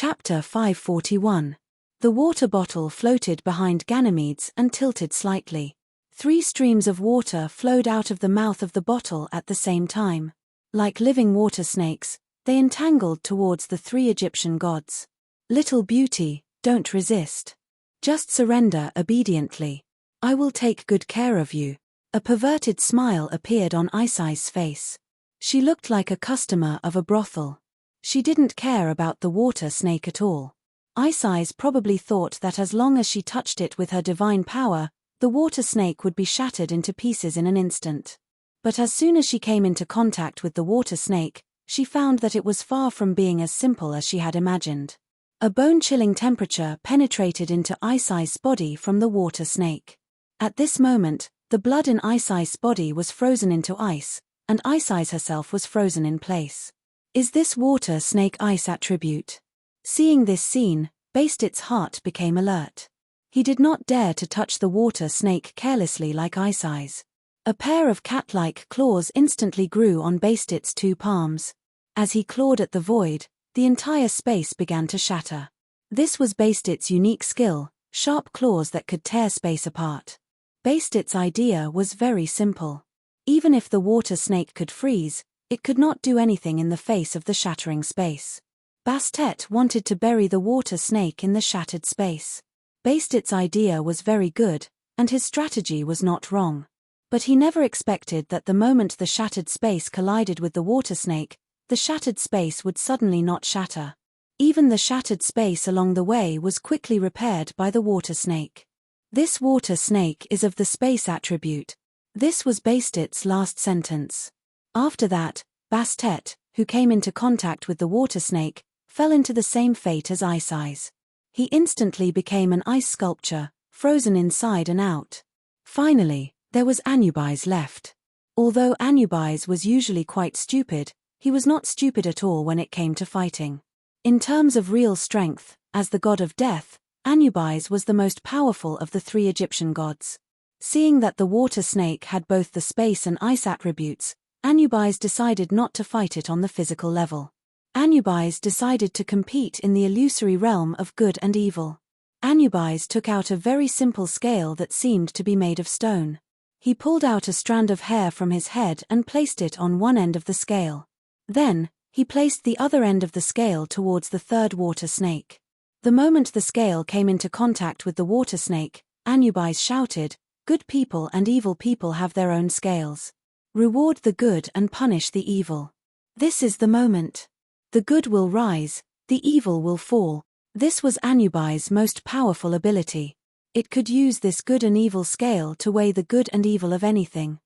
Chapter 541. The water bottle floated behind Ganymedes and tilted slightly. 3 streams of water flowed out of the mouth of the bottle at the same time. Like living water snakes, they entangled towards the 3 Egyptian gods. Little beauty, don't resist. Just surrender obediently. I will take good care of you. A perverted smile appeared on Isai's face. She looked like a customer of a brothel. She didn't care about the water snake at all. Isais probably thought that as long as she touched it with her divine power, the water snake would be shattered into pieces in an instant. But as soon as she came into contact with the water snake, she found that it was far from being as simple as she had imagined. A bone-chilling temperature penetrated into Isais' body from the water snake. At this moment, the blood in Isais' body was frozen into ice, and Isais herself was frozen in place. Is this water snake ice attribute? Seeing this scene, Bastit's heart became alert. He did not dare to touch the water snake carelessly like Isais. A pair of cat-like claws instantly grew on Bastit's 2 palms. As he clawed at the void, the entire space began to shatter. This was Bastit's unique skill, sharp claws that could tear space apart. Bastit's idea was very simple. Even if the water snake could freeze, it could not do anything in the face of the shattering space. Bastet wanted to bury the water snake in the shattered space. Bastit's idea was very good, and his strategy was not wrong. But he never expected that the moment the shattered space collided with the water snake, the shattered space would suddenly not shatter. Even the shattered space along the way was quickly repaired by the water snake. This water snake is of the space attribute. This was Bastit's last sentence. After that, Bastet, who came into contact with the water snake, fell into the same fate as Isais. He instantly became an ice sculpture, frozen inside and out. Finally, there was Anubis left. Although Anubis was usually quite stupid, he was not stupid at all when it came to fighting. In terms of real strength, as the god of death, Anubis was the most powerful of the 3 Egyptian gods. Seeing that the water snake had both the space and ice attributes, Anubis decided not to fight it on the physical level. Anubis decided to compete in the illusory realm of good and evil. Anubis took out a very simple scale that seemed to be made of stone. He pulled out a strand of hair from his head and placed it on one end of the scale. Then, he placed the other end of the scale towards the 3rd water snake. The moment the scale came into contact with the water snake, Anubis shouted, "Good people and evil people have their own scales. Reward the good and punish the evil. This is the moment. The good will rise, the evil will fall." This was Anubis' most powerful ability. It could use this good and evil scale to weigh the good and evil of anything.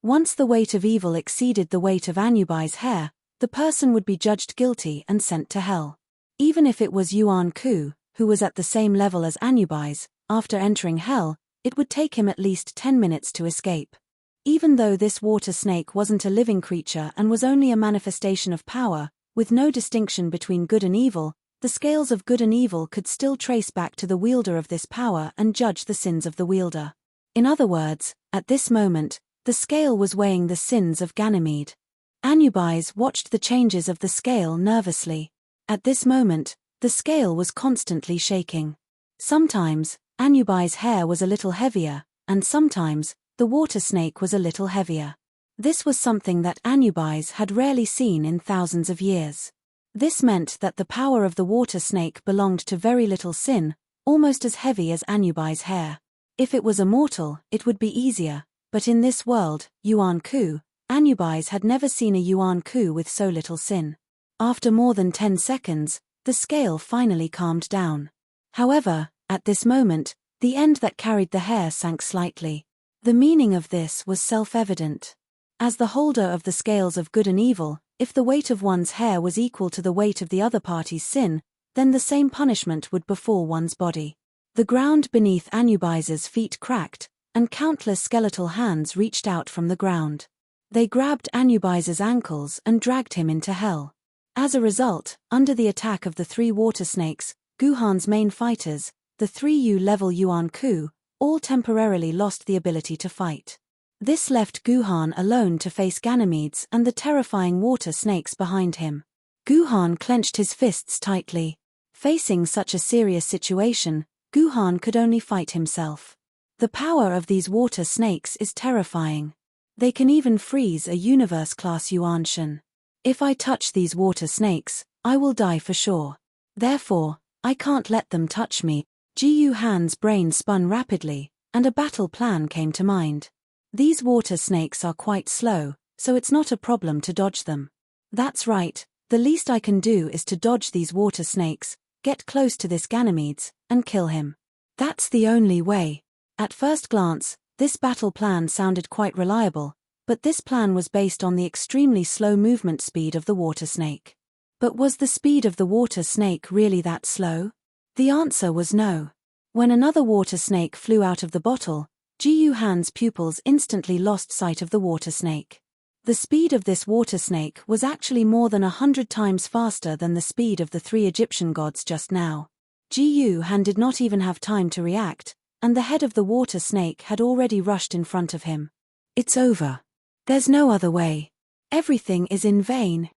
Once the weight of evil exceeded the weight of Anubis' hair, the person would be judged guilty and sent to hell. Even if it was Yuan Ku, who was at the same level as Anubis, after entering hell, it would take him at least 10 minutes to escape. Even though this water snake wasn't a living creature and was only a manifestation of power, with no distinction between good and evil, the scales of good and evil could still trace back to the wielder of this power and judge the sins of the wielder. In other words, at this moment, the scale was weighing the sins of Ganymede. Anubis watched the changes of the scale nervously. At this moment, the scale was constantly shaking. Sometimes, Anubis' hair was a little heavier, and sometimes, the water snake was a little heavier. This was something that Anubis had rarely seen in thousands of years. This meant that the power of the water snake belonged to very little sin, almost as heavy as Anubis' hair. If it was a mortal, it would be easier, but in this world, Yuan Ku, Anubis had never seen a Yuan Ku with so little sin. After more than 10 seconds, the scale finally calmed down. However, at this moment, the end that carried the hair sank slightly. The meaning of this was self-evident. As the holder of the scales of good and evil, if the weight of one's hair was equal to the weight of the other party's sin, then the same punishment would befall one's body. The ground beneath Anubis' feet cracked, and countless skeletal hands reached out from the ground. They grabbed Anubis' ankles and dragged him into hell. As a result, under the attack of the 3 water snakes, Guhan's main fighters, the 3 U-level Yuan Ku, all temporarily lost the ability to fight. This left Guhan alone to face Ganymedes and the terrifying water snakes behind him. Guhan clenched his fists tightly. Facing such a serious situation, Guhan could only fight himself. The power of these water snakes is terrifying. They can even freeze a universe-class Yuan-shan. If I touch these water snakes, I will die for sure. Therefore, I can't let them touch me. Ji Yuhan's brain spun rapidly, and a battle plan came to mind. These water snakes are quite slow, so it's not a problem to dodge them. That's right, the least I can do is to dodge these water snakes, get close to this Ganymedes, and kill him. That's the only way. At first glance, this battle plan sounded quite reliable, but this plan was based on the extremely slow movement speed of the water snake. But was the speed of the water snake really that slow? The answer was no. When another water snake flew out of the bottle, Ji Yuhan's pupils instantly lost sight of the water snake. The speed of this water snake was actually more than 100 times faster than the speed of the 3 Egyptian gods just now. Ji Yuhan did not even have time to react, and the head of the water snake had already rushed in front of him. It's over. There's no other way. Everything is in vain.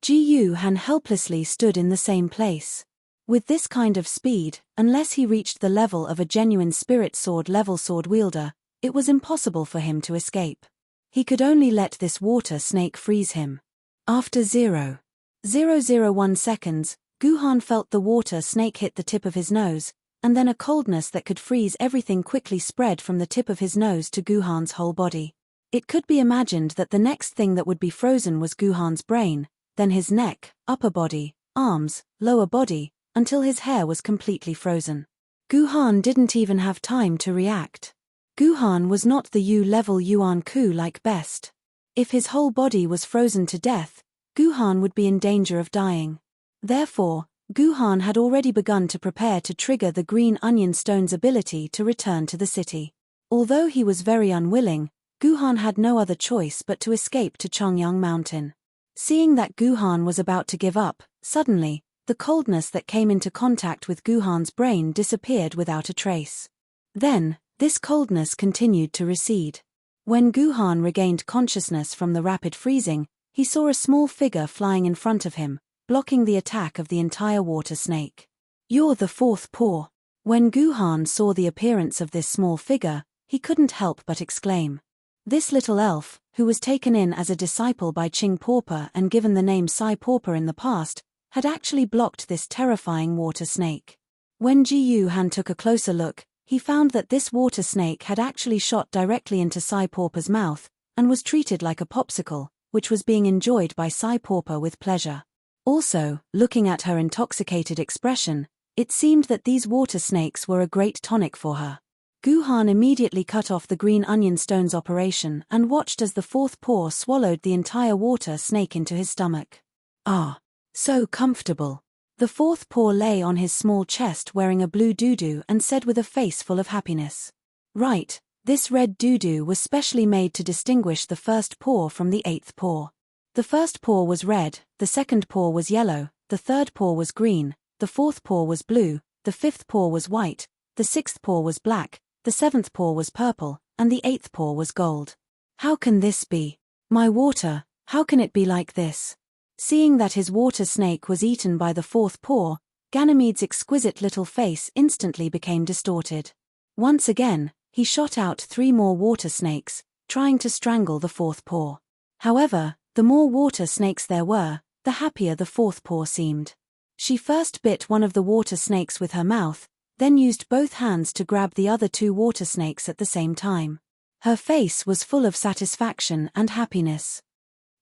Ji Yuhan helplessly stood in the same place. With this kind of speed, unless he reached the level of a genuine spirit sword level sword wielder, it was impossible for him to escape. He could only let this water snake freeze him. After 0.001 seconds, Guhan felt the water snake hit the tip of his nose, and then a coldness that could freeze everything quickly spread from the tip of his nose to Guhan's whole body. It could be imagined that the next thing that would be frozen was Guhan's brain, then his neck, upper body, arms, lower body, until his hair was completely frozen. Guhan didn't even have time to react. Guhan was not the U-level Yuan-ku like best. If his whole body was frozen to death, Guhan would be in danger of dying. Therefore, Guhan had already begun to prepare to trigger the Green Onion Stone's ability to return to the city. Although he was very unwilling, Guhan had no other choice but to escape to Chongyang Mountain. Seeing that Guhan was about to give up, suddenly, the coldness that came into contact with Guhan's brain disappeared without a trace. Then, this coldness continued to recede. When Guhan regained consciousness from the rapid freezing, he saw a small figure flying in front of him, blocking the attack of the entire water snake. You're the 4th paw. When Guhan saw the appearance of this small figure, he couldn't help but exclaim. This little elf, who was taken in as a disciple by Ching Pauper and given the name Sai Pauper in the past, had actually blocked this terrifying water snake. When Ji Yuhan took a closer look, he found that this water snake had actually shot directly into Sai Pauper's mouth, and was treated like a popsicle, which was being enjoyed by Sai Pauper with pleasure. Also, looking at her intoxicated expression, it seemed that these water snakes were a great tonic for her. Guhan immediately cut off the Green Onion Stone's operation and watched as the 4th paw swallowed the entire water snake into his stomach. Ah, so comfortable. The 4th paw lay on his small chest wearing a blue doo-doo and said with a face full of happiness. Right, this red doo-doo was specially made to distinguish the 1st paw from the 8th paw. The 1st paw was red, the 2nd paw was yellow, the 3rd paw was green, the 4th paw was blue, the 5th paw was white, the 6th paw was black, the 7th paw was purple, and the 8th paw was gold. How can this be? My water, how can it be like this? Seeing that his water snake was eaten by the 4th paw, Ganymedes' exquisite little face instantly became distorted. Once again, he shot out 3 more water snakes, trying to strangle the 4th paw. However, the more water snakes there were, the happier the 4th paw seemed. She first bit one of the water snakes with her mouth, then used both hands to grab the other 2 water snakes at the same time. Her face was full of satisfaction and happiness.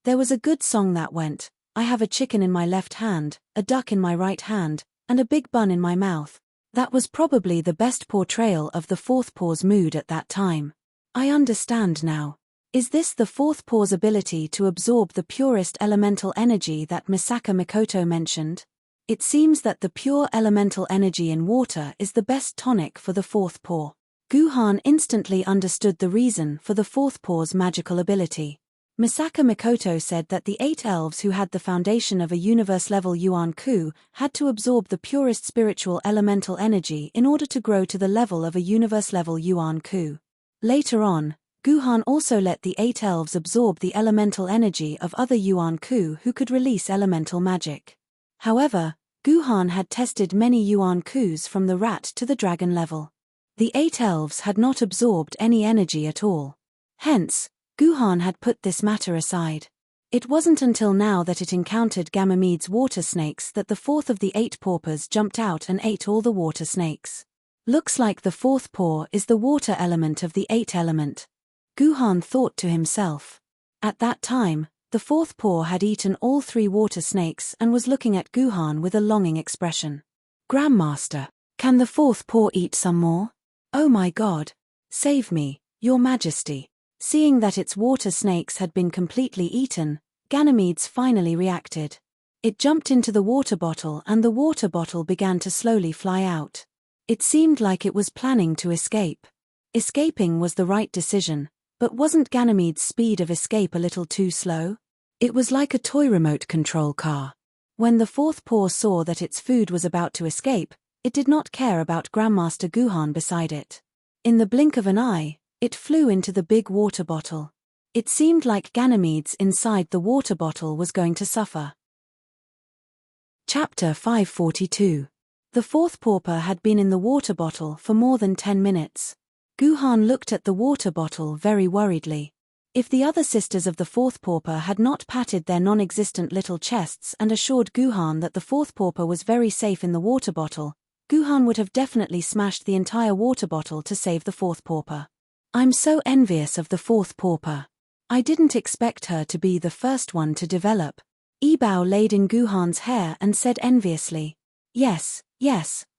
There was a good song that went, I have a chicken in my left hand, a duck in my right hand, and a big bun in my mouth. That was probably the best portrayal of the 4th paw's mood at that time. I understand now. Is this the 4th paw's ability to absorb the purest elemental energy that Misaka Mikoto mentioned? It seems that the pure elemental energy in water is the best tonic for the 4th paw. Guhan instantly understood the reason for the 4th paw's magical ability. Misaka Mikoto said that the 8 elves who had the foundation of a universe-level Yuan-ku had to absorb the purest spiritual elemental energy in order to grow to the level of a universe-level Yuan-ku. Later on, Guhan also let the 8 elves absorb the elemental energy of other Yuan-ku who could release elemental magic. However, Guhan had tested many yuan coups from the rat to the dragon level. The 8 elves had not absorbed any energy at all. Hence, Guhan had put this matter aside. It wasn't until now that it encountered Ganymede's water snakes that the fourth of the 8 paupers jumped out and ate all the water snakes. Looks like the fourth paw is the water element of the 8 element. Guhan thought to himself. At that time, the fourth paw had eaten all 3 water snakes and was looking at Guhan with a longing expression. Grandmaster, can the fourth paw eat some more? Oh my God! Save me, Your Majesty. Seeing that its water snakes had been completely eaten, Ganymedes finally reacted. It jumped into the water bottle and the water bottle began to slowly fly out. It seemed like it was planning to escape. Escaping was the right decision, but wasn't Ganymede's speed of escape a little too slow? It was like a toy remote control car. When the fourth paw saw that its food was about to escape, it did not care about Grandmaster Guhan beside it. In the blink of an eye, it flew into the big water bottle. It seemed like Ganymedes inside the water bottle was going to suffer. Chapter 542. The fourth pauper had been in the water bottle for more than 10 minutes. Guhan looked at the water bottle very worriedly. If the other sisters of the fourth pauper had not patted their non-existent little chests and assured Guhan that the fourth pauper was very safe in the water bottle, Guhan would have definitely smashed the entire water bottle to save the fourth pauper. I'm so envious of the fourth pauper. I didn't expect her to be the first one to develop. Ebao laid in Guhan's hair and said enviously. Yes,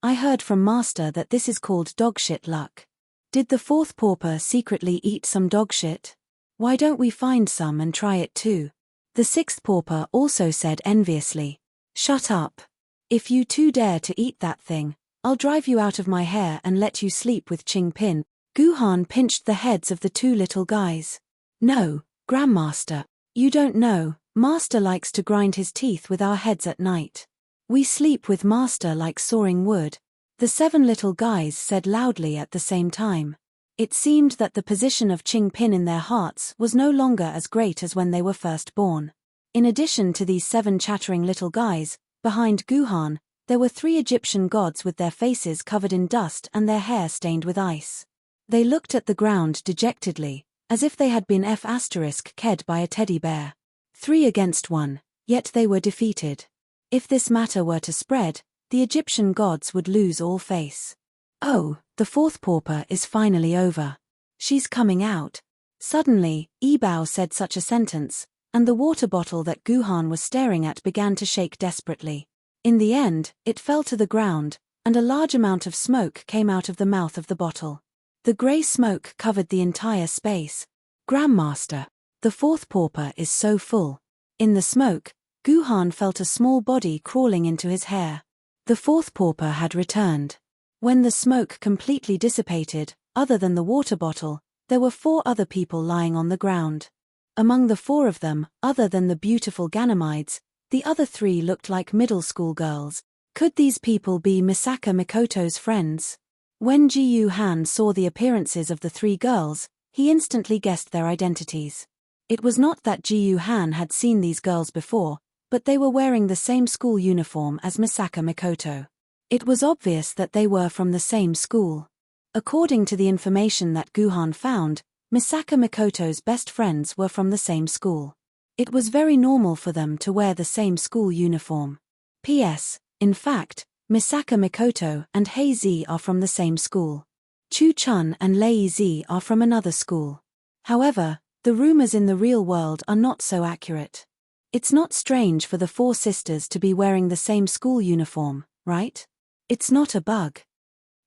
I heard from Master that this is called dogshit luck. Did the fourth pauper secretly eat some dogshit? Why don't we find some and try it too? The sixth pauper also said enviously. Shut up. If you two dare to eat that thing, I'll drive you out of my hair and let you sleep with Qingpin. Guhan pinched the heads of the 2 little guys. No, Grandmaster, you don't know, Master likes to grind his teeth with our heads at night. We sleep with Master like sawing wood. The 7 little guys said loudly at the same time. It seemed that the position of Qingpin in their hearts was no longer as great as when they were first born. In addition to these 7 chattering little guys, behind Guhan, there were 3 Egyptian gods with their faces covered in dust and their hair stained with ice. They looked at the ground dejectedly, as if they had been ked by a teddy bear. 3 against 1, yet they were defeated. If this matter were to spread, the Egyptian gods would lose all face. Oh, the fourth pauper is finally over. She's coming out. Suddenly, Ebao said such a sentence, and the water bottle that Guhan was staring at began to shake desperately. In the end, it fell to the ground, and a large amount of smoke came out of the mouth of the bottle. The grey smoke covered the entire space. Grandmaster, the fourth pauper is so full. In the smoke, Guhan felt a small body crawling into his hair. The fourth pauper had returned. When the smoke completely dissipated, other than the water bottle, there were 4 other people lying on the ground. Among the 4 of them, other than the beautiful Ganymedes, the other 3 looked like middle school girls. Could these people be Misaka Mikoto's friends? When Jiyu Han saw the appearances of the 3 girls, he instantly guessed their identities. It was not that Jiyu Han had seen these girls before, but they were wearing the same school uniform as Misaka Mikoto. It was obvious that they were from the same school. According to the information that Guhan found, Misaka Mikoto's best friends were from the same school. It was very normal for them to wear the same school uniform. P.S. In fact, Misaka Mikoto and Hei Zi are from the same school. Chu Chun and Lei Zi are from another school. However, the rumors in the real world are not so accurate. It's not strange for the 4 sisters to be wearing the same school uniform, right? It's not a bug.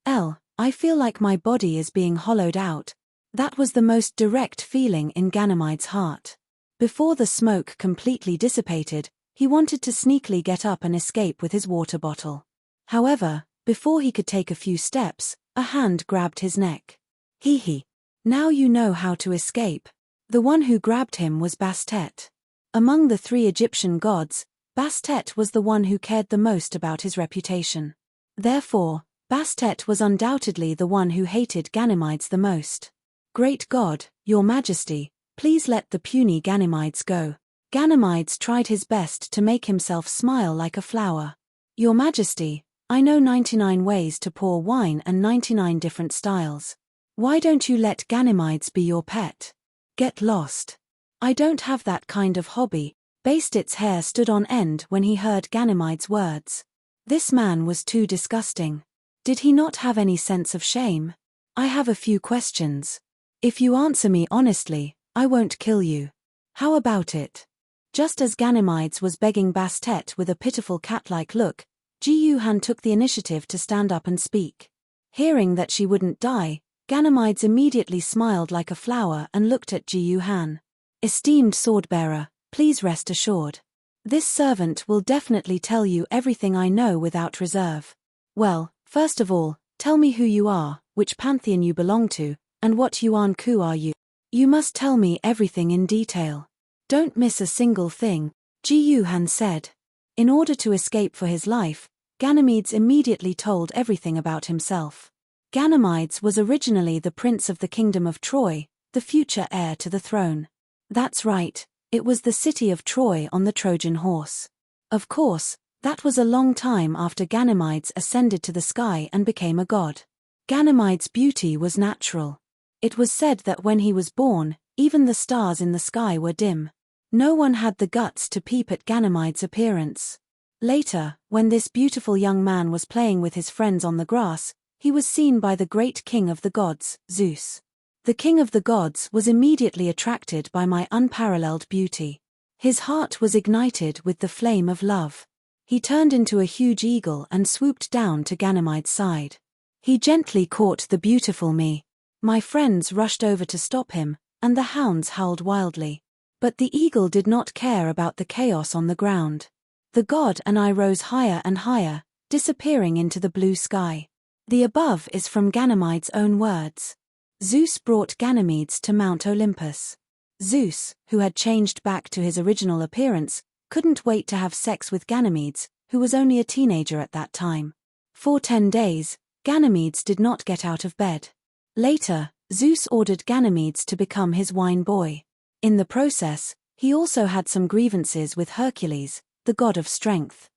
I feel like my body is being hollowed out. That was the most direct feeling in Ganymede's heart. Before the smoke completely dissipated, he wanted to sneakily get up and escape with his water bottle. However, before he could take a few steps, a hand grabbed his neck. Hee. Now you know how to escape. The one who grabbed him was Bastet. Among the 3 Egyptian gods, Bastet was the one who cared the most about his reputation. Therefore, Bastet was undoubtedly the one who hated Ganymedes the most. Great God, Your Majesty, please let the puny Ganymedes go. Ganymedes tried his best to make himself smile like a flower. Your Majesty, I know 99 ways to pour wine and 99 different styles. Why don't you let Ganymedes be your pet? Get lost. I don't have that kind of hobby. Bastit's hair stood on end when he heard Ganymedes' words. This man was too disgusting. Did he not have any sense of shame? I have a few questions. If you answer me honestly, I won't kill you. How about it? Just as Ganymedes was begging Bastet with a pitiful cat-like look, Ji-Yuhan took the initiative to stand up and speak. Hearing that she wouldn't die, Ganymedes immediately smiled like a flower and looked at Ji-Yuhan. Esteemed swordbearer, please rest assured. This servant will definitely tell you everything I know without reserve. Well, first of all, tell me who you are, which pantheon you belong to, and what Yuan-Ku are you. You must tell me everything in detail. Don't miss a single thing, Ji-Yuhan said. In order to escape for his life, Ganymedes immediately told everything about himself. Ganymedes was originally the prince of the kingdom of Troy, the future heir to the throne. That's right, it was the city of Troy on the Trojan horse. Of course, that was a long time after Ganymedes ascended to the sky and became a god. Ganymedes' beauty was natural. It was said that when he was born, even the stars in the sky were dim. No one had the guts to peep at Ganymedes' appearance. Later, when this beautiful young man was playing with his friends on the grass, he was seen by the great king of the gods, Zeus. The king of the gods was immediately attracted by my unparalleled beauty. His heart was ignited with the flame of love. He turned into a huge eagle and swooped down to Ganymedes' side. He gently caught the beautiful me. My friends rushed over to stop him, and the hounds howled wildly. But the eagle did not care about the chaos on the ground. The god and I rose higher and higher, disappearing into the blue sky. The above is from Ganymedes' own words. Zeus brought Ganymedes to Mount Olympus. Zeus, who had changed back to his original appearance, couldn't wait to have sex with Ganymedes, who was only a teenager at that time. For 10 days, Ganymedes did not get out of bed. Later, Zeus ordered Ganymedes to become his wine boy. In the process, he also had some grievances with Hercules, the god of strength.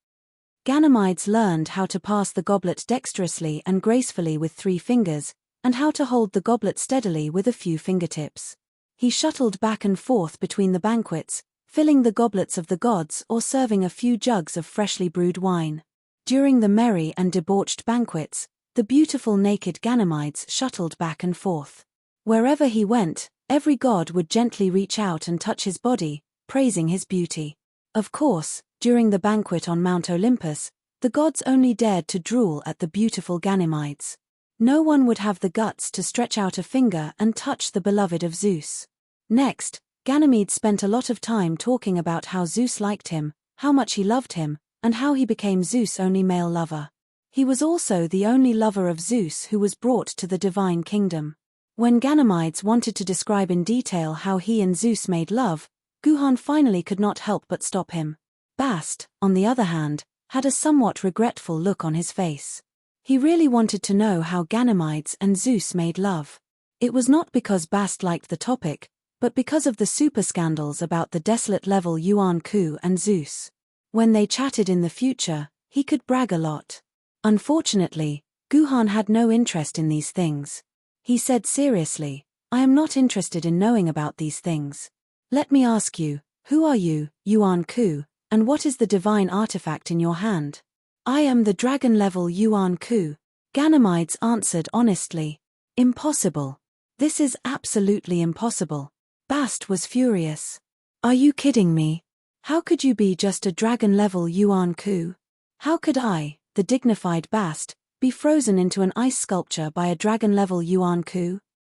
Ganymedes learned how to pass the goblet dexterously and gracefully with 3 fingers, and how to hold the goblet steadily with a few fingertips. He shuttled back and forth between the banquets, filling the goblets of the gods or serving a few jugs of freshly brewed wine. During the merry and debauched banquets, the beautiful naked Ganymedes shuttled back and forth. Wherever he went, every god would gently reach out and touch his body, praising his beauty. Of course, during the banquet on Mount Olympus, the gods only dared to drool at the beautiful Ganymedes. No one would have the guts to stretch out a finger and touch the beloved of Zeus. Next, Ganymedes spent a lot of time talking about how Zeus liked him, how much he loved him, and how he became Zeus' only male lover. He was also the only lover of Zeus who was brought to the divine kingdom. When Ganymedes wanted to describe in detail how he and Zeus made love, Guhan finally could not help but stop him. Bast, on the other hand, had a somewhat regretful look on his face. He really wanted to know how Ganymedes and Zeus made love. It was not because Bast liked the topic, but because of the super scandals about the desolate level Yuan-Ku and Zeus. When they chatted in the future, he could brag a lot. Unfortunately, Guhan had no interest in these things. He said seriously, I am not interested in knowing about these things. Let me ask you, who are you, Yuan-Ku, and what is the divine artifact in your hand? I am the dragon-level Yuan-Ku, Ganymedes answered honestly. Impossible. This is absolutely impossible. Bast was furious. Are you kidding me? How could you be just a dragon-level Yuan-Ku? How could I, the dignified Bast, be frozen into an ice sculpture by a dragon-level Yuan-Ku?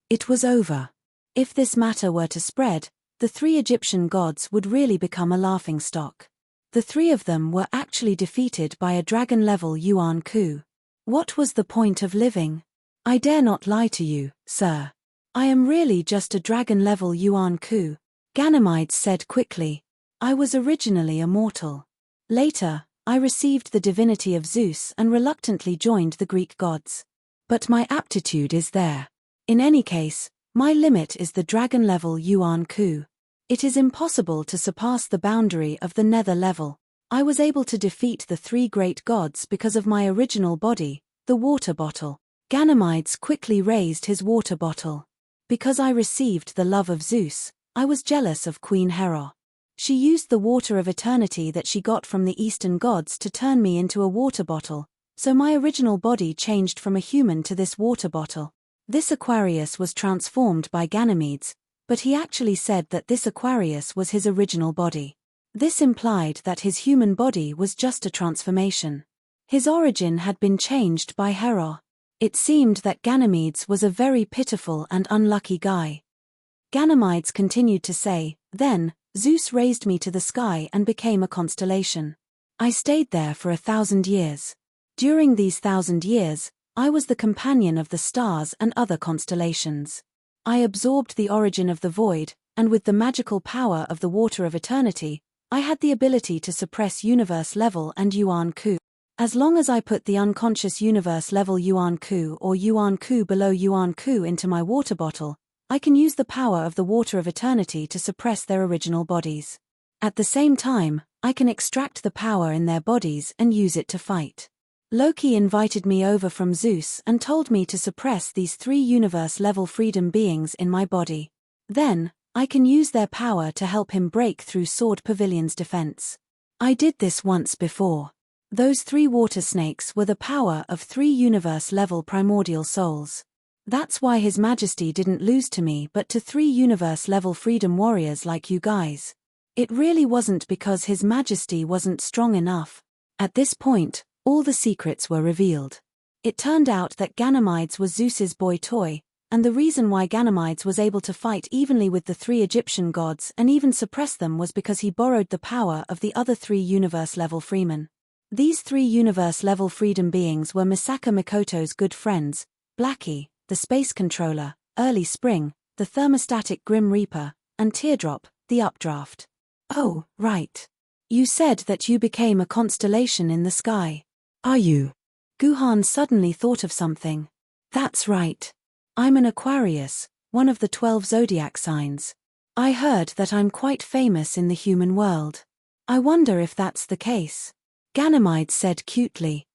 It was over. If this matter were to spread, the 3 Egyptian gods would really become a laughingstock. The 3 of them were actually defeated by a dragon-level Yuan-Ku. What was the point of living? I dare not lie to you, sir. I am really just a dragon-level Yuan-Ku, Ganymedes said quickly. I was originally a mortal. Later, I received the divinity of Zeus and reluctantly joined the Greek gods. But my aptitude is there. In any case, my limit is the dragon-level Yuan-Ku. It is impossible to surpass the boundary of the nether level. I was able to defeat the three great gods because of my original body, the water bottle. Ganymedes quickly raised his water bottle. Because I received the love of Zeus, I was jealous of Queen Hera. She used the water of eternity that she got from the Eastern gods to turn me into a water bottle, so my original body changed from a human to this water bottle. This Aquarius was transformed by Ganymedes, but he actually said that this Aquarius was his original body. This implied that his human body was just a transformation. His origin had been changed by Hera. It seemed that Ganymedes was a very pitiful and unlucky guy. Ganymedes continued to say, "Then, Zeus raised me to the sky and became a constellation. I stayed there for 1,000 years. During these 1,000 years, I was the companion of the stars and other constellations. I absorbed the origin of the void, and with the magical power of the water of eternity, I had the ability to suppress universe level and Yuan Ku. As long as I put the unconscious universe level Yuan Ku or Yuan Ku below Yuan Ku into my water bottle, I can use the power of the water of eternity to suppress their original bodies. At the same time, I can extract the power in their bodies and use it to fight. Loki invited me over from Zeus and told me to suppress these three universe-level freedom beings in my body. Then, I can use their power to help him break through Sword Pavilion's defense. I did this once before. Those three water snakes were the power of three universe-level primordial souls. That's why His Majesty didn't lose to me but to three universe-level freedom warriors like you guys. It really wasn't because His Majesty wasn't strong enough. At this point, all the secrets were revealed. It turned out that Ganymedes was Zeus's boy toy, and the reason why Ganymedes was able to fight evenly with the three Egyptian gods and even suppress them was because he borrowed the power of the other three universe-level freemen. These three universe-level freedom beings were Misaka Mikoto's good friends, Blackie, the space controller, Early Spring, the thermostatic Grim Reaper, and Teardrop, the updraft. Oh, right. You said that you became a constellation in the sky. Are you? Guhan suddenly thought of something. That's right. I'm an Aquarius, one of the 12 zodiac signs. I heard that I'm quite famous in the human world. I wonder if that's the case. Ganymedes said cutely.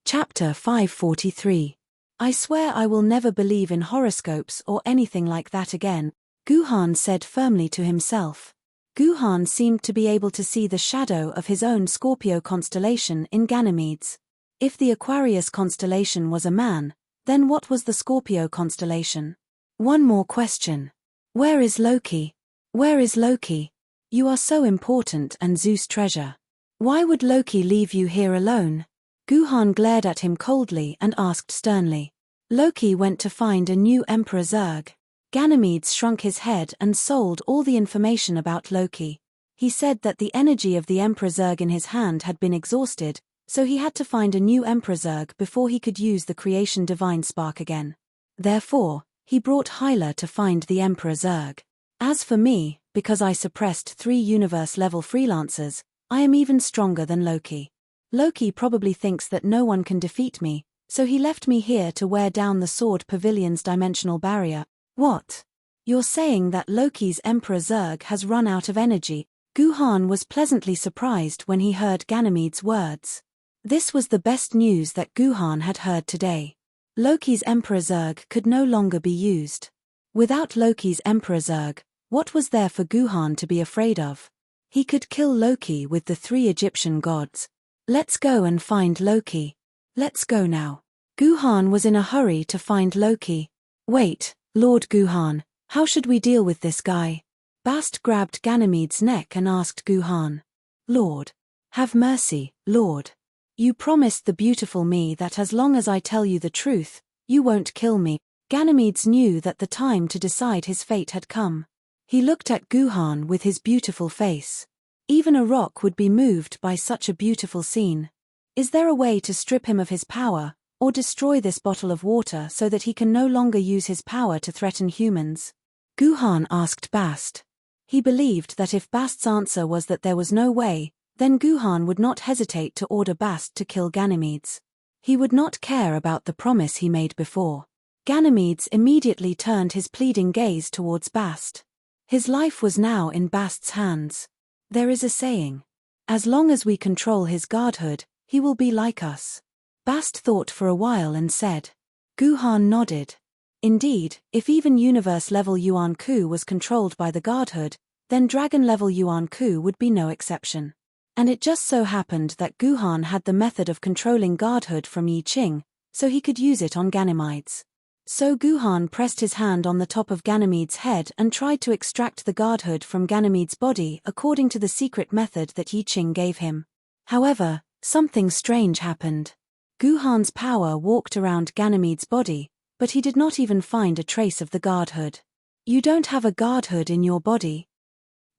Chapter 543. I swear I will never believe in horoscopes or anything like that again, Guhan said firmly to himself. Guhan seemed to be able to see the shadow of his own Scorpio constellation in Ganymedes. If the Aquarius constellation was a man, then what was the Scorpio constellation? One more question. Where is Loki? Where is Loki? You are so important and Zeus' treasure. Why would Loki leave you here alone? Guhan glared at him coldly and asked sternly. Loki went to find a new Emperor Zerg. Ganymedes shrunk his head and sold all the information about Loki. He said that the energy of the Emperor Zerg in his hand had been exhausted, so he had to find a new Emperor Zerg before he could use the creation divine spark again. Therefore, he brought Hyla to find the Emperor Zerg. As for me, because I suppressed 3 universe-level freelancers, I am even stronger than Loki. Loki probably thinks that no one can defeat me, so he left me here to wear down the Sword Pavilion's dimensional barrier. What? You're saying that Loki's Emperor Zerg has run out of energy? Guhan was pleasantly surprised when he heard Ganymedes' words. This was the best news that Guhan had heard today. Loki's Emperor Zerg could no longer be used. Without Loki's Emperor Zerg, what was there for Guhan to be afraid of? He could kill Loki with the 3 Egyptian gods. Let's go and find Loki. Let's go now. Guhan was in a hurry to find Loki. Wait, Lord Guhan, how should we deal with this guy? Bast grabbed Ganymedes' neck and asked Guhan. Lord. Have mercy, Lord. You promised the beautiful me that as long as I tell you the truth, you won't kill me. Ganymedes knew that the time to decide his fate had come. He looked at Guhan with his beautiful face. Even a rock would be moved by such a beautiful scene. Is there a way to strip him of his power, or destroy this bottle of water so that he can no longer use his power to threaten humans? Guhan asked Bast. He believed that if Bast's answer was that there was no way, then Guhan would not hesitate to order Bast to kill Ganymedes. He would not care about the promise he made before. Ganymedes immediately turned his pleading gaze towards Bast. His life was now in Bast's hands. There is a saying. As long as we control his godhood, he will be like us. Bast thought for a while and said. Guhan nodded. Indeed, if even universe-level Yuan Ku was controlled by the godhood, then dragon-level Yuan Ku would be no exception. And it just so happened that Guhan had the method of controlling godhood from Yi Qing, so he could use it on Ganymedes. So Guhan pressed his hand on the top of Ganymedes' head and tried to extract the godhood from Ganymedes' body according to the secret method that Yi Qing gave him. However, something strange happened. Guhan's power walked around Ganymedes' body, but he did not even find a trace of the godhood. You don't have a godhood in your body?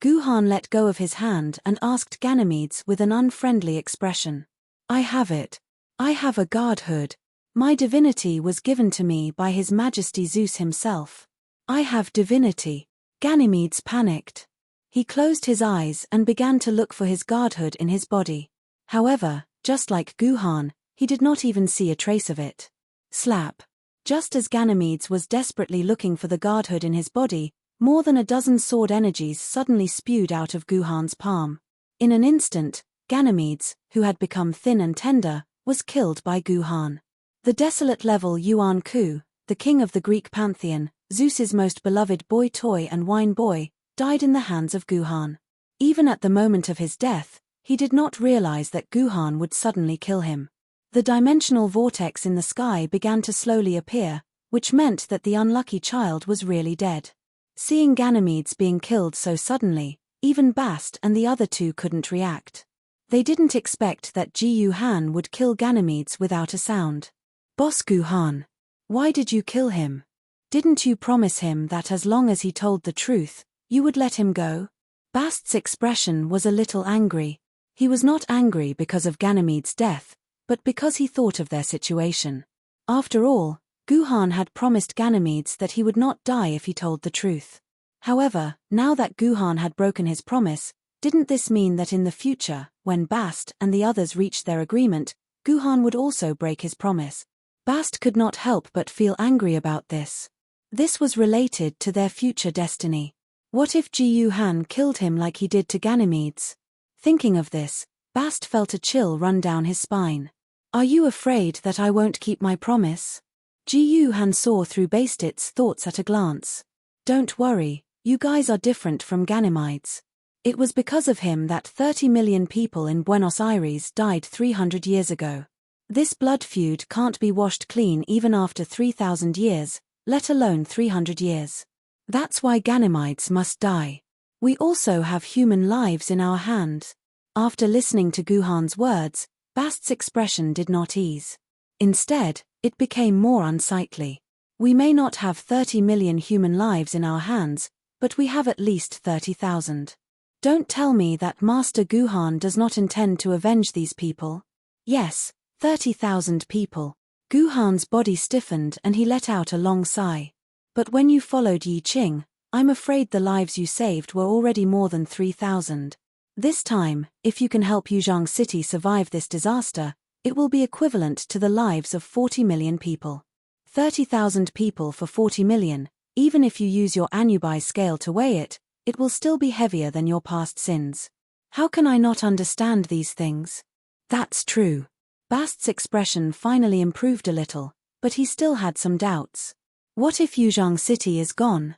Guhan let go of his hand and asked Ganymedes with an unfriendly expression. I have it. I have a godhood. My divinity was given to me by His Majesty Zeus himself. I have divinity. Ganymedes panicked. He closed his eyes and began to look for his godhood in his body. However, just like Guhan, he did not even see a trace of it. Slap. Just as Ganymedes was desperately looking for the godhood in his body, more than a dozen sword energies suddenly spewed out of Guhan's palm. In an instant, Ganymedes, who had become thin and tender, was killed by Guhan. The desolate-level Yuan Ku, the king of the Greek pantheon, Zeus's most beloved boy toy and wine boy, died in the hands of Guhan. Even at the moment of his death, he did not realize that Guhan would suddenly kill him. The dimensional vortex in the sky began to slowly appear, which meant that the unlucky child was really dead. Seeing Ganymedes being killed so suddenly, even Bast and the other two couldn't react. They didn't expect that Ji Han would kill Ganymedes without a sound. Boss Guhan, why did you kill him? Didn't you promise him that as long as he told the truth, you would let him go? Bast's expression was a little angry. He was not angry because of Ganymedes' death, but because he thought of their situation. After all, Guhan had promised Ganymedes that he would not die if he told the truth. However, now that Guhan had broken his promise, didn't this mean that in the future, when Bast and the others reached their agreement, Guhan would also break his promise? Bast could not help but feel angry about this. This was related to their future destiny. What if Ji Han killed him like he did to Ganymedes? Thinking of this, Bast felt a chill run down his spine. Are you afraid that I won't keep my promise? Ji Han saw through Bast's thoughts at a glance. Don't worry, you guys are different from Ganymedes. It was because of him that 30 million people in Buenos Aires died 300 years ago. This blood feud can't be washed clean even after 3,000 years, let alone 300 years. That's why Ganymedes must die. We also have human lives in our hands. After listening to Guhan's words, Bast's expression did not ease. Instead, it became more unsightly. We may not have 30 million human lives in our hands, but we have at least 30,000. Don't tell me that Master Guhan does not intend to avenge these people. Yes, 30,000 people. Guhan's body stiffened and he let out a long sigh. But when you followed Yi Qing, I'm afraid the lives you saved were already more than 3,000. This time, if you can help Yuzhang City survive this disaster, it will be equivalent to the lives of 40 million people. 30,000 people for 40 million, even if you use your Anubis scale to weigh it, it will still be heavier than your past sins. How can I not understand these things? That's true. Bast's expression finally improved a little, but he still had some doubts. What if Yuzhang City is gone?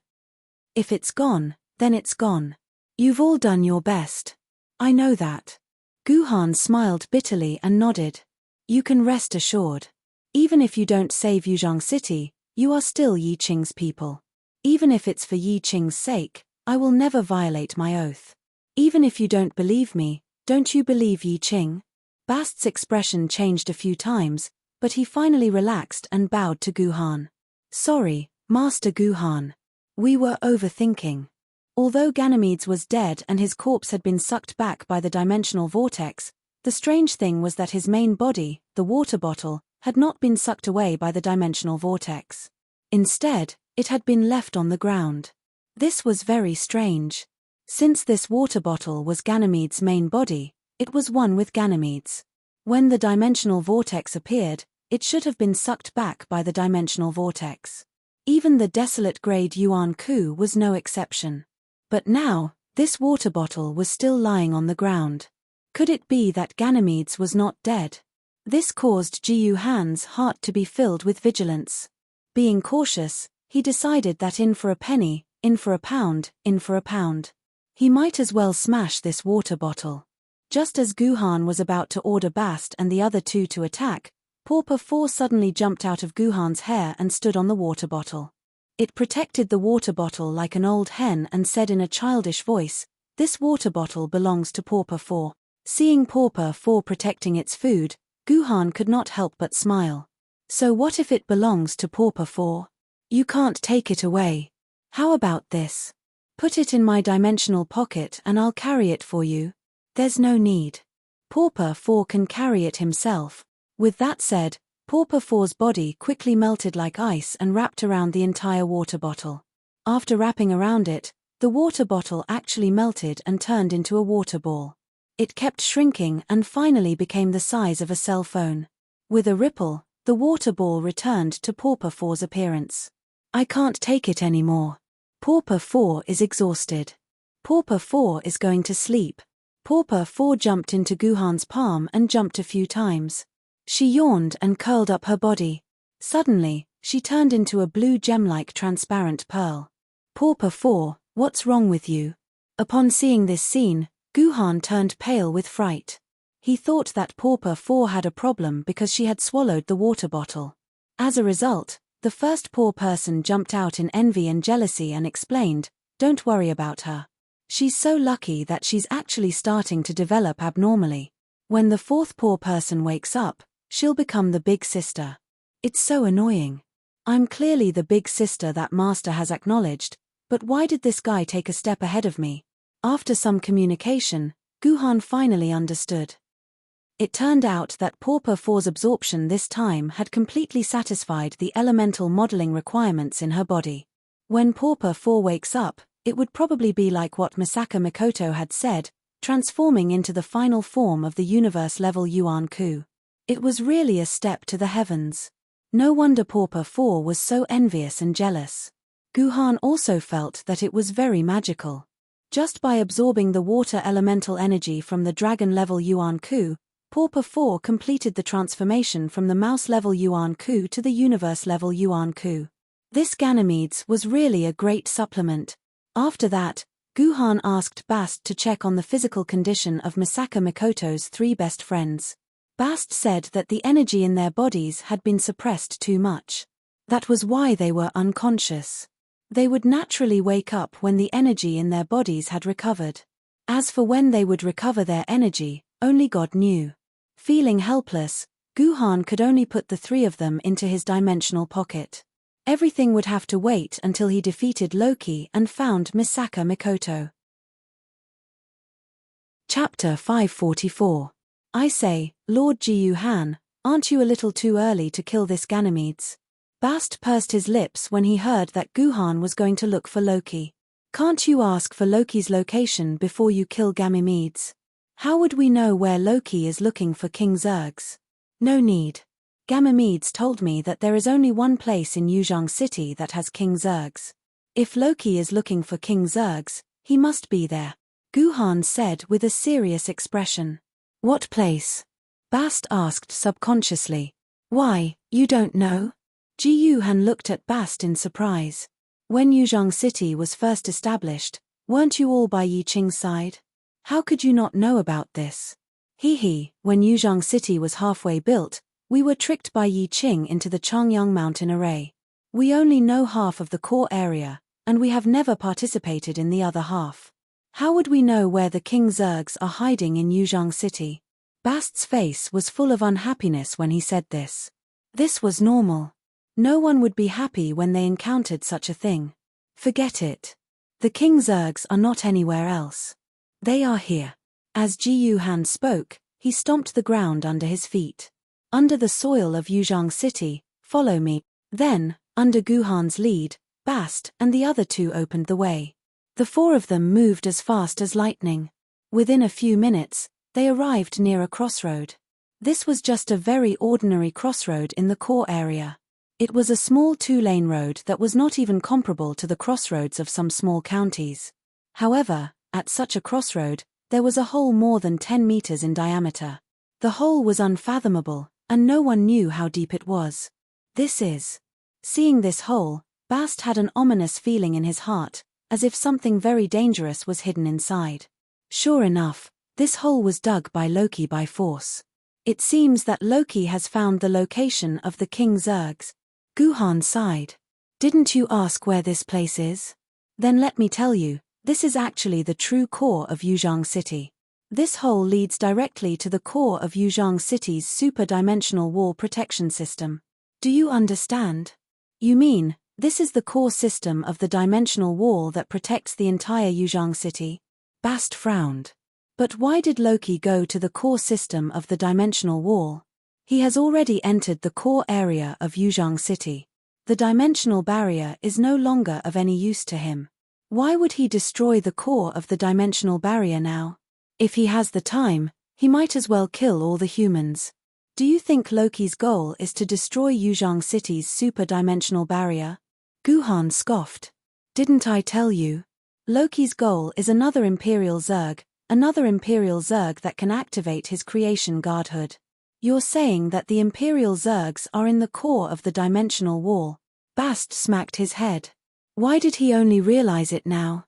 If it's gone, then it's gone. You've all done your best. I know that. Guhan smiled bitterly and nodded. You can rest assured. Even if you don't save Yuzhang City, you are still Yi Qing's people. Even if it's for Yi Qing's sake, I will never violate my oath. Even if you don't believe me, don't you believe Yi Qing? Bast's expression changed a few times, but he finally relaxed and bowed to Guhan. Sorry, Master Guhan. We were overthinking. Although Ganymedes was dead and his corpse had been sucked back by the dimensional vortex, the strange thing was that his main body, the water bottle, had not been sucked away by the dimensional vortex. Instead, it had been left on the ground. This was very strange. Since this water bottle was Ganymedes' main body, it was one with Ganymedes. When the dimensional vortex appeared, it should have been sucked back by the dimensional vortex. Even the desolate grade Yuan Ku was no exception. But now, This water bottle was still lying on the ground. Could it be that Ganymedes was not dead? This caused Ji Yuhan's heart to be filled with vigilance. Being cautious, he decided that in for a penny, in for a pound, in for a pound. He might as well smash this water bottle. Just as Guhan was about to order Bast and the other two to attack, Pauper 4 suddenly jumped out of Guhan's hair and stood on the water bottle. It protected the water bottle like an old hen and said in a childish voice, "This water bottle belongs to Pauper 4. Seeing Pauper 4 protecting its food, Guhan could not help but smile. So what if it belongs to Pauper 4? You can't take it away. How about this? Put it in my dimensional pocket and I'll carry it for you. There's no need. Pauper 4 can carry it himself." With that said, Pauper 4's body quickly melted like ice and wrapped around the entire water bottle. After wrapping around it, the water bottle actually melted and turned into a water ball. It kept shrinking and finally became the size of a cell phone. With a ripple, the water ball returned to Pauper 4's appearance. "I can't take it anymore. Pauper 4 is exhausted. Pauper 4 is going to sleep." Pauper 4 jumped into Guhan's palm and jumped a few times. She yawned and curled up her body. Suddenly, she turned into a blue gem-like transparent pearl. "Pauper 4, what's wrong with you?" Upon seeing this scene, Guhan turned pale with fright. He thought that Pauper 4 had a problem because she had swallowed the water bottle. As a result, the first poor person jumped out in envy and jealousy and explained, "Don't worry about her. She's so lucky that she's actually starting to develop abnormally. When the fourth poor person wakes up, she'll become the big sister. It's so annoying. I'm clearly the big sister that Master has acknowledged, but why did this guy take a step ahead of me?" After some communication, Guhan finally understood. It turned out that Pauper 4's absorption this time had completely satisfied the elemental modeling requirements in her body. When Pauper 4 wakes up, it would probably be like what Misaka Mikoto had said, transforming into the final form of the universe-level Yuan Ku. It was really a step to the heavens. No wonder Pauper 4 was so envious and jealous. Guhan also felt that it was very magical. Just by absorbing the water elemental energy from the dragon-level Yuan Ku, Pauper 4 completed the transformation from the mouse-level Yuan Ku to the universe-level Yuan Ku. This Ganymedes was really a great supplement. After that, Guhan asked Bast to check on the physical condition of Misaka Mikoto's three best friends. Bast said that the energy in their bodies had been suppressed too much. That was why they were unconscious. They would naturally wake up when the energy in their bodies had recovered. As for when they would recover their energy, only God knew. Feeling helpless, Guhan could only put the three of them into his dimensional pocket. Everything would have to wait until he defeated Loki and found Misaka Mikoto. Chapter 544. I say, Lord Ji Yuhan, aren't you a little too early to kill this Ganymedes? Bast pursed his lips when he heard that Guhan was going to look for Loki. Can't you ask for Loki's location before you kill Ganymedes? How would we know where Loki is looking for King Zerg's? No need. Ganymedes told me that there is only one place in Yuzhong City that has King Zerg's. If Loki is looking for King Zerg's, he must be there, Guhan said with a serious expression. What place? Bast asked subconsciously. Why, you don't know? Ji Yuhan looked at Bast in surprise. When Yuzhong City was first established, weren't you all by Yi Qing's side? How could you not know about this? When Yuzhong City was halfway built, we were tricked by Yi Qing into the Changyang Mountain Array. We only know half of the core area, and we have never participated in the other half. How would we know where the King Zergs are hiding in Yuzhong City? Bast's face was full of unhappiness when he said this. This was normal. No one would be happy when they encountered such a thing. Forget it. The King Zergs are not anywhere else. They are here. As Ji Yuhan spoke, he stomped the ground under his feet. Under the soil of Yuzhong City, follow me. Then, under Guhan's lead, Bast and the other two opened the way. The four of them moved as fast as lightning. Within a few minutes, they arrived near a crossroad. This was just a very ordinary crossroad in the core area. It was a small two-lane road that was not even comparable to the crossroads of some small counties. However, At such a crossroad, there was a hole more than 10 meters in diameter. The hole was unfathomable, and no one knew how deep it was. Seeing this hole, Bast had an ominous feeling in his heart, as if something very dangerous was hidden inside. Sure enough, this hole was dug by Loki by force. It seems that Loki has found the location of the King Zerg's. Guhan sighed. Didn't you ask where this place is? Then let me tell you, this is actually the true core of Yuzhang City. This hole leads directly to the core of Yuzhang City's super-dimensional wall protection system. Do you understand? You mean, this is the core system of the dimensional wall that protects the entire Yuzhang City? Bast frowned. But why did Loki go to the core system of the dimensional wall? He has already entered the core area of Yuzhang City. The dimensional barrier is no longer of any use to him. Why would he destroy the core of the dimensional barrier now? If he has the time, he might as well kill all the humans. Do you think Loki's goal is to destroy Yuzhang City's super-dimensional barrier? Guhan scoffed. Didn't I tell you? Loki's goal is another Imperial Zerg that can activate his creation godhood. You're saying that the Imperial Zergs are in the core of the dimensional wall. Bast smacked his head. Why did he only realize it now?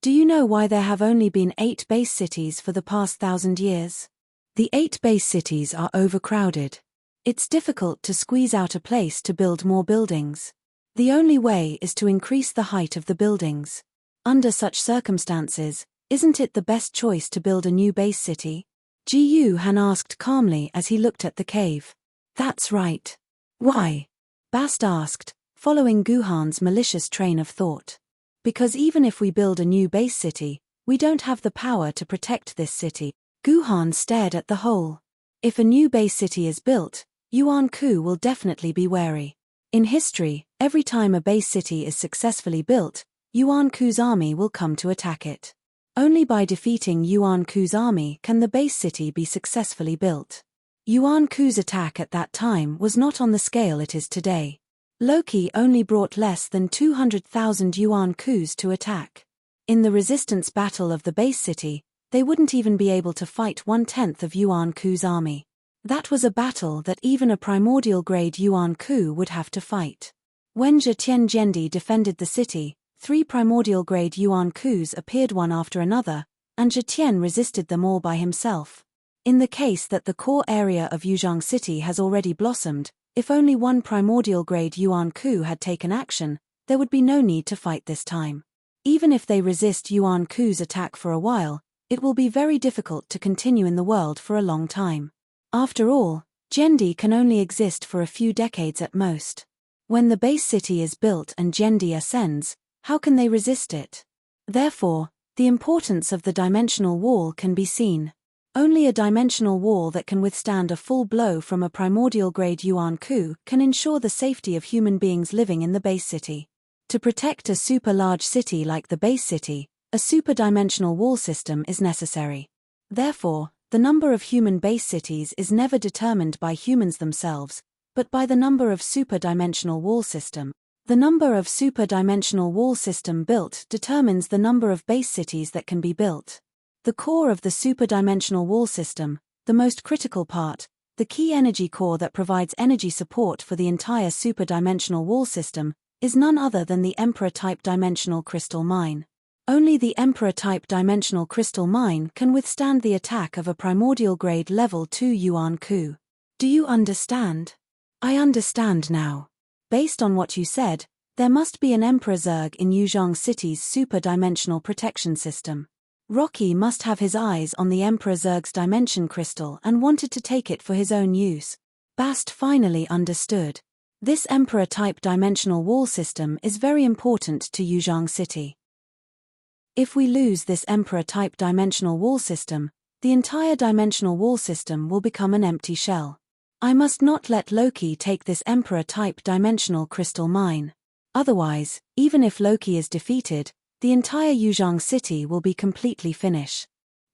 Do you know why there have only been 8 base cities for the past 1,000 years? The 8 base cities are overcrowded. It's difficult to squeeze out a place to build more buildings. The only way is to increase the height of the buildings. Under such circumstances, isn't it the best choice to build a new base city? Ji Han asked calmly as he looked at the cave. That's right. Why? Bast asked, following Guhan's malicious train of thought. Because even if we build a new base city, we don't have the power to protect this city. Guhan stared at the hole. If a new base city is built, Yuan Ku will definitely be wary. In history, every time a base city is successfully built, Yuan Ku's army will come to attack it. Only by defeating Yuan Ku's army can the base city be successfully built. Yuan Ku's attack at that time was not on the scale it is today. Loki only brought less than 200,000 Yuan Kus to attack. In the resistance battle of the base city, they wouldn't even be able to fight 1/10 of Yuan Ku's army. That was a battle that even a primordial-grade Yuan Ku would have to fight. When Zhetian Jendi defended the city, 3 primordial-grade Yuan Kus appeared one after another, and Zhetian resisted them all by himself. In the case that the core area of Yuzhang City has already blossomed, if only one primordial-grade Yuan Ku had taken action, there would be no need to fight this time. Even if they resist Yuan Ku's attack for a while, it will be very difficult to continue in the world for a long time. After all, Jendi can only exist for a few decades at most. When the base city is built and Jendi ascends, how can they resist it? Therefore, the importance of the dimensional wall can be seen. Only a dimensional wall that can withstand a full blow from a primordial-grade Yuan Ku can ensure the safety of human beings living in the base city. To protect a super-large city like the base city, a super-dimensional wall system is necessary. Therefore, the number of human base cities is never determined by humans themselves, but by the number of super-dimensional wall system. The number of super-dimensional wall system built determines the number of base cities that can be built. The core of the super-dimensional wall system, the most critical part, the key energy core that provides energy support for the entire super-dimensional wall system, is none other than the Emperor-type dimensional crystal mine. Only the Emperor-type dimensional crystal mine can withstand the attack of a primordial-grade level 2 Yuan Ku. Do you understand? I understand now. Based on what you said, there must be an Emperor Zerg in Yuzhang City's super-dimensional protection system. Rocky must have his eyes on the Emperor Zerg's dimension crystal and wanted to take it for his own use. Bast finally understood. This Emperor-type dimensional wall system is very important to Yuzhang City. If we lose this Emperor-type dimensional wall system, the entire dimensional wall system will become an empty shell. I must not let Loki take this Emperor-type dimensional crystal mine. Otherwise, even if Loki is defeated, the entire Yuzhang City will be completely finished.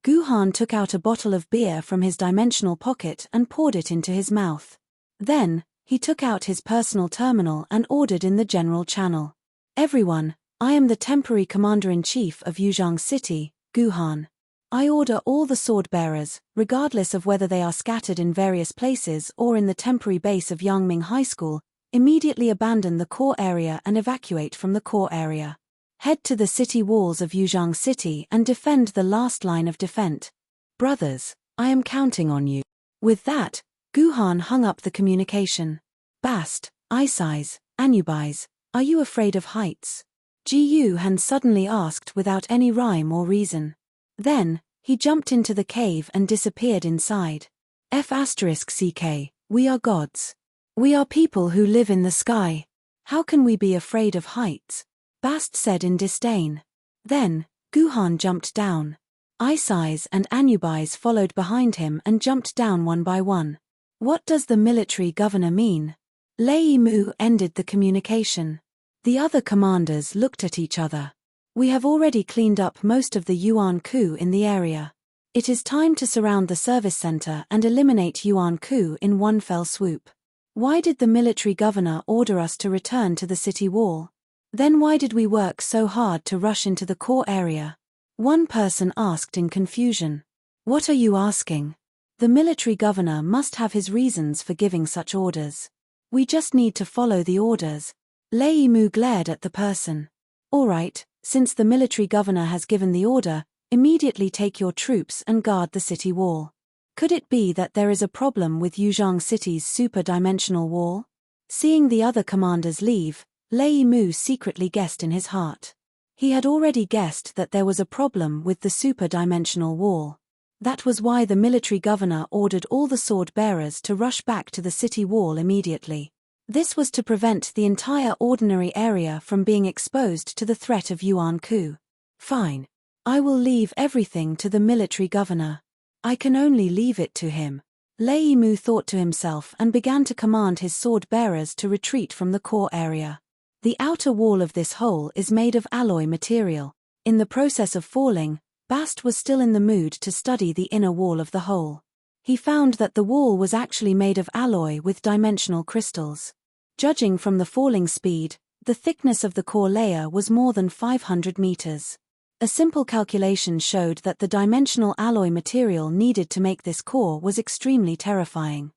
Guhan took out a bottle of beer from his dimensional pocket and poured it into his mouth. Then, he took out his personal terminal and ordered in the general channel. Everyone, I am the temporary commander-in-chief of Yuzhang City, Guhan. I order all the sword-bearers, regardless of whether they are scattered in various places or in the temporary base of Yangming High School, immediately abandon the core area and evacuate from the core area. Head to the city walls of Yuzhang City and defend the last line of defense. Brothers, I am counting on you. With that, Guhan hung up the communication. Bast, Isais, Anubis, are you afraid of heights? Ji Han suddenly asked without any rhyme or reason. Then, he jumped into the cave and disappeared inside. F***ck, we are gods. We are people who live in the sky. How can we be afraid of heights? Bast said in disdain. Then, Guhan jumped down. Isais and Anubis followed behind him and jumped down one by one. What does the military governor mean? Lei Mu ended the communication. The other commanders looked at each other. We have already cleaned up most of the Yuan Ku in the area. It is time to surround the service center and eliminate Yuan Ku in one fell swoop. Why did the military governor order us to return to the city wall? Then why did we work so hard to rush into the core area? One person asked in confusion. What are you asking? The military governor must have his reasons for giving such orders. We just need to follow the orders. Lei Mu glared at the person. All right, since the military governor has given the order, immediately take your troops and guard the city wall. Could it be that there is a problem with Yuzhang City's super-dimensional wall? Seeing the other commanders leave, Lei Mu secretly guessed in his heart. He had already guessed that there was a problem with the super-dimensional wall. That was why the military governor ordered all the sword-bearers to rush back to the city wall immediately. This was to prevent the entire ordinary area from being exposed to the threat of Yuan Ku. Fine. I will leave everything to the military governor. I can only leave it to him. Lei Mu thought to himself and began to command his sword-bearers to retreat from the core area. The outer wall of this hole is made of alloy material. In the process of falling, Bast was still in the mood to study the inner wall of the hole. He found that the wall was actually made of alloy with dimensional crystals. Judging from the falling speed, the thickness of the core layer was more than 500 meters. A simple calculation showed that the dimensional alloy material needed to make this core was extremely terrifying.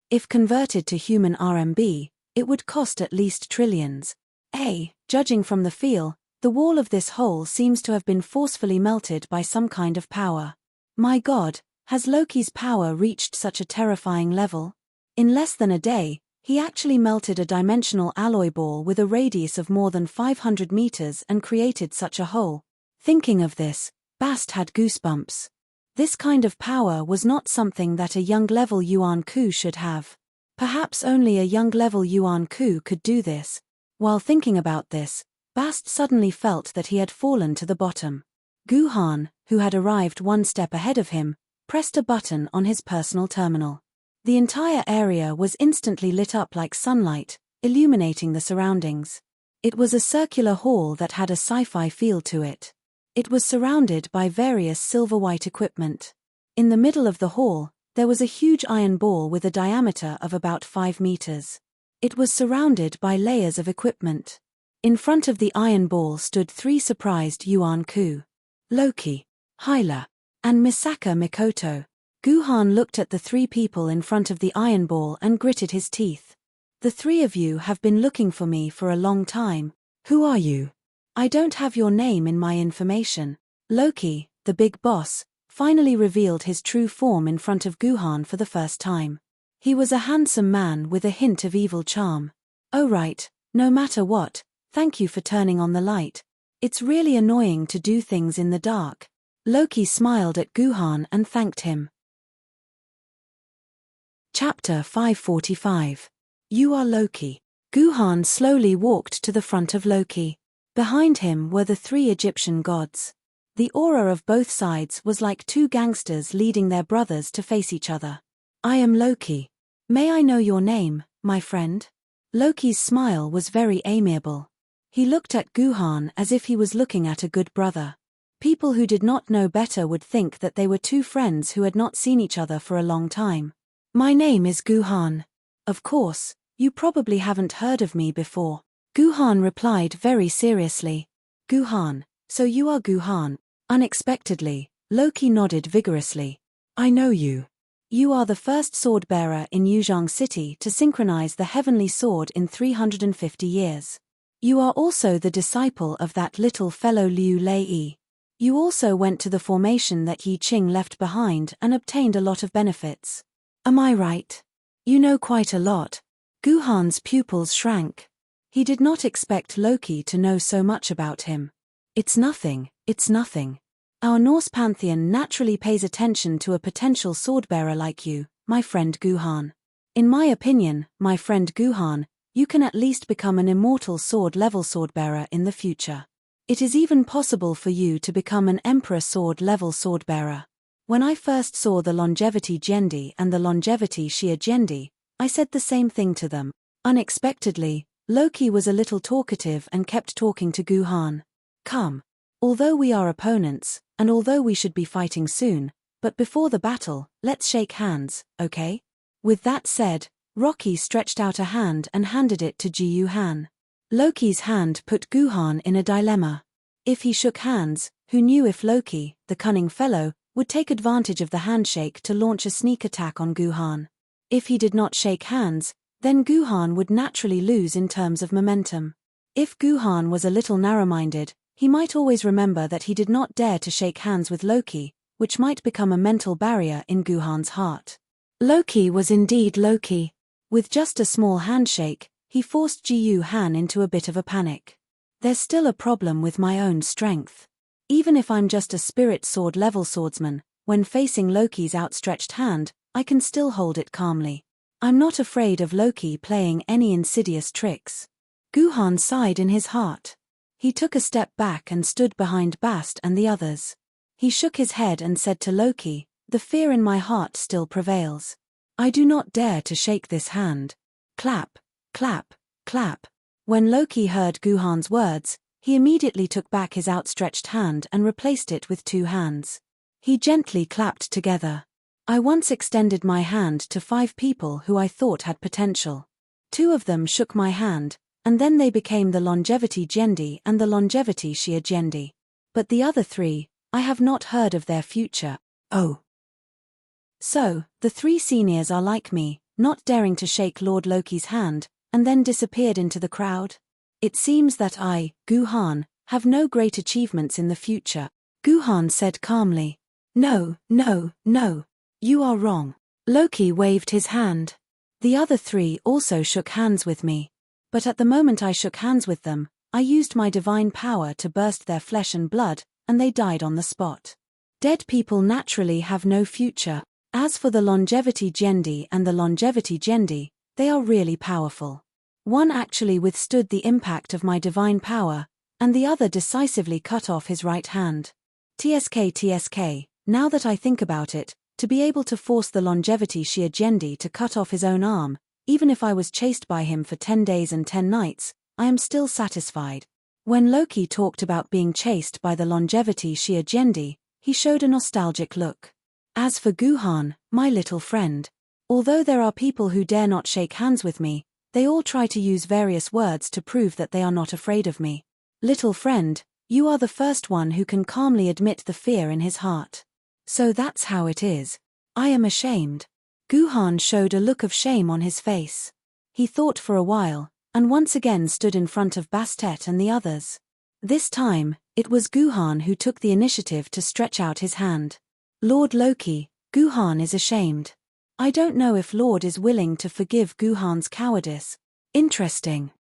If converted to human RMB, it would cost at least trillions. Judging from the feel, the wall of this hole seems to have been forcefully melted by some kind of power. My God, has Loki's power reached such a terrifying level? In less than a day, he actually melted a dimensional alloy ball with a radius of more than 500 meters and created such a hole. Thinking of this, Bast had goosebumps. This kind of power was not something that a young-level Yuan Ku should have. Perhaps only a young-level Yuan Ku could do this. While thinking about this, Bast suddenly felt that he had fallen to the bottom. Guhan, who had arrived one step ahead of him, pressed a button on his personal terminal. The entire area was instantly lit up like sunlight, illuminating the surroundings. It was a circular hall that had a sci-fi feel to it. It was surrounded by various silver-white equipment. In the middle of the hall, there was a huge iron ball with a diameter of about 5 meters. It was surrounded by layers of equipment. In front of the iron ball stood 3 surprised Yuan Ku. Loki, Hyla, and Misaka Mikoto. Guhan looked at the 3 people in front of the iron ball and gritted his teeth. The 3 of you have been looking for me for a long time. Who are you? I don't have your name in my information. Loki, the big boss, finally revealed his true form in front of Guhan for the first time. He was a handsome man with a hint of evil charm. Oh right, no matter what, thank you for turning on the light. It's really annoying to do things in the dark. Loki smiled at Guhan and thanked him. Chapter 545. You are Loki. Guhan slowly walked to the front of Loki. Behind him were the 3 Egyptian gods. The aura of both sides was like 2 gangsters leading their brothers to face each other. I am Loki. May I know your name, my friend? Loki's smile was very amiable. He looked at Guhan as if he was looking at a good brother. People who did not know better would think that they were 2 friends who had not seen each other for a long time. My name is Guhan. Of course, you probably haven't heard of me before. Guhan replied very seriously. Guhan, so you are Guhan. Unexpectedly, Loki nodded vigorously. I know you. You are the first sword-bearer in Yuzhong City to synchronize the heavenly sword in 350 years. You are also the disciple of that little fellow Liu Lei. You also went to the formation that Yi Qing left behind and obtained a lot of benefits. Am I right? You know quite a lot. Guhan's pupils shrank. He did not expect Loki to know so much about him. It's nothing. Our Norse pantheon naturally pays attention to a potential swordbearer like you, my friend Guhan. In my opinion, my friend Guhan, you can at least become an immortal sword-level swordbearer in the future. It is even possible for you to become an emperor sword-level swordbearer. When I first saw the longevity Gendi and the longevity Xia Gendi, I said the same thing to them. Unexpectedly, Loki was a little talkative and kept talking to Guhan. Come. Although we are opponents, and although we should be fighting soon, but before the battle, let's shake hands, okay? With that said, Rocky stretched out a hand and handed it to Ji Han. Loki's hand put Guhan in a dilemma. If he shook hands, who knew if Loki, the cunning fellow, would take advantage of the handshake to launch a sneak attack on Guhan. If he did not shake hands, then Guhan would naturally lose in terms of momentum. If Guhan was a little narrow-minded, he might always remember that he did not dare to shake hands with Loki, which might become a mental barrier in Guhan's heart. Loki was indeed Loki. With just a small handshake, he forced Ji Han into a bit of a panic. There's still a problem with my own strength. Even if I'm just a spirit sword-level swordsman, when facing Loki's outstretched hand, I can still hold it calmly. I'm not afraid of Loki playing any insidious tricks. Guhan sighed in his heart. He took a step back and stood behind Bast and the others. He shook his head and said to Loki, "The fear in my heart still prevails. I do not dare to shake this hand." Clap, clap, clap. When Loki heard Guhan's words, he immediately took back his outstretched hand and replaced it with 2 hands. He gently clapped together. I once extended my hand to 5 people who I thought had potential. 2 of them shook my hand, and then they became the longevity Gendi and the longevity Xia Gendi. But the other 3, I have not heard of their future. Oh. So, the 3 seniors are like me, not daring to shake Lord Loki's hand, and then disappeared into the crowd? It seems that I, Guhan, have no great achievements in the future. Guhan said calmly. No. You are wrong. Loki waved his hand. The other 3 also shook hands with me. But at the moment I shook hands with them, I used my divine power to burst their flesh and blood, and they died on the spot. Dead people naturally have no future. As for the longevity Gendi and the longevity Gendi, they are really powerful. One actually withstood the impact of my divine power, and the other decisively cut off his right hand. TSK, now that I think about it, to be able to force the longevity Xia Gendi to cut off his own arm, even if I was chased by him for 10 days and 10 nights, I am still satisfied. When Loki talked about being chased by the longevity Xia Gendi, he showed a nostalgic look. As for Guhan, my little friend, although there are people who dare not shake hands with me, they all try to use various words to prove that they are not afraid of me. Little friend, you are the first one who can calmly admit the fear in his heart. So that's how it is. I am ashamed. Guhan showed a look of shame on his face. He thought for a while, and once again stood in front of Bastet and the others. This time, it was Guhan who took the initiative to stretch out his hand. Lord Loki, Guhan is ashamed. I don't know if Lord is willing to forgive Guhan's cowardice. Interesting.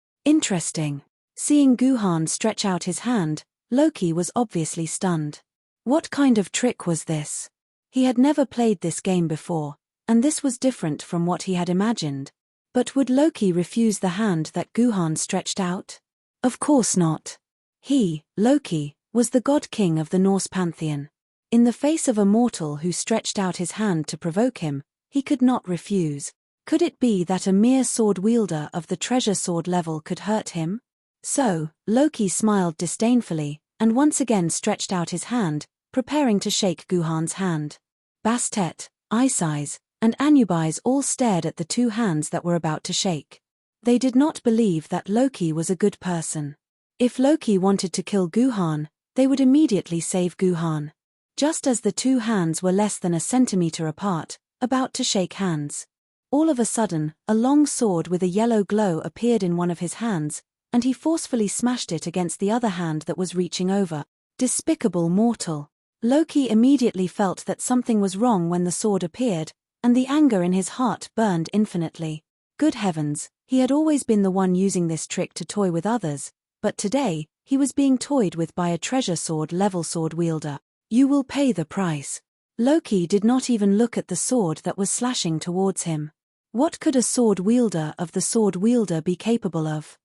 Seeing Guhan stretch out his hand, Loki was obviously stunned. What kind of trick was this? He had never played this game before, and this was different from what he had imagined. But would Loki refuse the hand that Guhan stretched out? Of course not. He, Loki, was the god king of the Norse pantheon. In the face of a mortal who stretched out his hand to provoke him, he could not refuse. Could it be that a mere sword wielder of the treasure sword level could hurt him? So, Loki smiled disdainfully, and once again stretched out his hand, preparing to shake Guhan's hand. Bastet, Iceyes, and Anubis all stared at the 2 hands that were about to shake. They did not believe that Loki was a good person. If Loki wanted to kill Guhan, they would immediately save Guhan. Just as the two hands were less than a centimeter apart, about to shake hands. All of a sudden, a long sword with a yellow glow appeared in one of his hands, and he forcefully smashed it against the other hand that was reaching over. Despicable mortal. Loki immediately felt that something was wrong when the sword appeared, and the anger in his heart burned infinitely. Good heavens, he had always been the one using this trick to toy with others, but today, he was being toyed with by a treasure sword-level sword wielder. You will pay the price. Loki did not even look at the sword that was slashing towards him. What could a sword wielder of the sword wielder be capable of?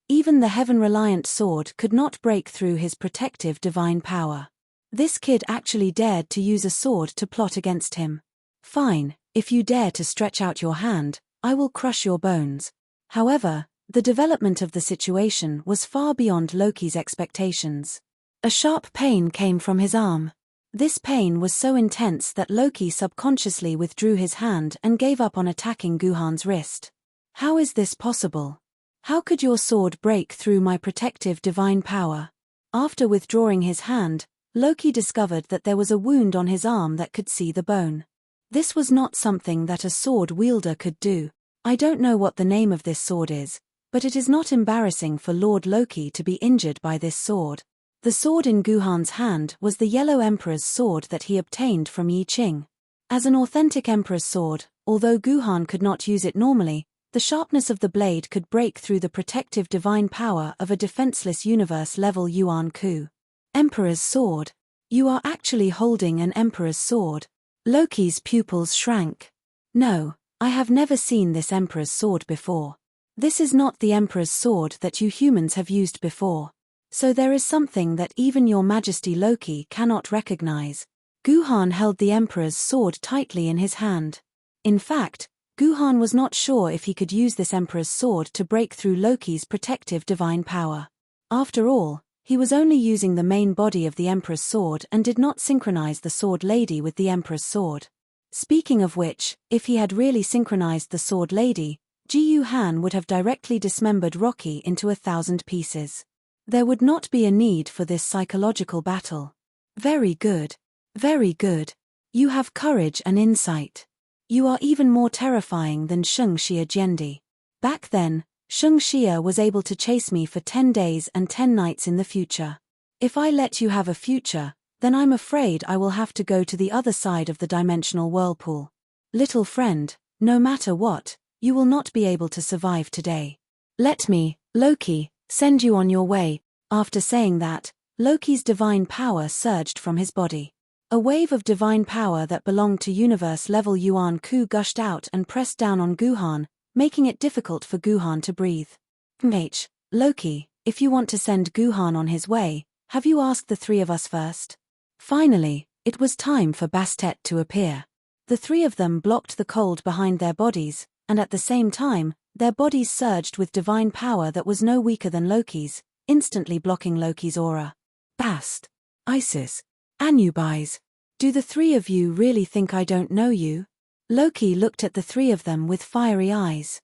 Even the heaven-reliant sword could not break through his protective divine power. This kid actually dared to use a sword to plot against him. Fine, if you dare to stretch out your hand, I will crush your bones. However, the development of the situation was far beyond Loki's expectations. A sharp pain came from his arm. This pain was so intense that Loki subconsciously withdrew his hand and gave up on attacking Guhan's wrist. How is this possible? How could your sword break through my protective divine power? After withdrawing his hand, Loki discovered that there was a wound on his arm that could see the bone. This was not something that a sword wielder could do. I don't know what the name of this sword is, but it is not embarrassing for Lord Loki to be injured by this sword. The sword in Guhan's hand was the Yellow Emperor's sword that he obtained from Yi Qing. As an authentic Emperor's sword, although Guhan could not use it normally, the sharpness of the blade could break through the protective divine power of a defenseless universe-level Yuan Ku. Emperor's sword. You are actually holding an Emperor's sword. Loki's pupils shrank. No, I have never seen this Emperor's sword before. This is not the Emperor's sword that you humans have used before. So there is something that even your Majesty Loki cannot recognize. Guhan held the Emperor's sword tightly in his hand. In fact, Guhan was not sure if he could use this Emperor's sword to break through Loki's protective divine power. After all, he was only using the main body of the Emperor's sword and did not synchronize the sword lady with the Emperor's sword. Speaking of which, if he had really synchronized the sword lady, Ji Han would have directly dismembered Rocky into 1,000 pieces. There would not be a need for this psychological battle. Very good. Very good. You have courage and insight. You are even more terrifying than Sheng Xia Jiandi. Back then, Sheng Xia was able to chase me for 10 days and 10 nights in the future. If I let you have a future, then I'm afraid I will have to go to the other side of the dimensional whirlpool. Little friend, no matter what, you will not be able to survive today. Let me, Loki, send you on your way. After saying that, Loki's divine power surged from his body. A wave of divine power that belonged to universe-level Yuan Ku gushed out and pressed down on Guhan, making it difficult for Guhan to breathe. Loki, if you want to send Guhan on his way, have you asked the three of us first? Finally, it was time for Bastet to appear. The three of them blocked the cold behind their bodies, and at the same time, their bodies surged with divine power that was no weaker than Loki's, instantly blocking Loki's aura. Bast. Isis. Anubis. Do the three of you really think I don't know you? Loki looked at the three of them with fiery eyes.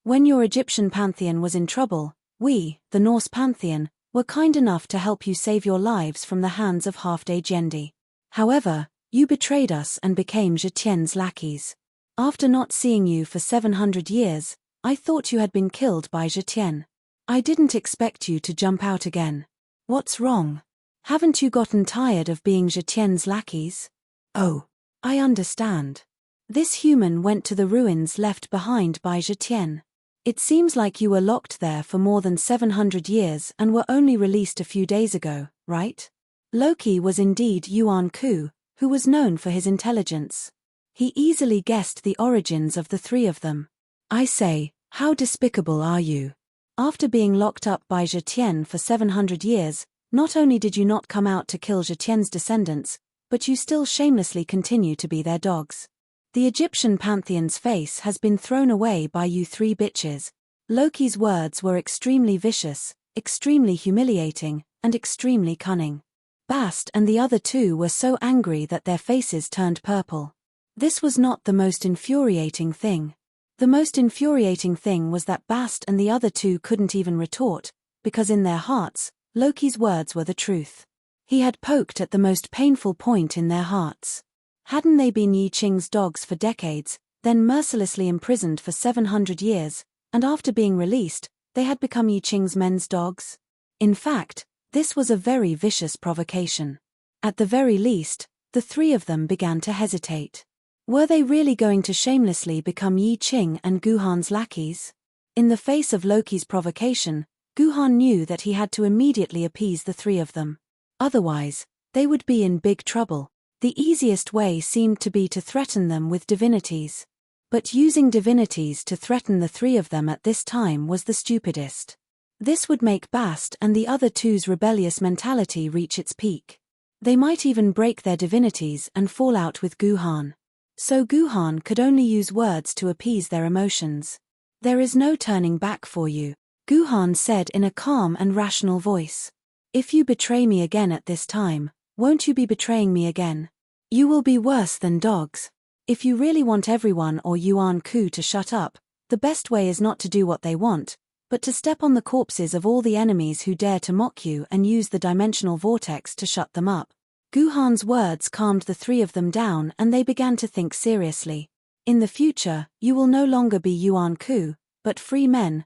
When your Egyptian pantheon was in trouble, we, the Norse pantheon, were kind enough to help you save your lives from the hands of half-day Jendi. However, you betrayed us and became Jetien's lackeys. After not seeing you for 700 years, I thought you had been killed by Jetien. I didn't expect you to jump out again. What's wrong? Haven't you gotten tired of being Jetien's lackeys? Oh, I understand. This human went to the ruins left behind by Jetien. It seems like you were locked there for more than 700 years and were only released a few days ago, right? Loki was indeed Yuan Ku, who was known for his intelligence. He easily guessed the origins of the three of them. I say, how despicable are you? After being locked up by Jetien for 700 years, not only did you not come out to kill Jetien's descendants, but you still shamelessly continue to be their dogs. The Egyptian pantheon's face has been thrown away by you three bitches. Loki's words were extremely vicious, extremely humiliating, and extremely cunning. Bast and the other two were so angry that their faces turned purple. This was not the most infuriating thing. The most infuriating thing was that Bast and the other two couldn't even retort, because in their hearts, Loki's words were the truth. He had poked at the most painful point in their hearts. Hadn't they been Yi Qing's dogs for decades, then mercilessly imprisoned for 700 years, and after being released, they had become Yi Qing's men's dogs? In fact, this was a very vicious provocation. At the very least, the three of them began to hesitate. Were they really going to shamelessly become Yi Qing and Guhan's lackeys? In the face of Loki's provocation, Guhan knew that he had to immediately appease the three of them. Otherwise, they would be in big trouble. The easiest way seemed to be to threaten them with divinities. But using divinities to threaten the three of them at this time was the stupidest. This would make Bast and the other two's rebellious mentality reach its peak. They might even break their divinities and fall out with Guhan. So Guhan could only use words to appease their emotions. "There is no turning back for you," Guhan said in a calm and rational voice. "If you betray me again at this time, won't you be betraying me again? You will be worse than dogs. If you really want everyone or Yuan Ku to shut up, the best way is not to do what they want, but to step on the corpses of all the enemies who dare to mock you and use the dimensional vortex to shut them up." Guhan's words calmed the three of them down and they began to think seriously. In the future, you will no longer be Yuan Ku, but free men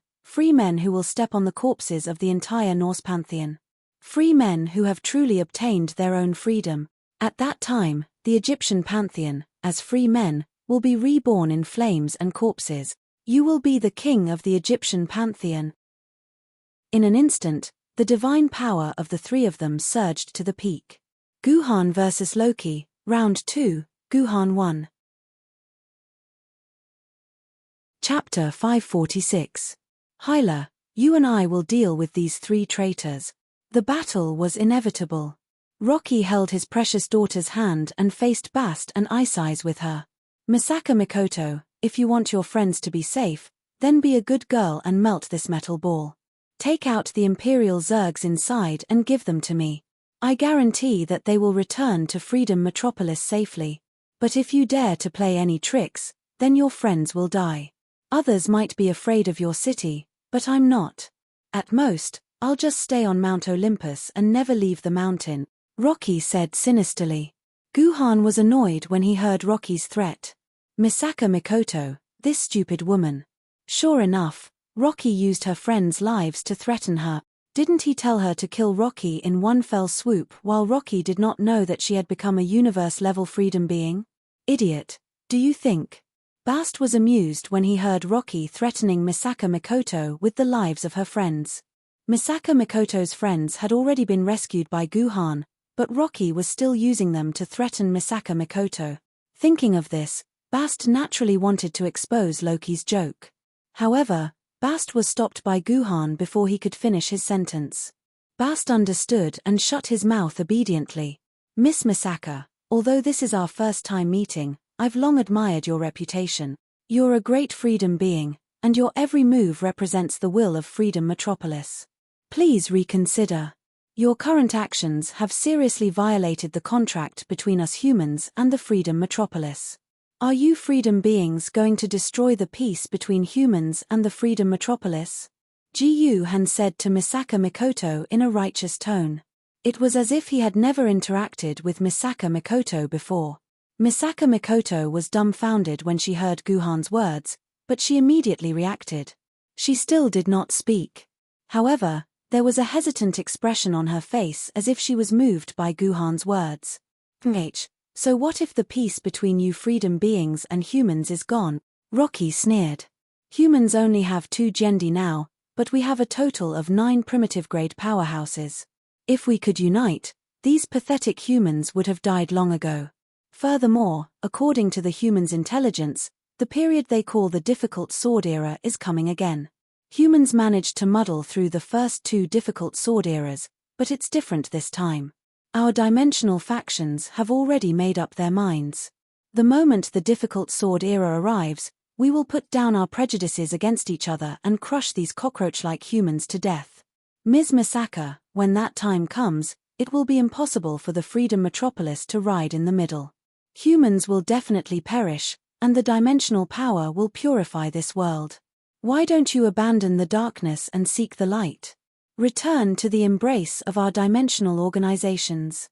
who will step on the corpses of the entire Norse pantheon. Free men who have truly obtained their own freedom. At that time, the Egyptian pantheon, as free men, will be reborn in flames and corpses. You will be the king of the Egyptian pantheon. In an instant, the divine power of the three of them surged to the peak. Guhan vs. Loki, Round 2, Guhan won. Chapter 546. Hyla, you and I will deal with these three traitors. The battle was inevitable. Rocky held his precious daughter's hand and faced Bast and Ice Eyes with her. "Misaka Mikoto, if you want your friends to be safe, then be a good girl and melt this metal ball. Take out the Imperial Zergs inside and give them to me. I guarantee that they will return to Freedom Metropolis safely. But if you dare to play any tricks, then your friends will die. Others might be afraid of your city, but I'm not. At most, I'll just stay on Mount Olympus and never leave the mountain," Rocky said sinisterly. Guhan was annoyed when he heard Rocky's threat. Misaka Mikoto, this stupid woman. Sure enough, Rocky used her friends' lives to threaten her. Didn't he tell her to kill Rocky in one fell swoop while Rocky did not know that she had become a universe-level freedom being? Idiot, do you think? Bast was amused when he heard Rocky threatening Misaka Mikoto with the lives of her friends. Misaka Mikoto's friends had already been rescued by Guhan, but Rocky was still using them to threaten Misaka Mikoto. Thinking of this, Bast naturally wanted to expose Loki's joke. However, Bast was stopped by Guhan before he could finish his sentence. Bast understood and shut his mouth obediently. "Miss Misaka, although this is our first time meeting, I've long admired your reputation. You're a great freedom being, and your every move represents the will of Freedom Metropolis. Please reconsider. Your current actions have seriously violated the contract between us humans and the Freedom Metropolis. Are you freedom beings going to destroy the peace between humans and the Freedom Metropolis?" Guhan said to Misaka Mikoto in a righteous tone. It was as if he had never interacted with Misaka Mikoto before. Misaka Mikoto was dumbfounded when she heard Guhan's words, but she immediately reacted. She still did not speak. However, there was a hesitant expression on her face as if she was moved by Guhan's words. "So what if the peace between you freedom beings and humans is gone?" Rocky sneered. "Humans only have 2 Gendi now, but we have a total of 9 primitive-grade powerhouses. If we could unite, these pathetic humans would have died long ago. Furthermore, according to the humans' intelligence, the period they call the Difficult Sword Era is coming again. Humans managed to muddle through the first 2 Difficult Sword Eras, but it's different this time. Our dimensional factions have already made up their minds. The moment the Difficult Sword Era arrives, we will put down our prejudices against each other and crush these cockroach-like humans to death. Ms. Misaka, when that time comes, it will be impossible for the Freedom Metropolis to ride in the middle. Humans will definitely perish, and the dimensional power will purify this world. Why don't you abandon the darkness and seek the light? Return to the embrace of our dimensional organizations.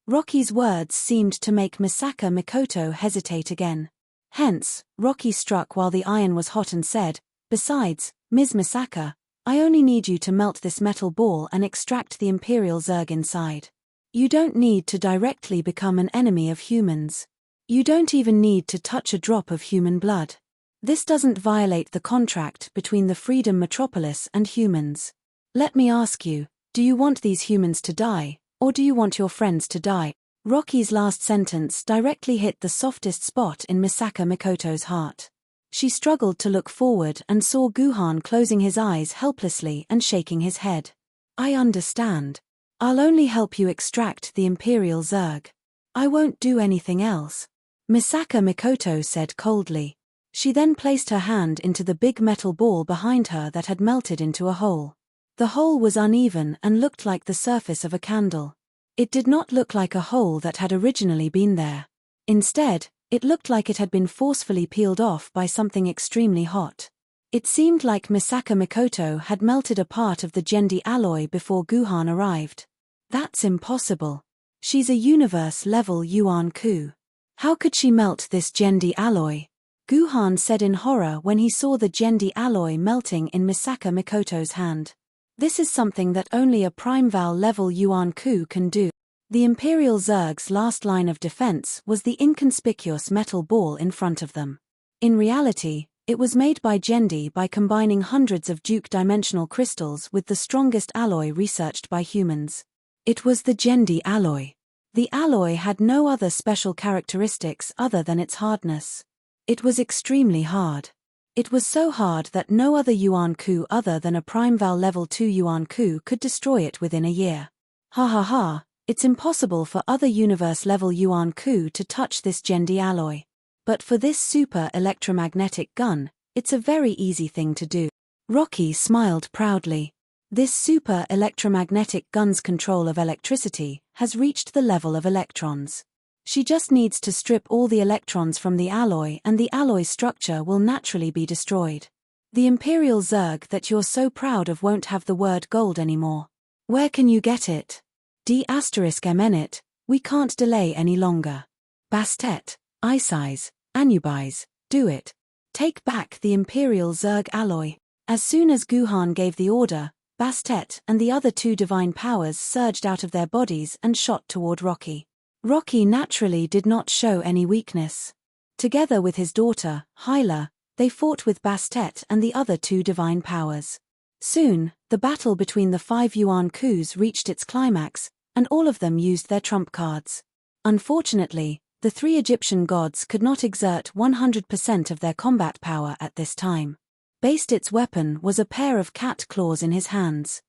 Rocky's words seemed to make Misaka Mikoto hesitate again. Hence, Rocky struck while the iron was hot and said, "Besides, Ms. Misaka, I only need you to melt this metal ball and extract the Imperial Zerg inside. You don't need to directly become an enemy of humans. You don't even need to touch a drop of human blood. This doesn't violate the contract between the Freedom Metropolis and humans. Let me ask you, do you want these humans to die, or do you want your friends to die?" Rocky's last sentence directly hit the softest spot in Misaka Mikoto's heart. She struggled to look forward and saw Guhan closing his eyes helplessly and shaking his head. "I understand. I'll only help you extract the Imperial Zerg. I won't do anything else," Misaka Mikoto said coldly. She then placed her hand into the big metal ball behind her that had melted into a hole. The hole was uneven and looked like the surface of a candle. It did not look like a hole that had originally been there. Instead, it looked like it had been forcefully peeled off by something extremely hot. It seemed like Misaka Mikoto had melted a part of the Gendi alloy before Guhan arrived. That's impossible. She's a universe-level Yuan Ku. How could she melt this Gendi alloy? Guhan said in horror when he saw the Gendi alloy melting in Misaka Mikoto's hand. This is something that only a Prime-Val-level Yuan Ku can do. The Imperial Zerg's last line of defense was the inconspicuous metal ball in front of them. In reality, it was made by Gendi by combining hundreds of Duke-dimensional crystals with the strongest alloy researched by humans. It was the Gendi alloy. The alloy had no other special characteristics other than its hardness. It was extremely hard. It was so hard that no other Yuan Ku other than a Prime-Val level 2 Yuan Ku could destroy it within a year. Ha ha ha, it's impossible for other universe-level Yuan Ku to touch this Gendi alloy. But for this super electromagnetic gun, it's a very easy thing to do. Rocky smiled proudly. This super electromagnetic gun's control of electricity has reached the level of electrons. She just needs to strip all the electrons from the alloy and the alloy's structure will naturally be destroyed. The Imperial Zerg that you're so proud of won't have the word gold anymore. Where can you get it? D***MN, we can't delay any longer. Bastet, Isize, Anubis, do it. Take back the Imperial Zerg alloy. As soon as Guhan gave the order, Bastet and the other two divine powers surged out of their bodies and shot toward Rocky. Rocky naturally did not show any weakness. Together with his daughter, Hyla, they fought with Bastet and the other two divine powers. Soon, the battle between the 5 Yuan Kus reached its climax, and all of them used their trump cards. Unfortunately, the 3 Egyptian gods could not exert 100% of their combat power at this time. Bastit's weapon was a pair of cat claws in his hands.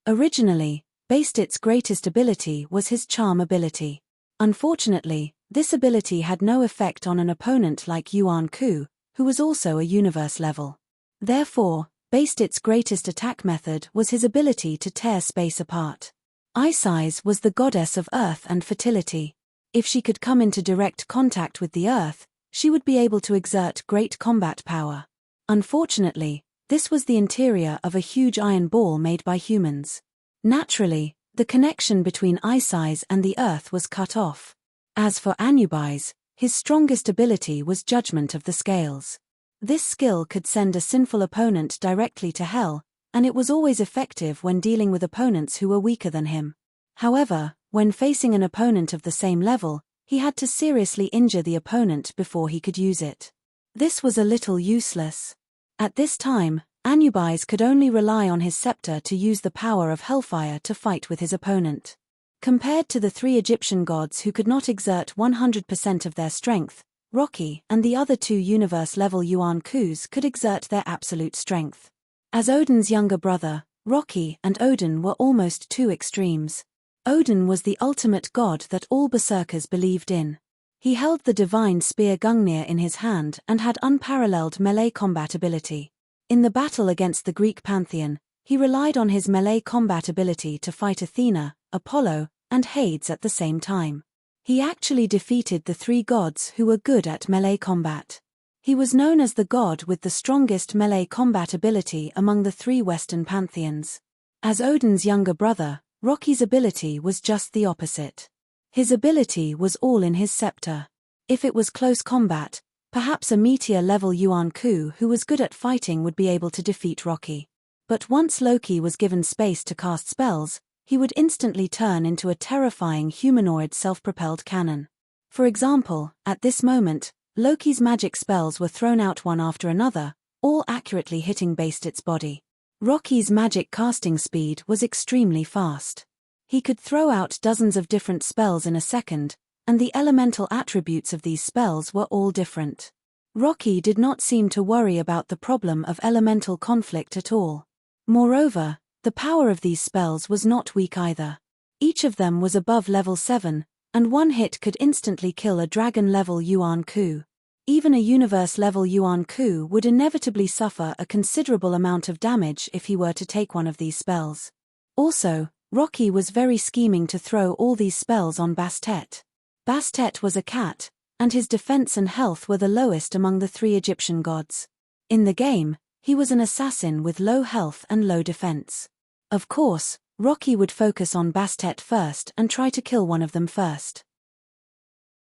Originally, Bastit's greatest ability was his charm ability. Unfortunately, this ability had no effect on an opponent like Yuan Ku, who was also a universe level. Therefore, Bastit's greatest attack method was his ability to tear space apart. Isize was the goddess of earth and fertility. If she could come into direct contact with the earth, she would be able to exert great combat power. Unfortunately, this was the interior of a huge iron ball made by humans. Naturally, the connection between Isize and the earth was cut off. As for Anubis, his strongest ability was Judgment of the Scales. This skill could send a sinful opponent directly to hell, and it was always effective when dealing with opponents who were weaker than him. However, when facing an opponent of the same level, he had to seriously injure the opponent before he could use it. This was a little useless. At this time, Anubis could only rely on his scepter to use the power of hellfire to fight with his opponent. Compared to the 3 Egyptian gods who could not exert 100% of their strength, Rocky and the other 2 universe-level Yuan Kus could exert their absolute strength. As Odin's younger brother, Rocky and Odin were almost 2 extremes. Odin was the ultimate god that all berserkers believed in. He held the divine spear Gungnir in his hand and had unparalleled melee combat ability. In the battle against the Greek pantheon, he relied on his melee combat ability to fight Athena, Apollo, and Hades at the same time. He actually defeated the 3 gods who were good at melee combat. He was known as the god with the strongest melee combat ability among the three Western pantheons. As Odin's younger brother, Rocky's ability was just the opposite. His ability was all in his scepter. If it was close combat, perhaps a meteor-level Yuan-Ku who was good at fighting would be able to defeat Rocky. But once Loki was given space to cast spells, he would instantly turn into a terrifying humanoid self-propelled cannon. For example, at this moment, Loki's magic spells were thrown out one after another, all accurately hitting Bastit's body. Rocky's magic casting speed was extremely fast. He could throw out dozens of different spells in a second, and the elemental attributes of these spells were all different. Rocky did not seem to worry about the problem of elemental conflict at all. Moreover, the power of these spells was not weak either. Each of them was above level 7, and one hit could instantly kill a dragon-level Yuan-Ku. Even a universe-level Yuan-Ku would inevitably suffer a considerable amount of damage if he were to take one of these spells. Also, Rocky was very scheming to throw all these spells on Bastet. Bastet was a cat, and his defense and health were the lowest among the three Egyptian gods. In the game, he was an assassin with low health and low defense. Of course, Rocky would focus on Bastet first and try to kill one of them first.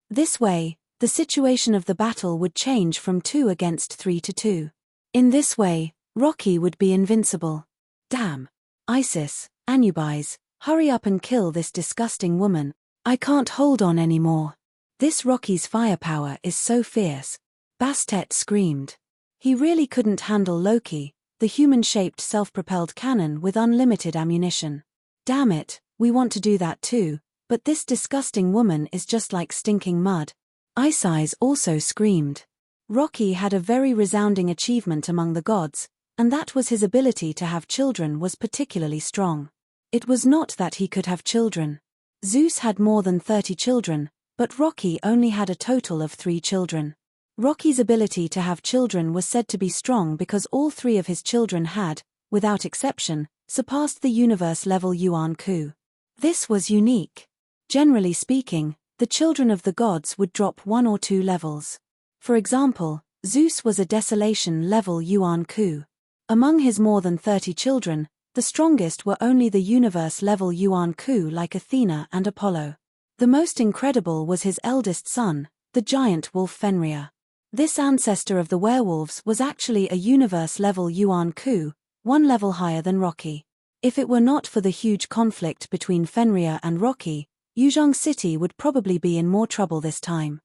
This way, the situation of the battle would change from 2 against 3 to 2. In this way, Rocky would be invincible. Damn. Isis, Anubis, hurry up and kill this disgusting woman. I can't hold on anymore. This Rocky's firepower is so fierce. Bastet screamed. He really couldn't handle Loki, the human-shaped self-propelled cannon with unlimited ammunition. Damn it, we want to do that too, but this disgusting woman is just like stinking mud. Isis also screamed. Rocky had a very resounding achievement among the gods, and that was his ability to have children was particularly strong. It was not that he could have children. Zeus had more than 30 children, but Rocky only had a total of 3 children. Rocky's ability to have children was said to be strong because all 3 of his children had, without exception, surpassed the universe-level Yuan-Ku. This was unique. Generally speaking, the children of the gods would drop 1 or 2 levels. For example, Zeus was a desolation-level Yuan-Ku. Among his more than 30 children, the strongest were only the universe-level Yuan-Ku like Athena and Apollo. The most incredible was his eldest son, the giant wolf Fenrir. This ancestor of the werewolves was actually a universe-level Yuan-Ku, 1 level higher than Rocky. If it were not for the huge conflict between Fenrir and Rocky, Yuzhong City would probably be in more trouble this time.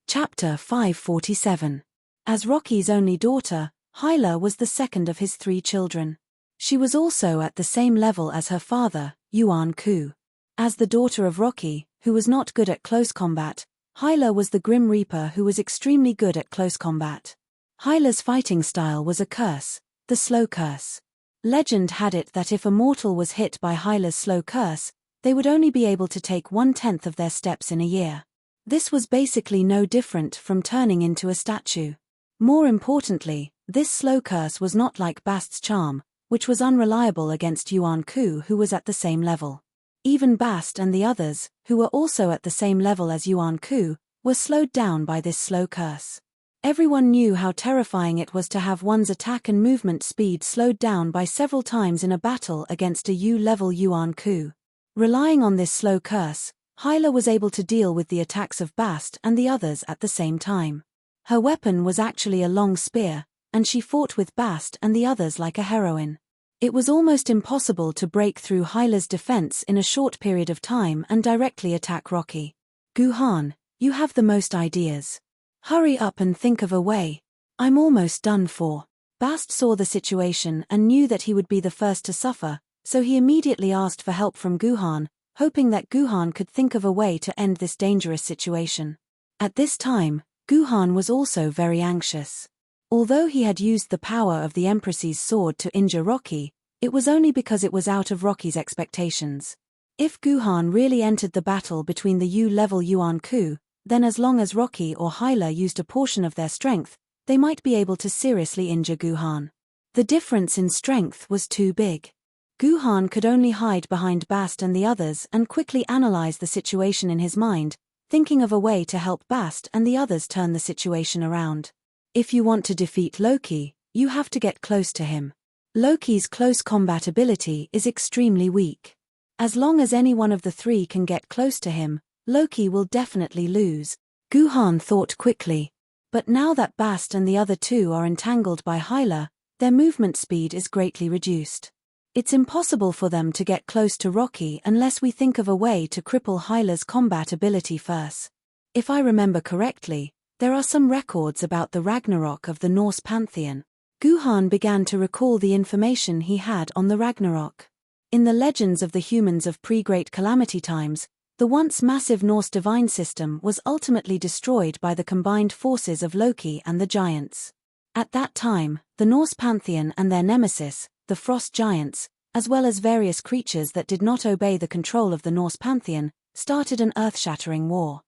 Chapter 547. As Rocky's only daughter, Hyla was the second of his 3 children. She was also at the same level as her father, Yuan-Ku. As the daughter of Rocky, who was not good at close combat, Hyla was the Grim Reaper who was extremely good at close combat. Hyla's fighting style was a curse, the slow curse. Legend had it that if a mortal was hit by Hyla's slow curse, they would only be able to take 1/10 of their steps in a year. This was basically no different from turning into a statue. More importantly, this slow curse was not like Bast's charm, which was unreliable against Yuan-Ku who was at the same level. Even Bast and the others, who were also at the same level as Yuan-Ku, were slowed down by this slow curse. Everyone knew how terrifying it was to have one's attack and movement speed slowed down by several times in a battle against a U-level Yuan-Ku. Relying on this slow curse, Hyla was able to deal with the attacks of Bast and the others at the same time. Her weapon was actually a long spear, and she fought with Bast and the others like a heroine. It was almost impossible to break through Hyla's defense in a short period of time and directly attack Rocky. Guhan, you have the most ideas. Hurry up and think of a way. I'm almost done for. Bast saw the situation and knew that he would be the first to suffer, so he immediately asked for help from Guhan, hoping that Guhan could think of a way to end this dangerous situation. At this time, Guhan was also very anxious. Although he had used the power of the Empress's sword to injure Rocky, it was only because it was out of Rocky's expectations. If Guhan really entered the battle between the U-level Yuan-Ku, then as long as Rocky or Hyla used a portion of their strength, they might be able to seriously injure Guhan. The difference in strength was too big. Guhan could only hide behind Bast and the others and quickly analyze the situation in his mind, thinking of a way to help Bast and the others turn the situation around. If you want to defeat Loki, you have to get close to him. Loki's close combat ability is extremely weak. As long as any one of the three can get close to him, Loki will definitely lose. Guhan thought quickly. But now that Bast and the other two are entangled by Hyla, their movement speed is greatly reduced. It's impossible for them to get close to Rocky unless we think of a way to cripple Hyla's combat ability first. If I remember correctly, there are some records about the Ragnarok of the Norse pantheon. Guhan began to recall the information he had on the Ragnarok. In the legends of the humans of pre-Great Calamity times, the once massive Norse divine system was ultimately destroyed by the combined forces of Loki and the giants. At that time, the Norse pantheon and their nemesis, the frost giants, as well as various creatures that did not obey the control of the Norse pantheon, started an earth-shattering war.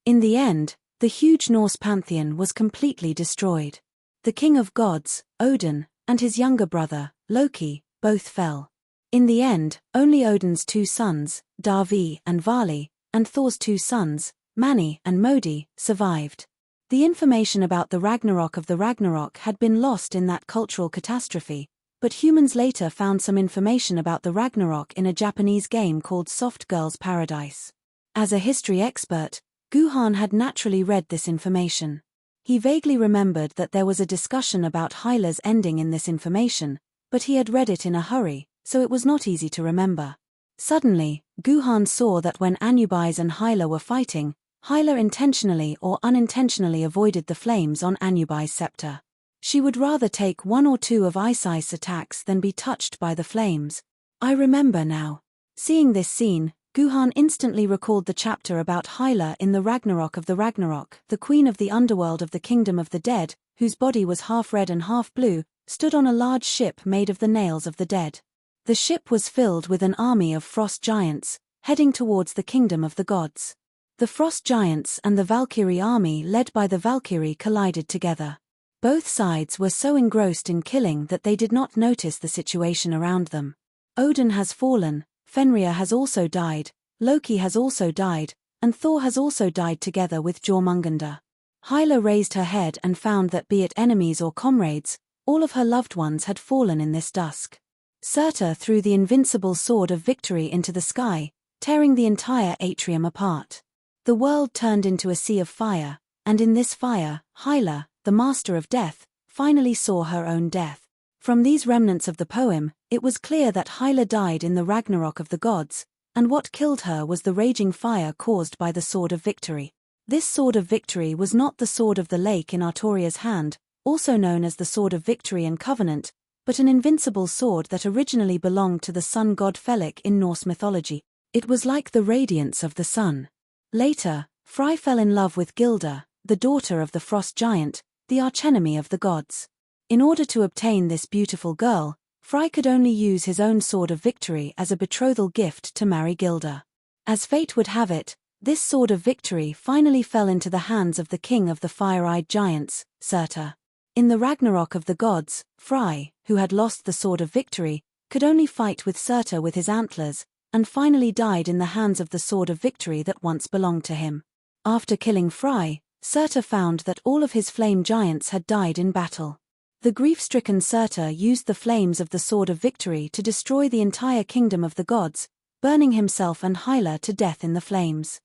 In the end, the huge Norse pantheon was completely destroyed. The king of gods, Odin, and his younger brother, Loki, both fell. In the end, only Odin's two sons, Davi and Vali, and Thor's two sons, Mani and Modi, survived. The information about the Ragnarok of the Ragnarok had been lost in that cultural catastrophe, but humans later found some information about the Ragnarok in a Japanese game called Soft Girl's Paradise. As a history expert, Guhan had naturally read this information. He vaguely remembered that there was a discussion about Hyla's ending in this information, but he had read it in a hurry, so it was not easy to remember. Suddenly, Guhan saw that when Anubis and Hyla were fighting, Hyla intentionally or unintentionally avoided the flames on Anubis' scepter. She would rather take one or two of Isis' attacks than be touched by the flames. I remember now. Seeing this scene, Guhan instantly recalled the chapter about Hyla in the Ragnarok of the Ragnarok, the queen of the underworld of the kingdom of the dead, whose body was half red and half blue, stood on a large ship made of the nails of the dead. The ship was filled with an army of frost giants, heading towards the kingdom of the gods. The frost giants and the Valkyrie army led by the Valkyrie collided together. Both sides were so engrossed in killing that they did not notice the situation around them. Odin has fallen, Fenrir has also died, Loki has also died, and Thor has also died together with Jormungandr. Hyla raised her head and found that be it enemies or comrades, all of her loved ones had fallen in this dusk. Surtur threw the invincible sword of victory into the sky, tearing the entire atrium apart. The world turned into a sea of fire, and in this fire, Hyla, the master of death, finally saw her own death. From these remnants of the poem, it was clear that Hyla died in the Ragnarok of the gods, and what killed her was the raging fire caused by the sword of victory. This sword of victory was not the sword of the lake in Artoria's hand, also known as the sword of victory and covenant, but an invincible sword that originally belonged to the sun god Felik in Norse mythology. It was like the radiance of the sun. Later, Frey fell in love with Gilda, the daughter of the frost giant, the archenemy of the gods. In order to obtain this beautiful girl, Frey could only use his own sword of victory as a betrothal gift to marry Gilda. As fate would have it, this sword of victory finally fell into the hands of the king of the fire-eyed giants, Surtur. In the Ragnarok of the gods, Frey, who had lost the sword of victory, could only fight with Surtur with his antlers, and finally died in the hands of the sword of victory that once belonged to him. After killing Frey, Surtur found that all of his flame giants had died in battle. The grief-stricken Surtur used the flames of the sword of victory to destroy the entire kingdom of the gods, burning himself and Hyla to death in the flames.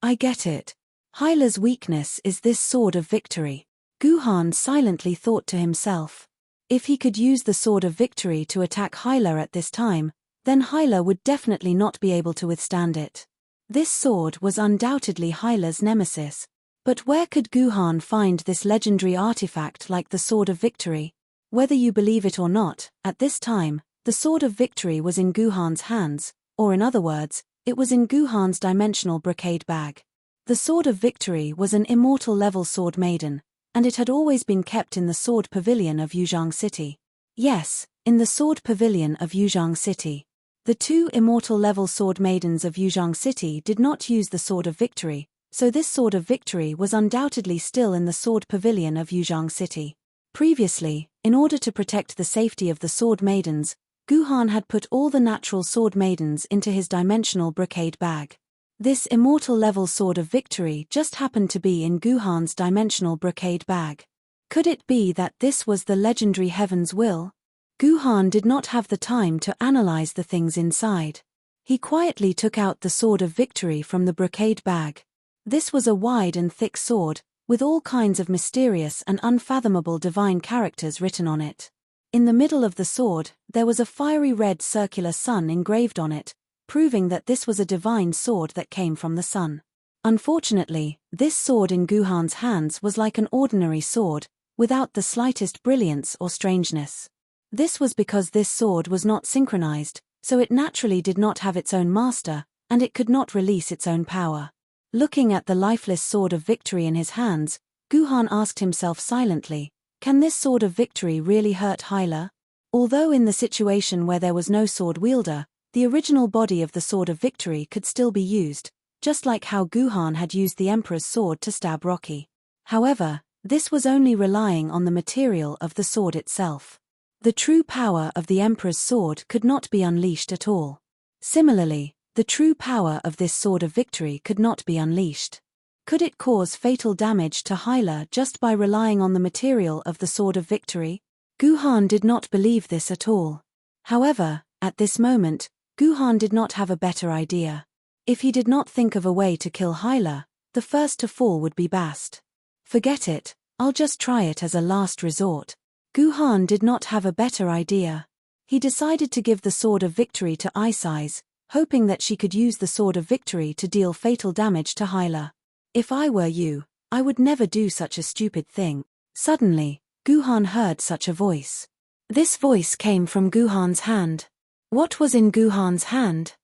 I get it. Hyla's weakness is this sword of victory. Guhan silently thought to himself. If he could use the sword of victory to attack Hyla at this time, then Hyla would definitely not be able to withstand it. This sword was undoubtedly Hyla's nemesis. But where could Guhan find this legendary artifact like the sword of victory? Whether you believe it or not, at this time, the sword of victory was in Guhan's hands, or in other words, it was in Guhan's dimensional brocade bag. The sword of victory was an immortal level sword maiden, and it had always been kept in the sword pavilion of Yuzhang City. Yes, in the sword pavilion of Yuzhang City. The two immortal level sword maidens of Yuzhang City did not use the sword of victory, so this sword of victory was undoubtedly still in the sword pavilion of Yuzhang City. Previously, in order to protect the safety of the sword maidens, Guhan had put all the natural sword maidens into his dimensional brocade bag. This immortal-level Sword of Victory just happened to be in Guhan's dimensional brocade bag. Could it be that this was the legendary Heaven's Will? Guhan did not have the time to analyze the things inside. He quietly took out the Sword of Victory from the brocade bag. This was a wide and thick sword, with all kinds of mysterious and unfathomable divine characters written on it. In the middle of the sword, there was a fiery red circular sun engraved on it, proving that this was a divine sword that came from the sun. Unfortunately, this sword in Guhan's hands was like an ordinary sword, without the slightest brilliance or strangeness. This was because this sword was not synchronized, so it naturally did not have its own master, and it could not release its own power. Looking at the lifeless Sword of Victory in his hands, Guhan asked himself silently, can this Sword of Victory really hurt Hyla? Although in the situation where there was no sword wielder, the original body of the Sword of Victory could still be used, just like how Guhan had used the Emperor's sword to stab Rocky. However, this was only relying on the material of the sword itself. The true power of the Emperor's sword could not be unleashed at all. Similarly, the true power of this Sword of Victory could not be unleashed. Could it cause fatal damage to Hyla just by relying on the material of the Sword of Victory? Guhan did not believe this at all. However, at this moment, Guhan did not have a better idea. If he did not think of a way to kill Hyla, the first to fall would be Bast. Forget it, I'll just try it as a last resort. Guhan did not have a better idea. He decided to give the Sword of Victory to Ice Eyes, hoping that she could use the Sword of Victory to deal fatal damage to Hyla. If I were you, I would never do such a stupid thing. Suddenly, Guhan heard such a voice. This voice came from Guhan's hand. What was in Guhan's hand?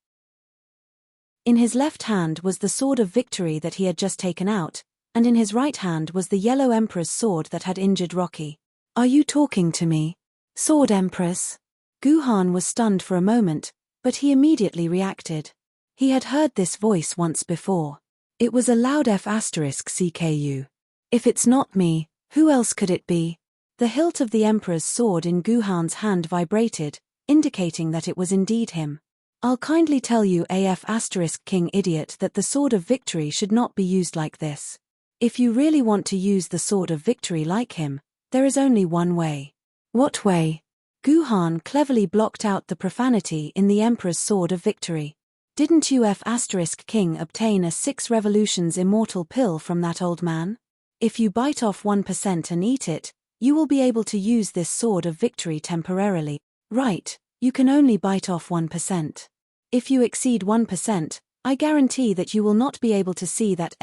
In his left hand was the Sword of Victory that he had just taken out, and in his right hand was the Yellow Emperor's sword that had injured Rocky. Are you talking to me? Sword Empress? Guhan was stunned for a moment, but he immediately reacted. He had heard this voice once before. It was a loud F***CKU. If it's not me, who else could it be? The hilt of the Emperor's sword in Guhan's hand vibrated, indicating that it was indeed him. I'll kindly tell you King idiot that the Sword of Victory should not be used like this. If you really want to use the Sword of Victory like him, there is only one way. What way? Guhan cleverly blocked out the profanity in the Emperor's Sword of Victory. Didn't you King obtain a 6 revolutions immortal pill from that old man? If you bite off 1% and eat it, you will be able to use this Sword of Victory temporarily. Right, you can only bite off 1%. If you exceed 1%, I guarantee that you will not be able to see that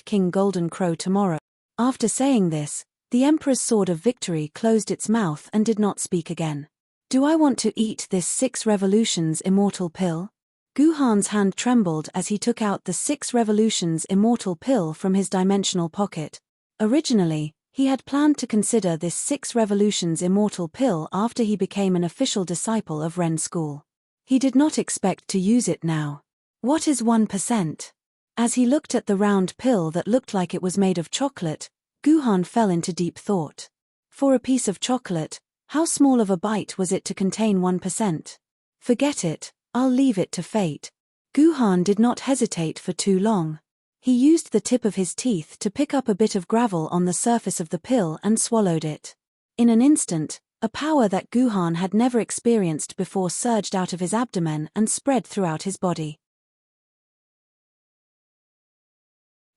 King Golden Crow tomorrow. After saying this, the Emperor's Sword of Victory closed its mouth and did not speak again. Do I want to eat this 6 revolutions immortal pill? Guhan's hand trembled as he took out the 6 revolutions immortal pill from his dimensional pocket. Originally, he had planned to consider this 6 revolutions immortal pill after he became an official disciple of Ren School. He did not expect to use it now. What is 1%? As he looked at the round pill that looked like it was made of chocolate, Guhan fell into deep thought. For a piece of chocolate, how small of a bite was it to contain 1%? Forget it, I'll leave it to fate. Guhan did not hesitate for too long. He used the tip of his teeth to pick up a bit of gravel on the surface of the pill and swallowed it. In an instant, a power that Guhan had never experienced before surged out of his abdomen and spread throughout his body.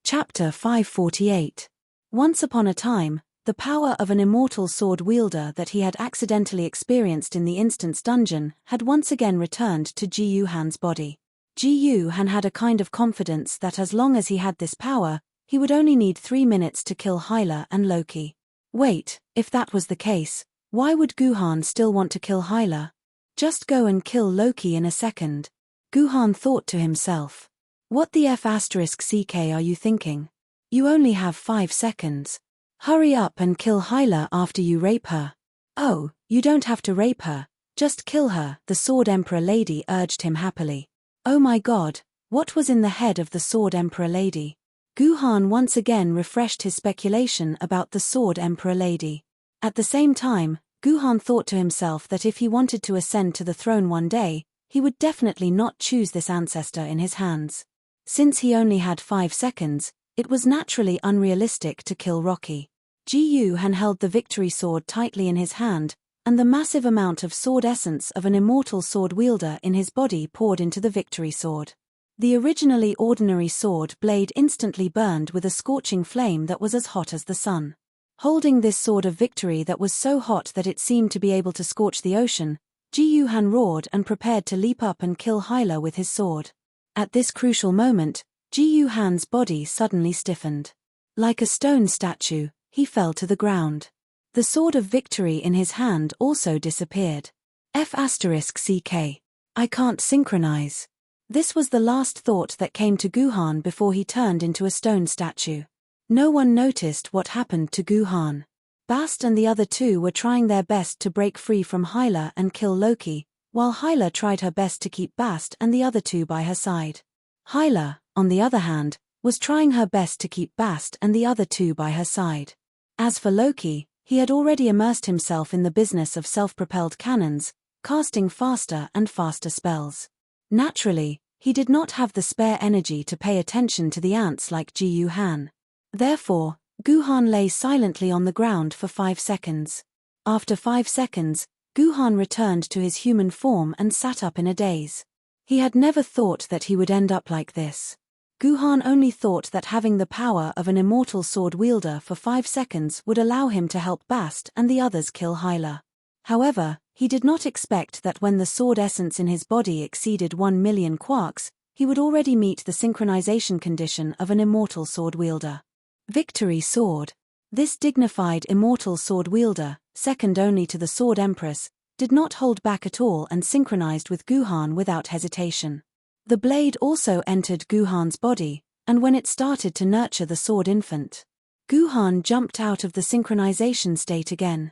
Chapter 548. Once upon a time, the power of an immortal sword wielder that he had accidentally experienced in the Instance dungeon had once again returned to Ji Yuhan's body. Ji Yuhan had a kind of confidence that as long as he had this power, he would only need 3 minutes to kill Hyla and Loki. Wait, if that was the case, why would Guhan still want to kill Hyla? Just go and kill Loki in a second. Guhan thought to himself. What the F***ck are you thinking? You only have 5 seconds. Hurry up and kill Hyla after you rape her. Oh, you don't have to rape her, just kill her, the Sword Emperor lady urged him happily. Oh my god, what was in the head of the Sword Emperor lady? Guhan once again refreshed his speculation about the Sword Emperor lady. At the same time, Guhan thought to himself that if he wanted to ascend to the throne one day, he would definitely not choose this ancestor in his hands. Since he only had 5 seconds, it was naturally unrealistic to kill Rocky. Ji Han held the victory sword tightly in his hand, and the massive amount of sword essence of an immortal sword wielder in his body poured into the victory sword. The originally ordinary sword blade instantly burned with a scorching flame that was as hot as the sun. Holding this sword of victory that was so hot that it seemed to be able to scorch the ocean, Ji Han roared and prepared to leap up and kill Hyla with his sword. At this crucial moment, Ji Han's body suddenly stiffened. Like a stone statue, he fell to the ground. The sword of victory in his hand also disappeared. F***ck. I can't synchronize. This was the last thought that came to Guhan before he turned into a stone statue. No one noticed what happened to Guhan. Bast and the other two were trying their best to break free from Hyla and kill Loki, while Hyla tried her best to keep Bast and the other two by her side. Hyla, on the other hand, was trying her best to keep Bast and the other two by her side. As for Loki, he had already immersed himself in the business of self-propelled cannons, casting faster and faster spells. Naturally, he did not have the spare energy to pay attention to the ants like Ji Han. Therefore, Guhan lay silently on the ground for 5 seconds. After 5 seconds, Guhan returned to his human form and sat up in a daze. He had never thought that he would end up like this. Guhan only thought that having the power of an immortal sword wielder for 5 seconds would allow him to help Bast and the others kill Hyla. However, he did not expect that when the sword essence in his body exceeded 1 million quarks, he would already meet the synchronization condition of an immortal sword wielder. Victory sword. This dignified immortal sword wielder, second only to the Sword Empress, did not hold back at all and synchronized with Guhan without hesitation. The blade also entered Guhan's body, and when it started to nurture the sword infant, Guhan jumped out of the synchronization state again.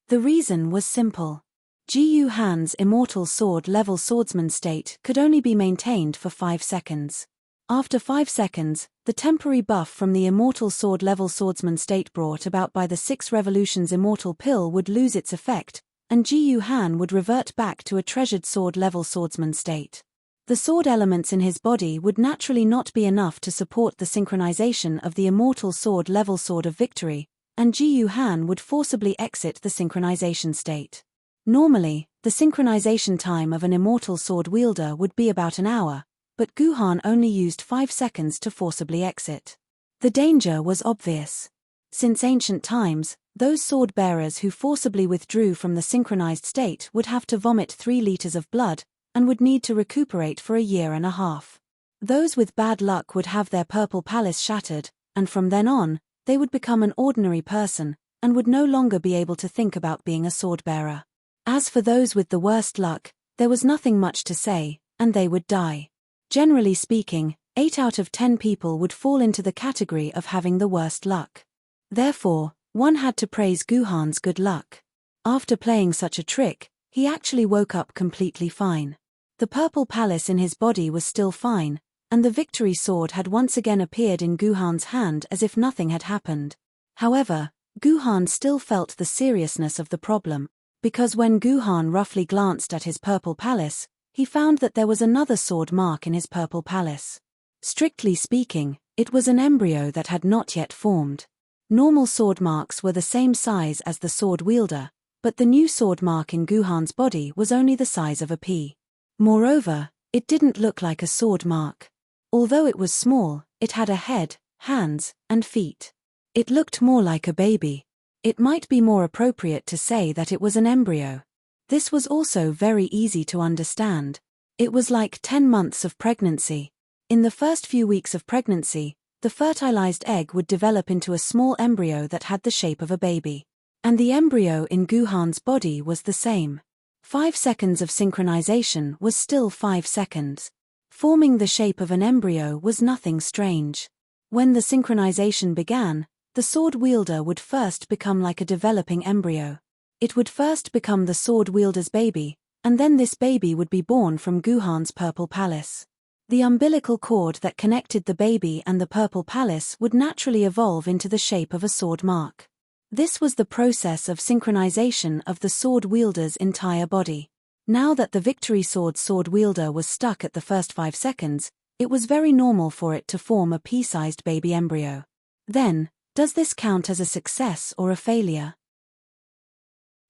The reason was simple. Ji Han's immortal sword-level swordsman state could only be maintained for 5 seconds. After 5 seconds, the temporary buff from the immortal sword-level swordsman state brought about by the 6 revolutions immortal pill would lose its effect, and Ji Han would revert back to a treasured sword-level swordsman state. The sword elements in his body would naturally not be enough to support the synchronization of the immortal sword-level sword of victory, and Ji Han would forcibly exit the synchronization state. Normally, the synchronization time of an immortal sword wielder would be about an hour, but Guhan only used 5 seconds to forcibly exit. The danger was obvious. Since ancient times, those sword-bearers who forcibly withdrew from the synchronized state would have to vomit 3 liters of blood, and would need to recuperate for a year and a half. Those with bad luck would have their purple palace shattered, and from then on, they would become an ordinary person, and would no longer be able to think about being a sword-bearer. As for those with the worst luck, there was nothing much to say, and they would die. Generally speaking, 8 out of 10 people would fall into the category of having the worst luck. Therefore, one had to praise Guhan's good luck. After playing such a trick, he actually woke up completely fine. The purple palace in his body was still fine, and the victory sword had once again appeared in Guhan's hand as if nothing had happened. However, Guhan still felt the seriousness of the problem, because when Guhan roughly glanced at his purple palace, he found that there was another sword mark in his purple palace. Strictly speaking, it was an embryo that had not yet formed. Normal sword marks were the same size as the sword wielder, but the new sword mark in Guhan's body was only the size of a pea. Moreover, it didn't look like a sword mark. Although it was small, it had a head, hands, and feet. It looked more like a baby. It might be more appropriate to say that it was an embryo. This was also very easy to understand. It was like 10 months of pregnancy. In the first few weeks of pregnancy, the fertilized egg would develop into a small embryo that had the shape of a baby. And the embryo in Guhan's body was the same. 5 seconds of synchronization was still 5 seconds. Forming the shape of an embryo was nothing strange. When the synchronization began, the sword wielder would first become like a developing embryo. It would first become the sword wielder's baby, and then this baby would be born from Guhan's purple palace. The umbilical cord that connected the baby and the purple palace would naturally evolve into the shape of a sword mark. This was the process of synchronization of the sword wielder's entire body. Now that the victory sword wielder was stuck at the first 5 seconds, It was very normal for it to form a pea-sized baby embryo. Then, does this count as a success or a failure?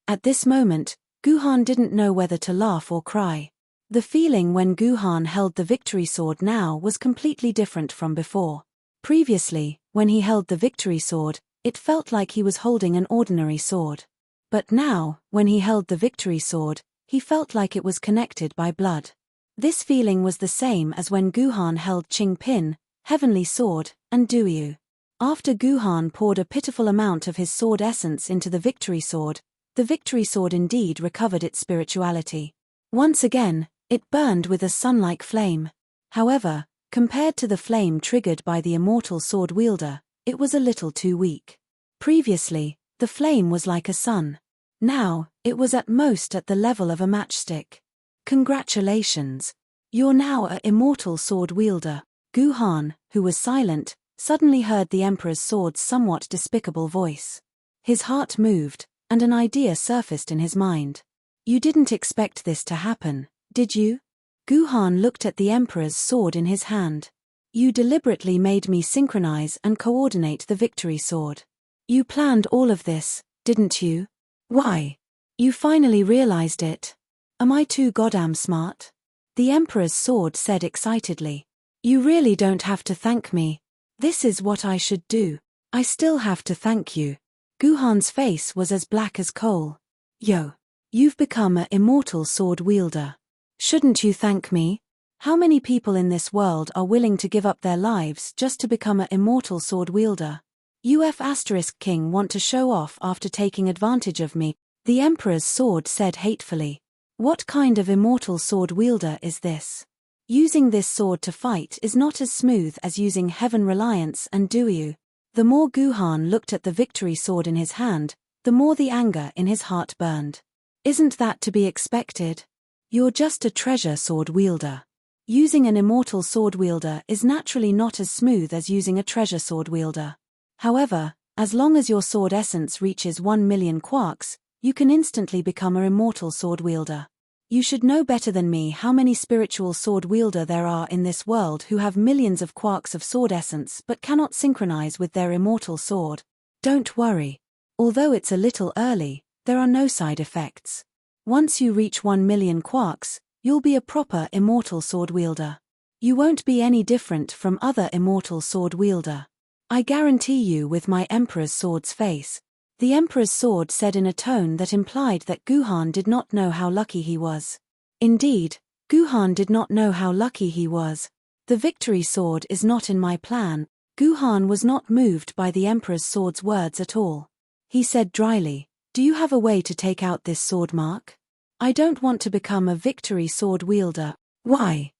At this moment, Guhan didn't know whether to laugh or cry. The feeling when Guhan held the victory sword now was completely different from before. Previously, when he held the victory sword, it felt like he was holding an ordinary sword. But now, when he held the victory sword, he felt like it was connected by blood. This feeling was the same as when Guhan held Qing Pin, Heavenly Sword, and Duyu. After Guhan poured a pitiful amount of his sword essence into the victory sword indeed recovered its spirituality. Once again, it burned with a sun-like flame. However, compared to the flame triggered by the immortal sword wielder, it was a little too weak. Previously, the flame was like a sun. Now, it was at most at the level of a matchstick. Congratulations! You're now an immortal sword wielder. Guhan, who was silent, suddenly heard the Emperor's sword's somewhat despicable voice. His heart moved, and an idea surfaced in his mind. You didn't expect this to happen, did you? Guhan looked at the Emperor's sword in his hand. You deliberately made me synchronize and coordinate the victory sword. You planned all of this, didn't you? Why? You finally realized it. Am I too goddamn smart? The Emperor's sword said excitedly. You really don't have to thank me. This is what I should do. I still have to thank you. Guhan's face was as black as coal. Yo. You've become an immortal sword wielder. Shouldn't you thank me? How many people in this world are willing to give up their lives just to become an immortal sword wielder? King want to show off after taking advantage of me, the Emperor's sword said hatefully. What kind of immortal sword wielder is this? Using this sword to fight is not as smooth as using Heaven Reliance and Duyu. The more Guhan looked at the victory sword in his hand, the more the anger in his heart burned. Isn't that to be expected? You're just a treasure sword wielder. Using an immortal sword wielder is naturally not as smooth as using a treasure sword wielder. However, as long as your sword essence reaches 1 million quarks, you can instantly become an immortal sword wielder. You should know better than me how many spiritual sword wielder there are in this world who have millions of quarks of sword essence but cannot synchronize with their immortal sword. Don't worry. Although it's a little early, there are no side effects. Once you reach 1 million quarks, you'll be a proper immortal sword wielder. You won't be any different from other immortal sword wielder. I guarantee you with my Emperor's sword's face. The Emperor's sword said in a tone that implied that Guhan did not know how lucky he was. Indeed, Guhan did not know how lucky he was. The victory sword is not in my plan. Guhan was not moved by the Emperor's sword's words at all. He said dryly, do you have a way to take out this sword mark? I don't want to become a victory sword wielder. Why?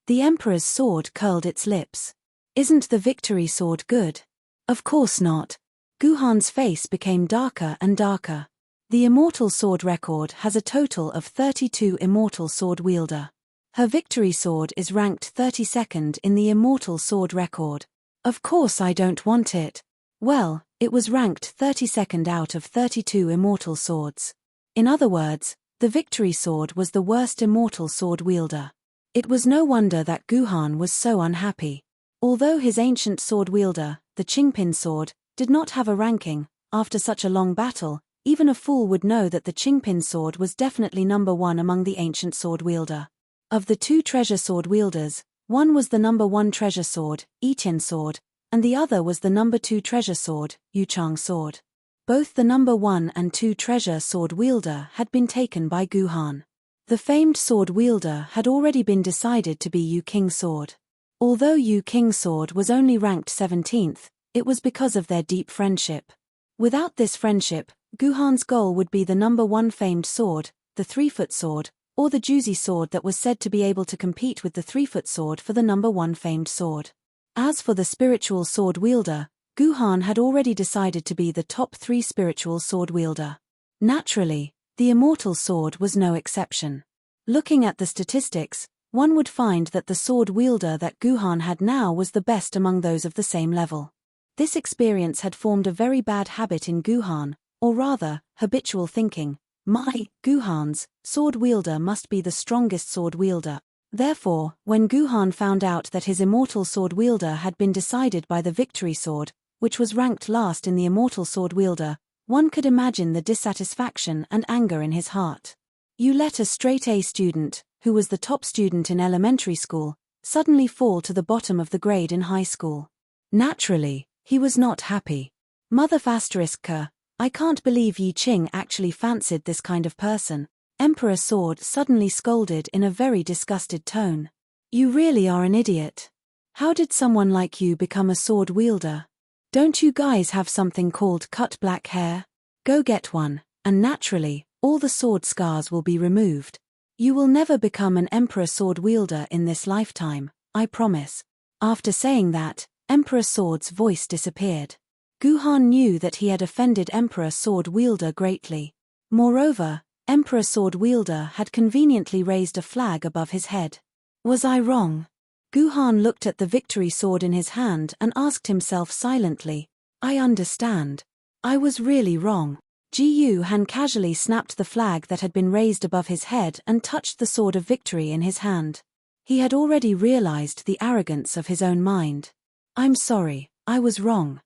The Emperor's sword curled its lips. Isn't the victory sword good? Of course not. Guhan's face became darker and darker. The immortal sword record has a total of 32 immortal sword wielder. Her victory sword is ranked 32nd in the immortal sword record. Of course I don't want it. Well, it was ranked 32nd out of 32 immortal swords. In other words, the victory sword was the worst immortal sword wielder. It was no wonder that Guhan was so unhappy. Although his ancient sword wielder, the Qingpin sword, did not have a ranking, after such a long battle, even a fool would know that the Qingpin sword was definitely number 1 among the ancient sword wielder. Of the 2 treasure sword wielders, one was the number 1 treasure sword, Yiqian sword, and the other was the number 2 treasure sword, Yuchang sword. Both the number 1 and 2 treasure sword wielder had been taken by Guhan. The famed sword wielder had already been decided to be Yu King sword. Although Yu King sword was only ranked 17th, it was because of their deep friendship. Without this friendship, Guhan's goal would be the number 1 famed sword, the 3-foot sword, or the Juzi sword that was said to be able to compete with the 3-foot sword for the number 1 famed sword. As for the spiritual sword wielder, Guhan had already decided to be the top 3 spiritual sword wielder. Naturally, the immortal sword was no exception. Looking at the statistics, one would find that the sword wielder that Guhan had now was the best among those of the same level. This experience had formed a very bad habit in Guhan, or rather, habitual thinking. Guhan's sword wielder must be the strongest sword wielder. Therefore, when Guhan found out that his immortal sword wielder had been decided by the victory sword, which was ranked last in the immortal sword wielder, one could imagine the dissatisfaction and anger in his heart. You let a straight-A student, who was the top student in elementary school, suddenly fall to the bottom of the grade in high school. Naturally, he was not happy. Mother **K, I can't believe Yi Qing actually fancied this kind of person, Emperor Sword suddenly scolded in a very disgusted tone. You really are an idiot. How did someone like you become a sword wielder? Don't you guys have something called cut black hair? Go get one, and naturally, all the sword scars will be removed. You will never become an Emperor Sword wielder in this lifetime, I promise. After saying that, Emperor Sword's voice disappeared. Guhan knew that he had offended Emperor Sword wielder greatly. Moreover, Emperor Sword wielder had conveniently raised a flag above his head. Was I wrong? Guhan looked at the victory sword in his hand and asked himself silently, I understand. I was really wrong. Ji Han casually snapped the flag that had been raised above his head and touched the sword of victory in his hand. He had already realized the arrogance of his own mind. I'm sorry, I was wrong.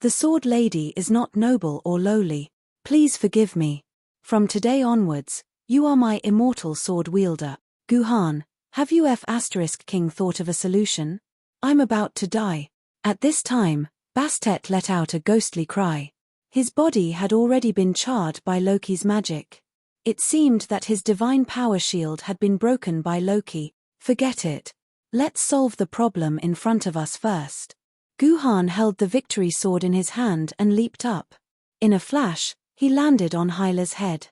The sword lady is not noble or lowly. Please forgive me. From today onwards, you are my immortal sword wielder. Guhan, have you **King thought of a solution? I'm about to die. At this time, Bastet let out a ghostly cry. His body had already been charred by Loki's magic. It seemed that his divine power shield had been broken by Loki. Forget it. Let's solve the problem in front of us first. Guhan held the victory sword in his hand and leaped up. In a flash, he landed on Hyla's head.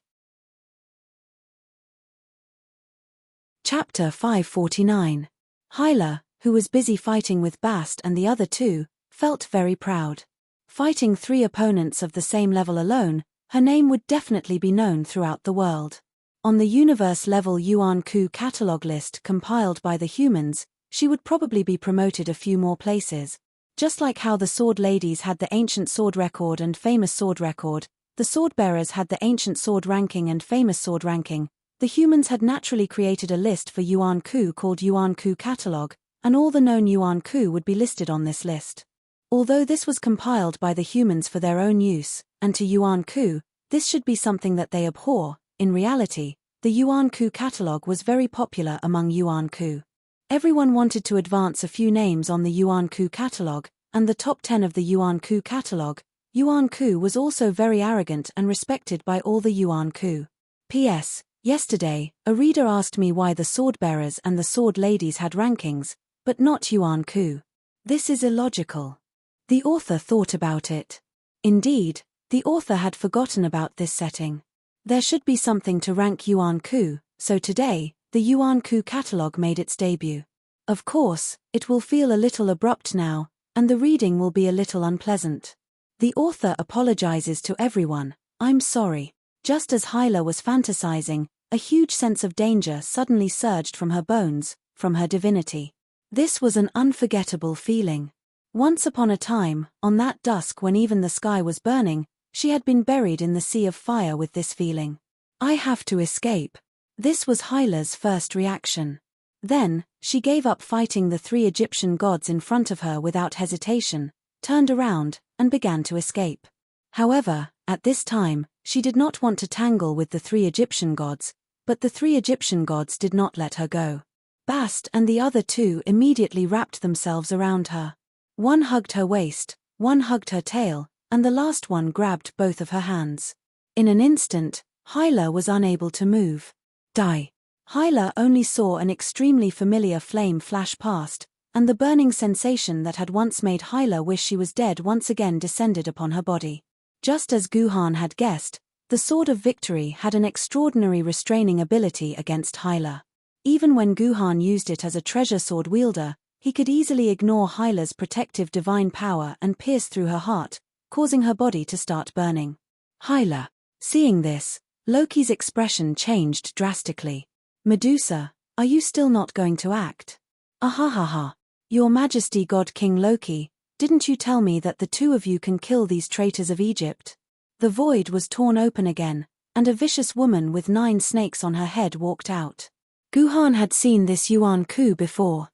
Chapter 549. Hyla, who was busy fighting with Bast and the other two, felt very proud. Fighting 3 opponents of the same level alone, her name would definitely be known throughout the world. On the universe-level Yuan Ku catalog list compiled by the humans, she would probably be promoted a few more places. Just like how the sword ladies had the ancient sword record and famous sword record, the sword bearers had the ancient sword ranking and famous sword ranking, the humans had naturally created a list for Yuan Ku called Yuan Ku Catalog, and all the known Yuan Ku would be listed on this list. Although this was compiled by the humans for their own use, and to Yuan Ku, this should be something that they abhor, in reality, the Yuan Ku Catalog was very popular among Yuan Ku. Everyone wanted to advance a few names on the Yuan Ku Catalog, and the top 10 of the Yuan Ku Catalog, Yuan Ku was also very arrogant and respected by all the Yuan Ku. P.S. Yesterday, a reader asked me why the sword bearers and the sword ladies had rankings, but not Yuan Ku. This is illogical. The author thought about it. Indeed, the author had forgotten about this setting. There should be something to rank Yuan Ku, so today, the Yuan Ku Catalog made its debut. Of course, it will feel a little abrupt now, and the reading will be a little unpleasant. The author apologizes to everyone, I'm sorry. Just as Hyla was fantasizing, a huge sense of danger suddenly surged from her bones, from her divinity. This was an unforgettable feeling. Once upon a time, on that dusk when even the sky was burning, she had been buried in the sea of fire with this feeling. I have to escape. This was Hyla's first reaction. Then, she gave up fighting the 3 Egyptian gods in front of her without hesitation, turned around, and began to escape. However, at this time, she did not want to tangle with the 3 Egyptian gods, but the 3 Egyptian gods did not let her go. Bast and the other 2 immediately wrapped themselves around her. One hugged her waist, one hugged her tail, and the last one grabbed both of her hands. In an instant, Hyla was unable to move. Die. Hyla only saw an extremely familiar flame flash past, and the burning sensation that had once made Hyla wish she was dead once again descended upon her body. Just as Guhan had guessed, the Sword of Victory had an extraordinary restraining ability against Hyla. Even when Guhan used it as a treasure sword wielder, he could easily ignore Hyla's protective divine power and pierce through her heart, causing her body to start burning. Hyla. Seeing this, Loki's expression changed drastically. Medusa, are you still not going to act? Ahahaha. Your Majesty God King Loki, didn't you tell me that the 2 of you can kill these traitors of Egypt? The void was torn open again, and a vicious woman with 9 snakes on her head walked out. Guhan had seen this Yuan coup before.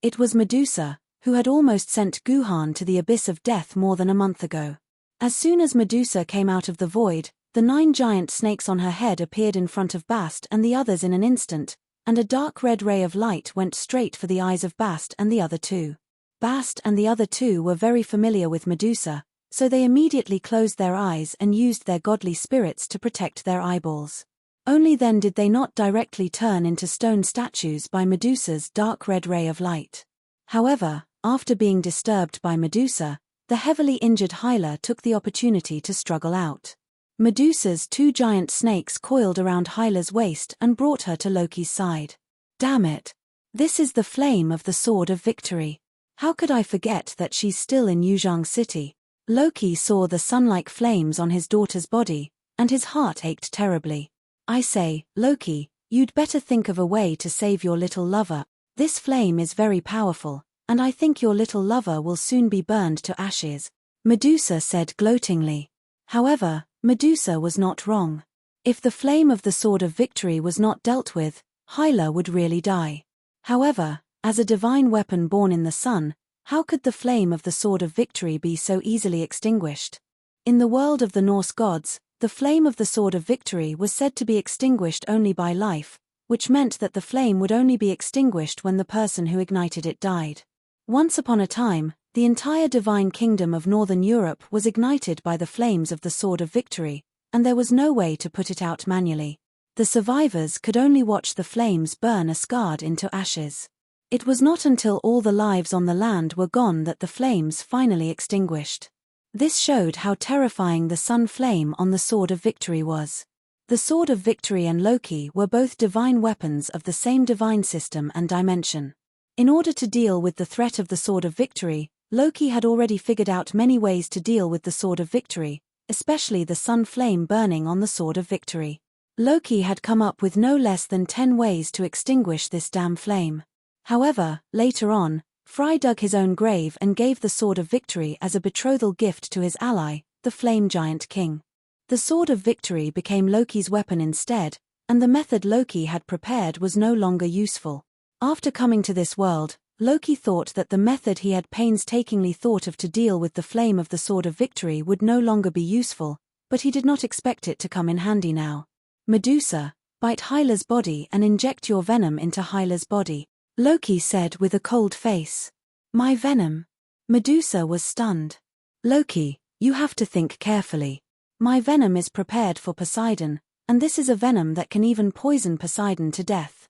It was Medusa, who had almost sent Guhan to the abyss of death more than a month ago. As soon as Medusa came out of the void, the 9 giant snakes on her head appeared in front of Bast and the others in an instant, and a dark red ray of light went straight for the eyes of Bast and the other 2. Bast and the other 2 were very familiar with Medusa, so they immediately closed their eyes and used their godly spirits to protect their eyeballs. Only then did they not directly turn into stone statues by Medusa's dark red ray of light. However, after being disturbed by Medusa, the heavily injured Hyla took the opportunity to struggle out. Medusa's 2 giant snakes coiled around Hyla's waist and brought her to Loki's side. Damn it! This is the flame of the Sword of Victory. How could I forget that she's still in Yuzhang City? Loki saw the sun-like flames on his daughter's body, and his heart ached terribly. I say, Loki, you'd better think of a way to save your little lover. This flame is very powerful, and I think your little lover will soon be burned to ashes, Medusa said gloatingly. However, Medusa was not wrong. If the flame of the Sword of Victory was not dealt with, Hyla would really die. However, as a divine weapon born in the sun, how could the flame of the Sword of Victory be so easily extinguished? In the world of the Norse gods, the flame of the Sword of Victory was said to be extinguished only by life, which meant that the flame would only be extinguished when the person who ignited it died. Once upon a time, the entire divine kingdom of Northern Europe was ignited by the flames of the Sword of Victory, and there was no way to put it out manually. The survivors could only watch the flames burn Asgard into ashes. It was not until all the lives on the land were gone that the flames finally extinguished. This showed how terrifying the sun flame on the Sword of Victory was. The Sword of Victory and Loki were both divine weapons of the same divine system and dimension. In order to deal with the threat of the Sword of Victory, Loki had already figured out many ways to deal with the Sword of Victory, especially the sun flame burning on the Sword of Victory. Loki had come up with no less than 10 ways to extinguish this damn flame. However, later on, Frey dug his own grave and gave the Sword of Victory as a betrothal gift to his ally, the Flame Giant King. The Sword of Victory became Loki's weapon instead, and the method Loki had prepared was no longer useful. After coming to this world, Loki thought that the method he had painstakingly thought of to deal with the flame of the Sword of Victory would no longer be useful, but he did not expect it to come in handy now. Medusa, bite Hyla's body and inject your venom into Hyla's body, Loki said with a cold face. My venom? Medusa was stunned. Loki, you have to think carefully. My venom is prepared for Poseidon, and this is a venom that can even poison Poseidon to death.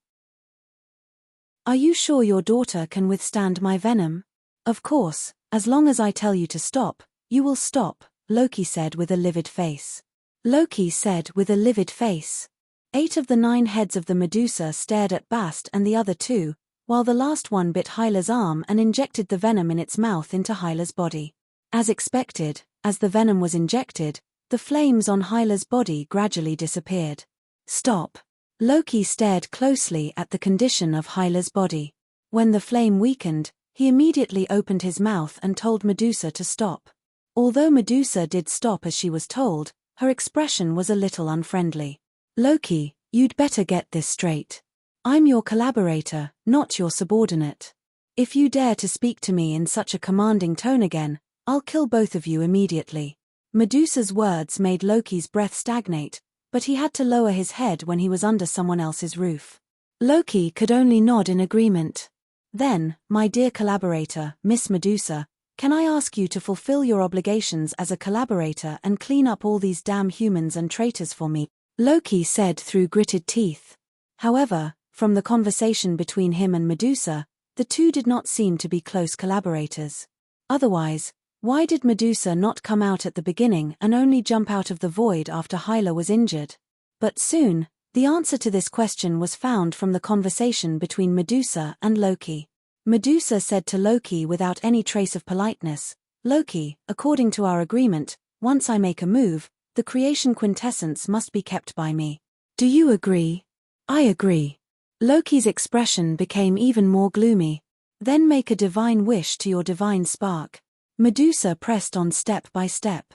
Are you sure your daughter can withstand my venom? Of course, as long as I tell you to stop, you will stop, Loki said with a livid face. Loki said with a livid face. 8 of the 9 heads of the Medusa stared at Bast and the other 2, while the last one bit Hyla's arm and injected the venom in its mouth into Hyla's body. As expected, as the venom was injected, the flames on Hyla's body gradually disappeared. Stop. Loki stared closely at the condition of Hyla's body. When the flame weakened, he immediately opened his mouth and told Medusa to stop. Although Medusa did stop as she was told, her expression was a little unfriendly. Loki, you'd better get this straight. I'm your collaborator, not your subordinate. If you dare to speak to me in such a commanding tone again, I'll kill both of you immediately. Medusa's words made Loki's breath stagnate, but he had to lower his head when he was under someone else's roof. Loki could only nod in agreement. Then, my dear collaborator, Miss Medusa, can I ask you to fulfill your obligations as a collaborator and clean up all these damn humans and traitors for me? Loki said through gritted teeth. However, from the conversation between him and Medusa, the two did not seem to be close collaborators. Otherwise, why did Medusa not come out at the beginning and only jump out of the void after Hyla was injured? But soon, the answer to this question was found from the conversation between Medusa and Loki. Medusa said to Loki without any trace of politeness, Loki, according to our agreement, once I make a move, the creation quintessence must be kept by me. Do you agree? I agree. Loki's expression became even more gloomy. Then make a divine wish to your divine spark. Medusa pressed on step by step.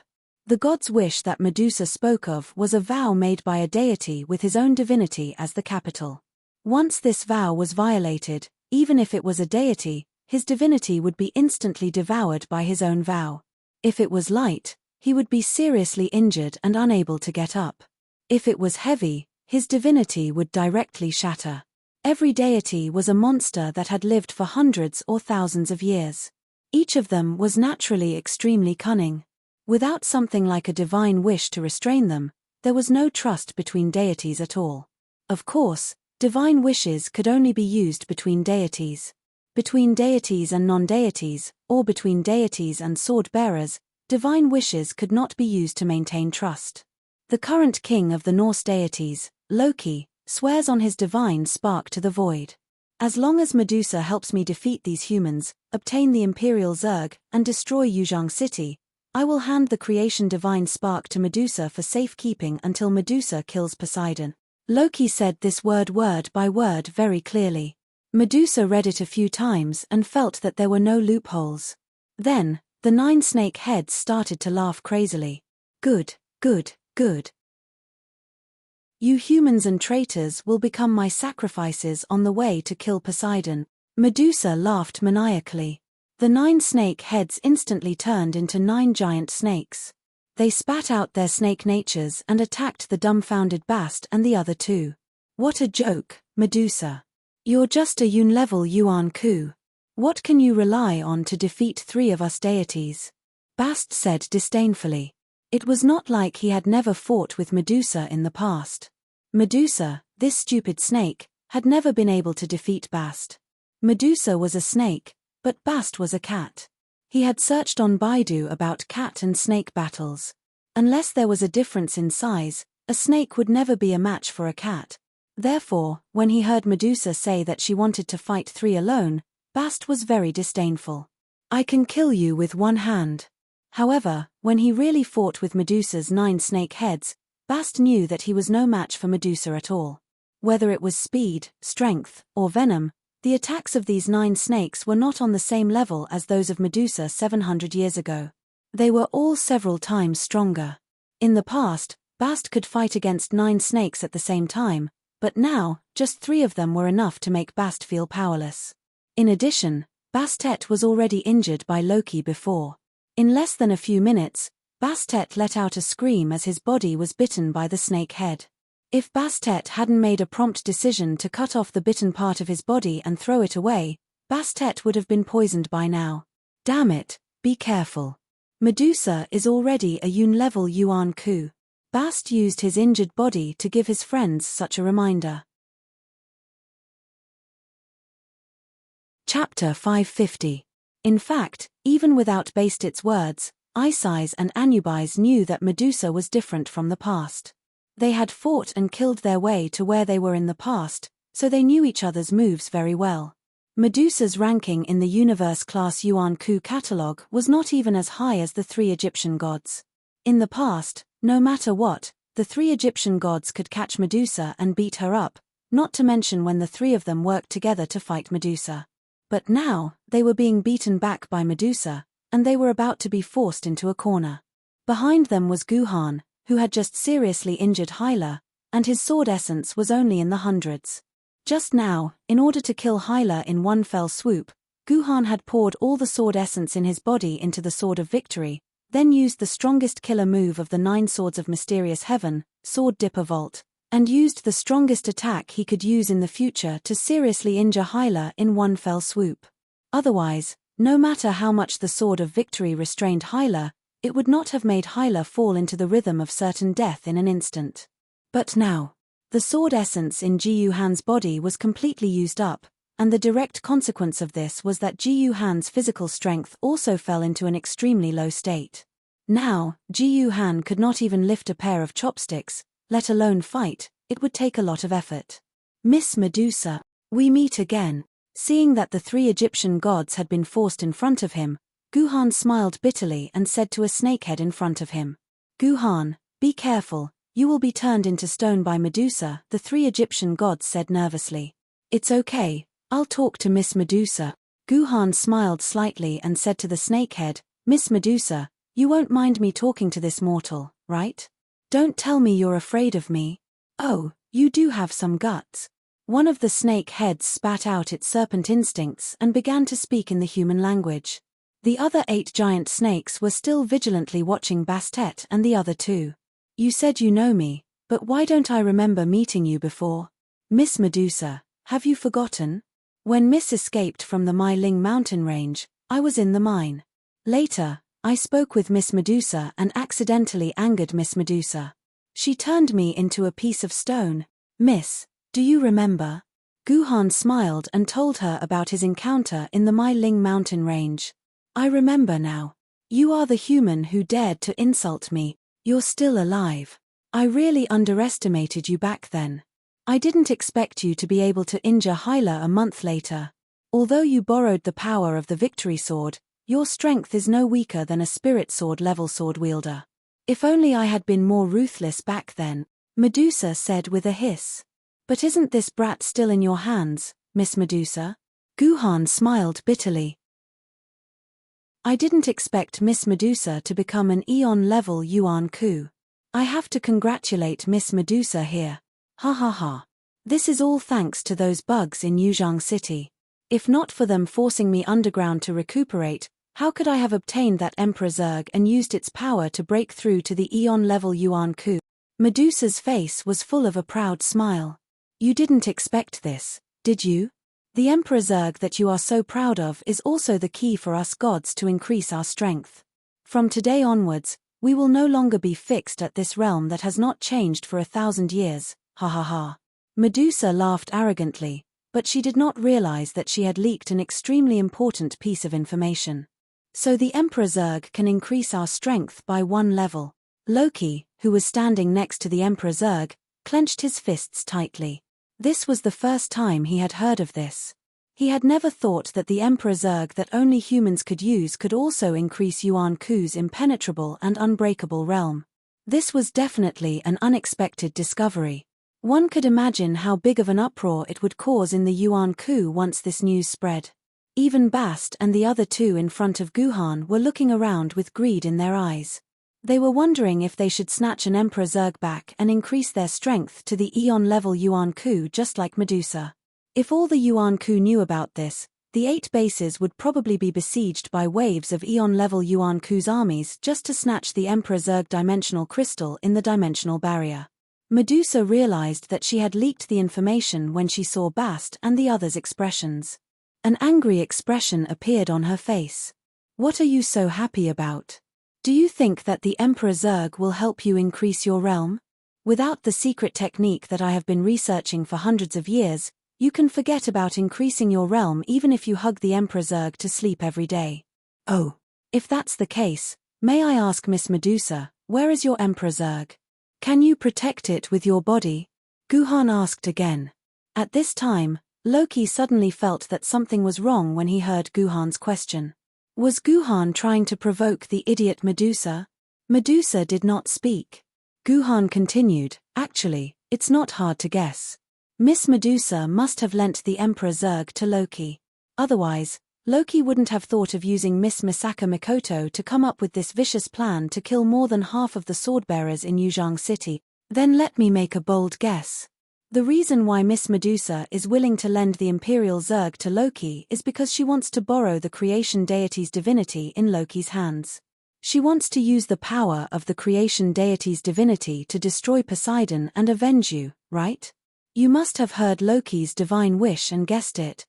The god's wish that Medusa spoke of was a vow made by a deity with his own divinity as the capital. Once this vow was violated, even if it was a deity, his divinity would be instantly devoured by his own vow. If it was light, he would be seriously injured and unable to get up. If it was heavy, his divinity would directly shatter. Every deity was a monster that had lived for hundreds or thousands of years. Each of them was naturally extremely cunning. Without something like a divine wish to restrain them, there was no trust between deities at all. Of course, divine wishes could only be used between deities. Between deities and non-deities, or between deities and sword-bearers, divine wishes could not be used to maintain trust. The current king of the Norse deities, Loki, swears on his divine spark to the void. As long as Medusa helps me defeat these humans, obtain the Imperial Zerg, and destroy Yuzhang City, I will hand the creation divine spark to Medusa for safekeeping until Medusa kills Poseidon. Loki said this word by word very clearly. Medusa read it a few times and felt that there were no loopholes. Then, the 9 snake heads started to laugh crazily. Good, good, good. You humans and traitors will become my sacrifices on the way to kill Poseidon. Medusa laughed maniacally. The 9 snake heads instantly turned into 9 giant snakes. They spat out their snake natures and attacked the dumbfounded Bast and the other 2. What a joke, Medusa. You're just a Yun-level Yuan-Ku. What can you rely on to defeat 3 of us deities? Bast said disdainfully. It was not like he had never fought with Medusa in the past. Medusa, this stupid snake, had never been able to defeat Bast. Medusa was a snake, but Bast was a cat. He had searched on Baidu about cat and snake battles. Unless there was a difference in size, a snake would never be a match for a cat. Therefore, when he heard Medusa say that she wanted to fight 3 alone, Bast was very disdainful. I can kill you with one hand. However, when he really fought with Medusa's 9 snake heads, Bast knew that he was no match for Medusa at all. Whether it was speed, strength, or venom, the attacks of these 9 snakes were not on the same level as those of Medusa 700 years ago. They were all several times stronger. In the past, Bast could fight against 9 snakes at the same time, but now, just 3 of them were enough to make Bast feel powerless. In addition, Bastet was already injured by Loki before. In less than a few minutes, Bastet let out a scream as his body was bitten by the snake head. If Bastet hadn't made a prompt decision to cut off the bitten part of his body and throw it away, Bastet would have been poisoned by now. Damn it, be careful. Medusa is already a Yun-level Yuan-Ku. Bast used his injured body to give his friends such a reminder. Chapter 550. In fact, even without Bastit's words, Isais and Anubis knew that Medusa was different from the past. They had fought and killed their way to where they were in the past, so they knew each other's moves very well. Medusa's ranking in the Universe-class Yuan-Ku catalogue was not even as high as the 3 Egyptian gods. In the past, no matter what, the 3 Egyptian gods could catch Medusa and beat her up, not to mention when the 3 of them worked together to fight Medusa. But now, they were being beaten back by Medusa, and they were about to be forced into a corner. Behind them was Guhan, who had just seriously injured Hyla, and his sword essence was only in the hundreds. Just now, in order to kill Hyla in one fell swoop, Guhan had poured all the sword essence in his body into the Sword of Victory, then used the strongest killer move of the 9 swords of mysterious heaven, Sword Dipper Vault, and used the strongest attack he could use in the future to seriously injure Hyla in one fell swoop. Otherwise, no matter how much the Sword of Victory restrained Hyla, it would not have made Hyla fall into the rhythm of certain death in an instant. But now, the sword essence in Jiyu Han's body was completely used up, and the direct consequence of this was that Jiyu Han's physical strength also fell into an extremely low state. Now, Jiyu Han could not even lift a pair of chopsticks, let alone fight. It would take a lot of effort. Miss Medusa, we meet again. Seeing that the 3 Egyptian gods had been forced in front of him, Guhan smiled bitterly and said to a snakehead in front of him, Guhan, be careful, you will be turned into stone by Medusa, the 3 Egyptian gods said nervously. It's okay, I'll talk to Miss Medusa. Guhan smiled slightly and said to the snakehead, Miss Medusa, You won't mind me talking to this mortal, right? Don't tell me you're afraid of me. Oh, you do have some guts. One of the snake heads spat out its serpent instincts and began to speak in the human language. The other 8 giant snakes were still vigilantly watching Bastet and the other 2. You said you know me, but why don't I remember meeting you before? Miss Medusa, have you forgotten? When Miss escaped from the Mai Ling mountain range, I was in the mine. Later, I spoke with Miss Medusa and accidentally angered Miss Medusa. She turned me into a piece of stone. Miss, do you remember? Guhan smiled and told her about his encounter in the Mai Ling mountain range. I remember now. You are the human who dared to insult me. You're still alive. I really underestimated you back then. I didn't expect you to be able to injure Hyla a month later. Although you borrowed the power of the victory sword, your strength is no weaker than a spirit sword level sword wielder. If only I had been more ruthless back then, Medusa said with a hiss. But isn't this brat still in your hands, Miss Medusa? Guhan smiled bitterly. I didn't expect Miss Medusa to become an Eon-level Yuan Ku. I have to congratulate Miss Medusa here. Ha ha ha. This is all thanks to those bugs in Yuzhang City. If not for them forcing me underground to recuperate, how could I have obtained that Emperor Zerg and used its power to break through to the Eon-level Yuan Ku? Medusa's face was full of a proud smile. You didn't expect this, did you? The Emperor Zerg that you are so proud of is also the key for us gods to increase our strength. From today onwards, we will no longer be fixed at this realm that has not changed for 1,000 years, ha ha ha. Medusa laughed arrogantly, but she did not realize that she had leaked an extremely important piece of information. So the Emperor Zerg can increase our strength by 1 level. Loki, who was standing next to the Emperor Zerg, clenched his fists tightly. This was the first time he had heard of this. He had never thought that the Emperor Zerg that only humans could use could also increase Yuan Ku's impenetrable and unbreakable realm. This was definitely an unexpected discovery. One could imagine how big of an uproar it would cause in the Yuan Ku once this news spread. Even Bast and the other 2 in front of Guhan were looking around with greed in their eyes. They were wondering if they should snatch an Emperor Zerg back and increase their strength to the Eon-level Yuan Ku just like Medusa. If all the Yuan Ku knew about this, the 8 bases would probably be besieged by waves of Eon-level Yuan Ku's armies just to snatch the Emperor Zerg dimensional crystal in the dimensional barrier. Medusa realized that she had leaked the information when she saw Bast and the others' expressions. An angry expression appeared on her face. What are you so happy about? Do you think that the Emperor Zerg will help you increase your realm? Without the secret technique that I have been researching for hundreds of years, you can forget about increasing your realm even if you hug the Emperor Zerg to sleep every day. Oh, if that's the case, may I ask Miss Medusa, where is your Emperor Zerg? Can you protect it with your body? Guhan asked again. At this time, Loki suddenly felt that something was wrong when he heard Guhan's question. Was Guhan trying to provoke the idiot Medusa? Medusa did not speak. Guhan continued, actually, it's not hard to guess. Miss Medusa must have lent the Emperor Zerg to Loki. Otherwise, Loki wouldn't have thought of using Miss Misaka Mikoto to come up with this vicious plan to kill more than half of the swordbearers in Yuzhang City. Then let me make a bold guess. The reason why Miss Medusa is willing to lend the Imperial Zerg to Loki is because she wants to borrow the creation deity's divinity in Loki's hands. She wants to use the power of the creation deity's divinity to destroy Poseidon and avenge you, right? You must have heard Loki's divine wish and guessed it.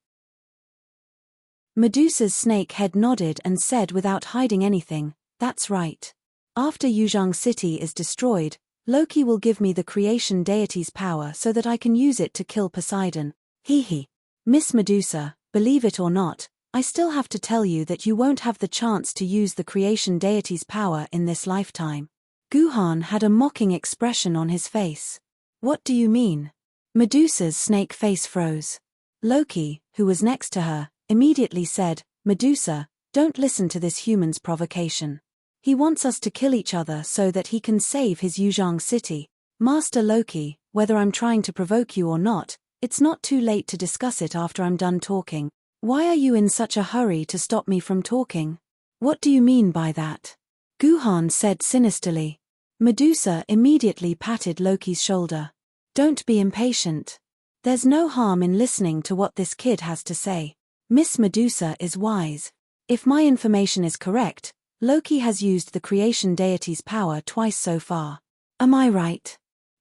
Medusa's snake head nodded and said without hiding anything, that's right. After Yuzhang City is destroyed, Loki will give me the creation deity's power so that I can use it to kill Poseidon. Hee hee. Miss Medusa, believe it or not, I still have to tell you that you won't have the chance to use the creation deity's power in this lifetime. Guhan had a mocking expression on his face. What do you mean? Medusa's snake face froze. Loki, who was next to her, immediately said, Medusa, don't listen to this human's provocation. He wants us to kill each other so that he can save his Yuzhang City. Master Loki, whether I'm trying to provoke you or not, it's not too late to discuss it after I'm done talking. Why are you in such a hurry to stop me from talking? What do you mean by that? Guhan said sinisterly. Medusa immediately patted Loki's shoulder. Don't be impatient. There's no harm in listening to what this kid has to say. Miss Medusa is wise. If my information is correct, Loki has used the creation deity's power twice so far. Am I right?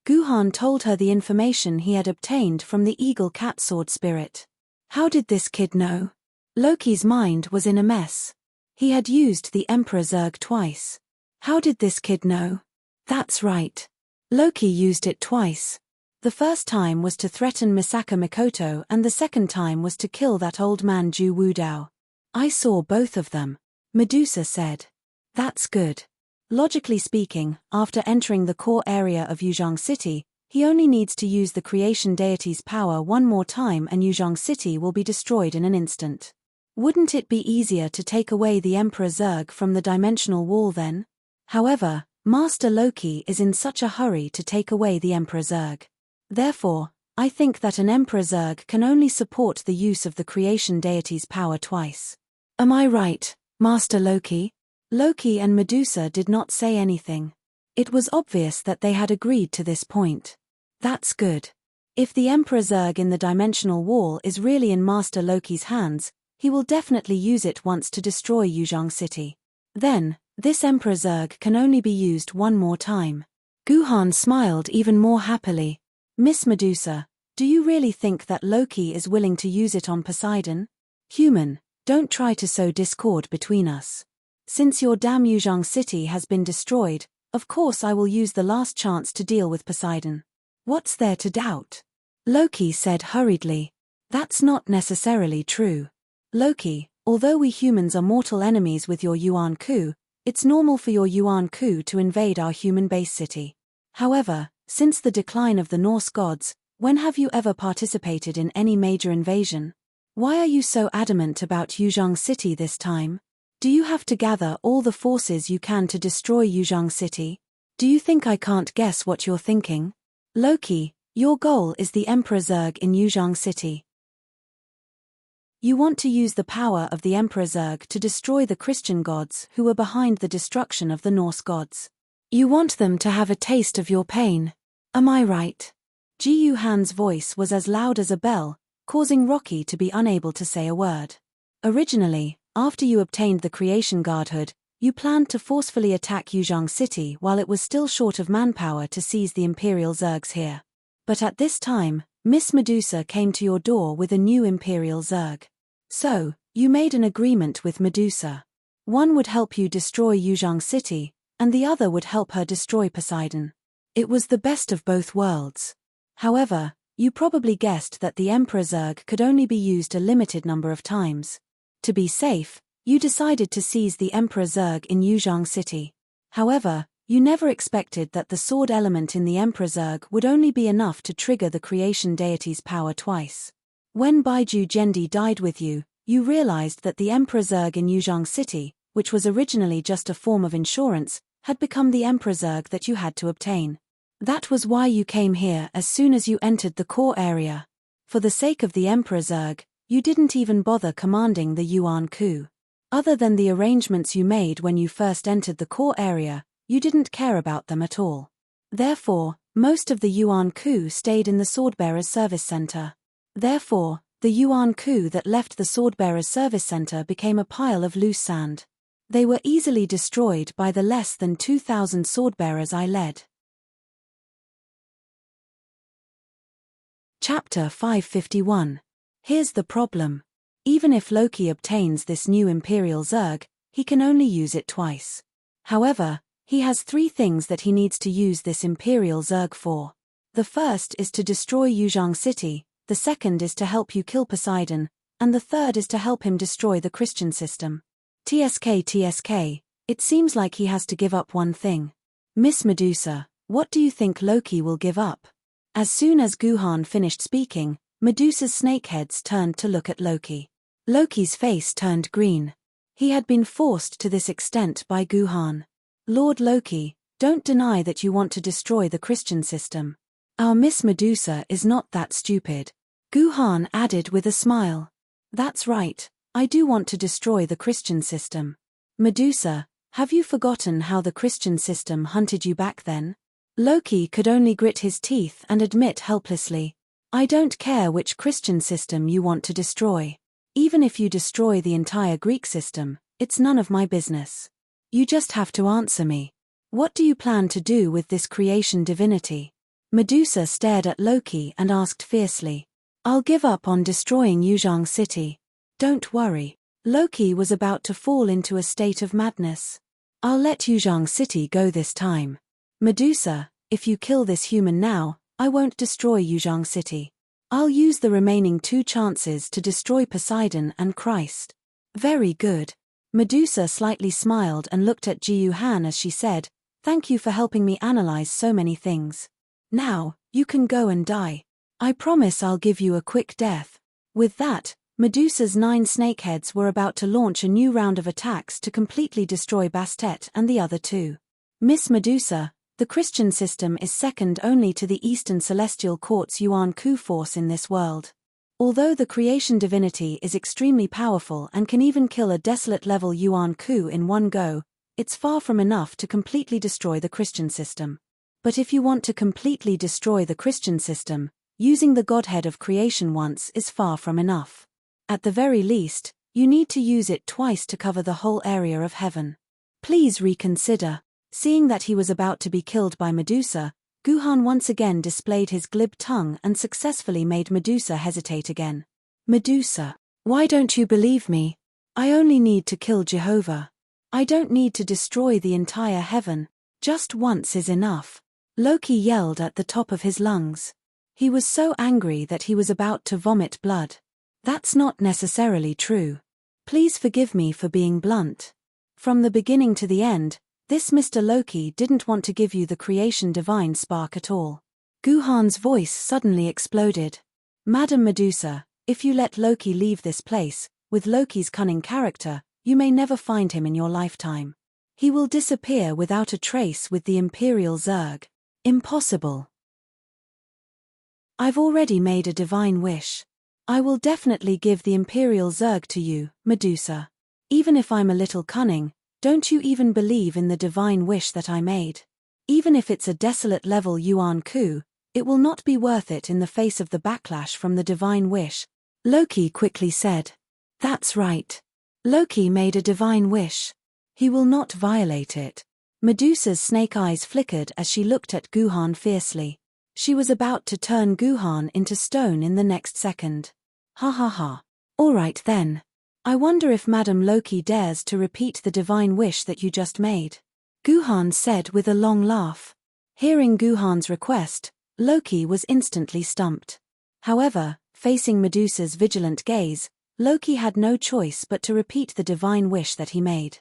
Guhan told her the information he had obtained from the eagle cat sword spirit. How did this kid know? Loki's mind was in a mess. He had used the Emperor Zerg twice. How did this kid know? That's right. Loki used it twice. The first time was to threaten Misaka Mikoto and the second time was to kill that old man Ju Wudao. I saw both of them, Medusa said. That's good. Logically speaking, after entering the core area of Yuzhong City, he only needs to use the creation deity's power one more time and Yuzhong City will be destroyed in an instant. Wouldn't it be easier to take away the Emperor Zerg from the dimensional wall then? However, Master Loki is in such a hurry to take away the Emperor Zerg. Therefore, I think that an Emperor Zerg can only support the use of the creation deity's power twice. Am I right, Master Loki? Loki and Medusa did not say anything. It was obvious that they had agreed to this point. That's good. If the Emperor Zerg in the dimensional wall is really in Master Loki's hands, he will definitely use it once to destroy Yuzhong City. Then, this Emperor Zerg can only be used one more time. Guhan smiled even more happily. Miss Medusa, do you really think that Loki is willing to use it on Poseidon? Human, don't try to sow discord between us. Since your damn Yuzhong City has been destroyed, of course I will use the last chance to deal with Poseidon. What's there to doubt? Loki said hurriedly. That's not necessarily true. Loki, although we humans are mortal enemies with your Yuan Ku, it's normal for your Yuan Ku to invade our human base city. However, since the decline of the Norse gods, when have you ever participated in any major invasion? Why are you so adamant about Yuzhong City this time? Do you have to gather all the forces you can to destroy Yuzhong City? Do you think I can't guess what you're thinking? Loki, your goal is the Emperor Zerg in Yuzhong City. You want to use the power of the Emperor Zerg to destroy the Christian gods who were behind the destruction of the Norse gods. You want them to have a taste of your pain. Am I right? Ji Yuhan's voice was as loud as a bell, causing Rocky to be unable to say a word. Originally, after you obtained the creation godhood, you planned to forcefully attack Yuzhong City while it was still short of manpower to seize the Imperial Zergs here. But at this time, Miss Medusa came to your door with a new Imperial Zerg. So, you made an agreement with Medusa. One would help you destroy Yuzhong City, and the other would help her destroy Poseidon. It was the best of both worlds. However, you probably guessed that the Emperor Zerg could only be used a limited number of times. To be safe, you decided to seize the Emperor Zerg in Yuzhong City. However, you never expected that the sword element in the Emperor Zerg would only be enough to trigger the creation deity's power twice. When Baiju Jendi died with you, you realized that the Emperor Zerg in Yuzhong City, which was originally just a form of insurance, had become the Emperor Zerg that you had to obtain. That was why you came here as soon as you entered the core area. For the sake of the Emperor Zerg, you didn't even bother commanding the Yuan Ku. Other than the arrangements you made when you first entered the core area, you didn't care about them at all. Therefore, most of the Yuan Ku stayed in the Swordbearers Service Center. Therefore, the Yuan Ku that left the Swordbearers Service Center became a pile of loose sand. They were easily destroyed by the less than 2,000 swordbearers I led. Chapter 551. Here's the problem. Even if Loki obtains this new Imperial Zerg, he can only use it twice. However, he has three things that he needs to use this Imperial Zerg for. The first is to destroy Yuzhong City, the second is to help you kill Poseidon, and the third is to help him destroy the Christian system. TSK, it seems like he has to give up one thing. Miss Medusa, what do you think Loki will give up? As soon as Guhan finished speaking, Medusa's snakeheads turned to look at Loki. Loki's face turned green. He had been forced to this extent by Guhan. Lord Loki, don't deny that you want to destroy the Christian system. Our Miss Medusa is not that stupid. Guhan added with a smile. That's right, I do want to destroy the Christian system. Medusa, Have you forgotten how the Christian system hunted you back then? Loki could only grit his teeth and admit helplessly, I don't care which Christian system you want to destroy. Even if you destroy the entire Greek system, it's none of my business. You just have to answer me. What do you plan to do with this creation divinity? Medusa stared at Loki and asked fiercely. I'll give up on destroying Yuzhang City. Don't worry. Loki was about to fall into a state of madness. I'll let Yuzhang City go this time. Medusa, if you kill this human now, I won't destroy Yuzhang City. I'll use the remaining 2 chances to destroy Poseidon and Christ. Very good. Medusa slightly smiled and looked at Jiu Han as she said, Thank you for helping me analyze so many things. Now, you can go and die. I promise I'll give you a quick death. With that, Medusa's 9 snakeheads were about to launch a new round of attacks to completely destroy Bastet and the other 2. Miss Medusa, the Christian system is second only to the Eastern Celestial Court's Yuan Ku force in this world. Although the creation divinity is extremely powerful and can even kill a desolate-level Yuan Ku in one go, it's far from enough to completely destroy the Christian system. But if you want to completely destroy the Christian system, using the Godhead of creation once is far from enough. At the very least, you need to use it twice to cover the whole area of heaven. Please reconsider. Seeing that he was about to be killed by Medusa, Guhan once again displayed his glib tongue and successfully made Medusa hesitate again. Medusa, why don't you believe me? I only need to kill Jehovah. I don't need to destroy the entire heaven. Just once is enough. Loki yelled at the top of his lungs. He was so angry that he was about to vomit blood. That's not necessarily true. Please forgive me for being blunt. From the beginning to the end, this Mr. Loki didn't want to give you the creation divine spark at all. Guhan's voice suddenly exploded. Madam Medusa, if you let Loki leave this place, with Loki's cunning character, you may never find him in your lifetime. He will disappear without a trace with the Imperial Zerg. Impossible. I've already made a divine wish. I will definitely give the Imperial Zerg to you, Medusa. Even if I'm a little cunning, don't you even believe in the divine wish that I made? Even if it's a desolate level Yuan Ku, it will not be worth it in the face of the backlash from the divine wish. Loki quickly said. That's right. Loki made a divine wish. He will not violate it. Medusa's snake eyes flickered as she looked at Guhan fiercely. She was about to turn Guhan into stone in the next second. Ha ha ha. All right then. I wonder if Madam Loki dares to repeat the divine wish that you just made. Guhan said with a long laugh. Hearing Guhan's request, Loki was instantly stumped. However, facing Medusa's vigilant gaze, Loki had no choice but to repeat the divine wish that he made.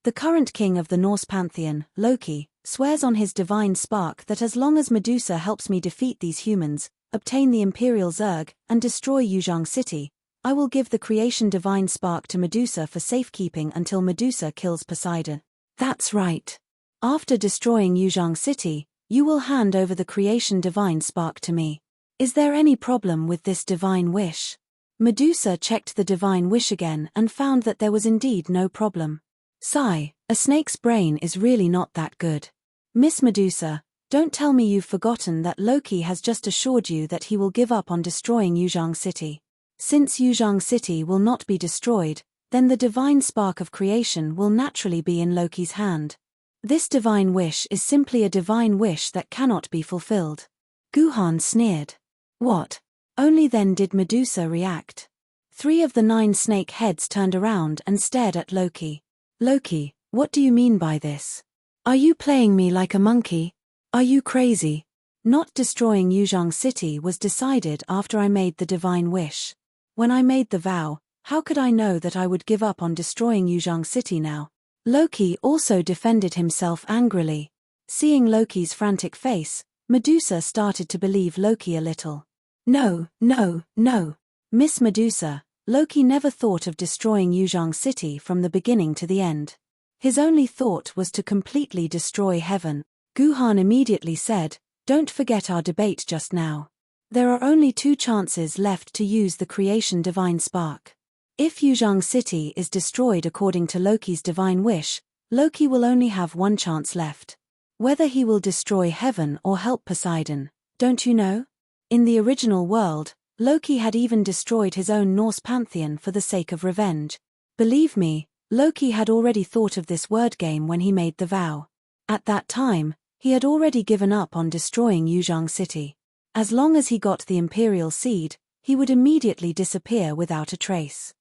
The current king of the Norse pantheon, Loki, swears on his divine spark that as long as Medusa helps me defeat these humans, obtain the Imperial Zerg, and destroy Yuzhang City, I will give the creation divine spark to Medusa for safekeeping until Medusa kills Poseidon. That's right. After destroying Yuzhang City, you will hand over the creation divine spark to me. Is there any problem with this divine wish? Medusa checked the divine wish again and found that there was indeed no problem. Sigh, a snake's brain is really not that good. Miss Medusa, don't tell me you've forgotten that Loki has just assured you that he will give up on destroying Yuzhang City. Since Yuzhang City will not be destroyed, then the divine spark of creation will naturally be in Loki's hand. This divine wish is simply a divine wish that cannot be fulfilled. Guhan sneered. What? Only then did Medusa react. 3 of the 9 snake heads turned around and stared at Loki. Loki, what do you mean by this? Are you playing me like a monkey? Are you crazy? Not destroying Yuzhang City was decided after I made the divine wish. When I made the vow, how could I know that I would give up on destroying Yuzhang City now? Loki also defended himself angrily. Seeing Loki's frantic face, Medusa started to believe Loki a little. No. Miss Medusa, Loki never thought of destroying Yuzhang City from the beginning to the end. His only thought was to completely destroy heaven. Guhan immediately said, Don't forget our debate just now. There are only 2 chances left to use the creation divine spark. If Yuzhang City is destroyed according to Loki's divine wish, Loki will only have one chance left. Whether he will destroy heaven or help Poseidon, don't you know? In the original world, Loki had even destroyed his own Norse pantheon for the sake of revenge. Believe me, Loki had already thought of this word game when he made the vow. At that time, he had already given up on destroying Yuzhang City. As long as he got the Imperial Seed, he would immediately disappear without a trace.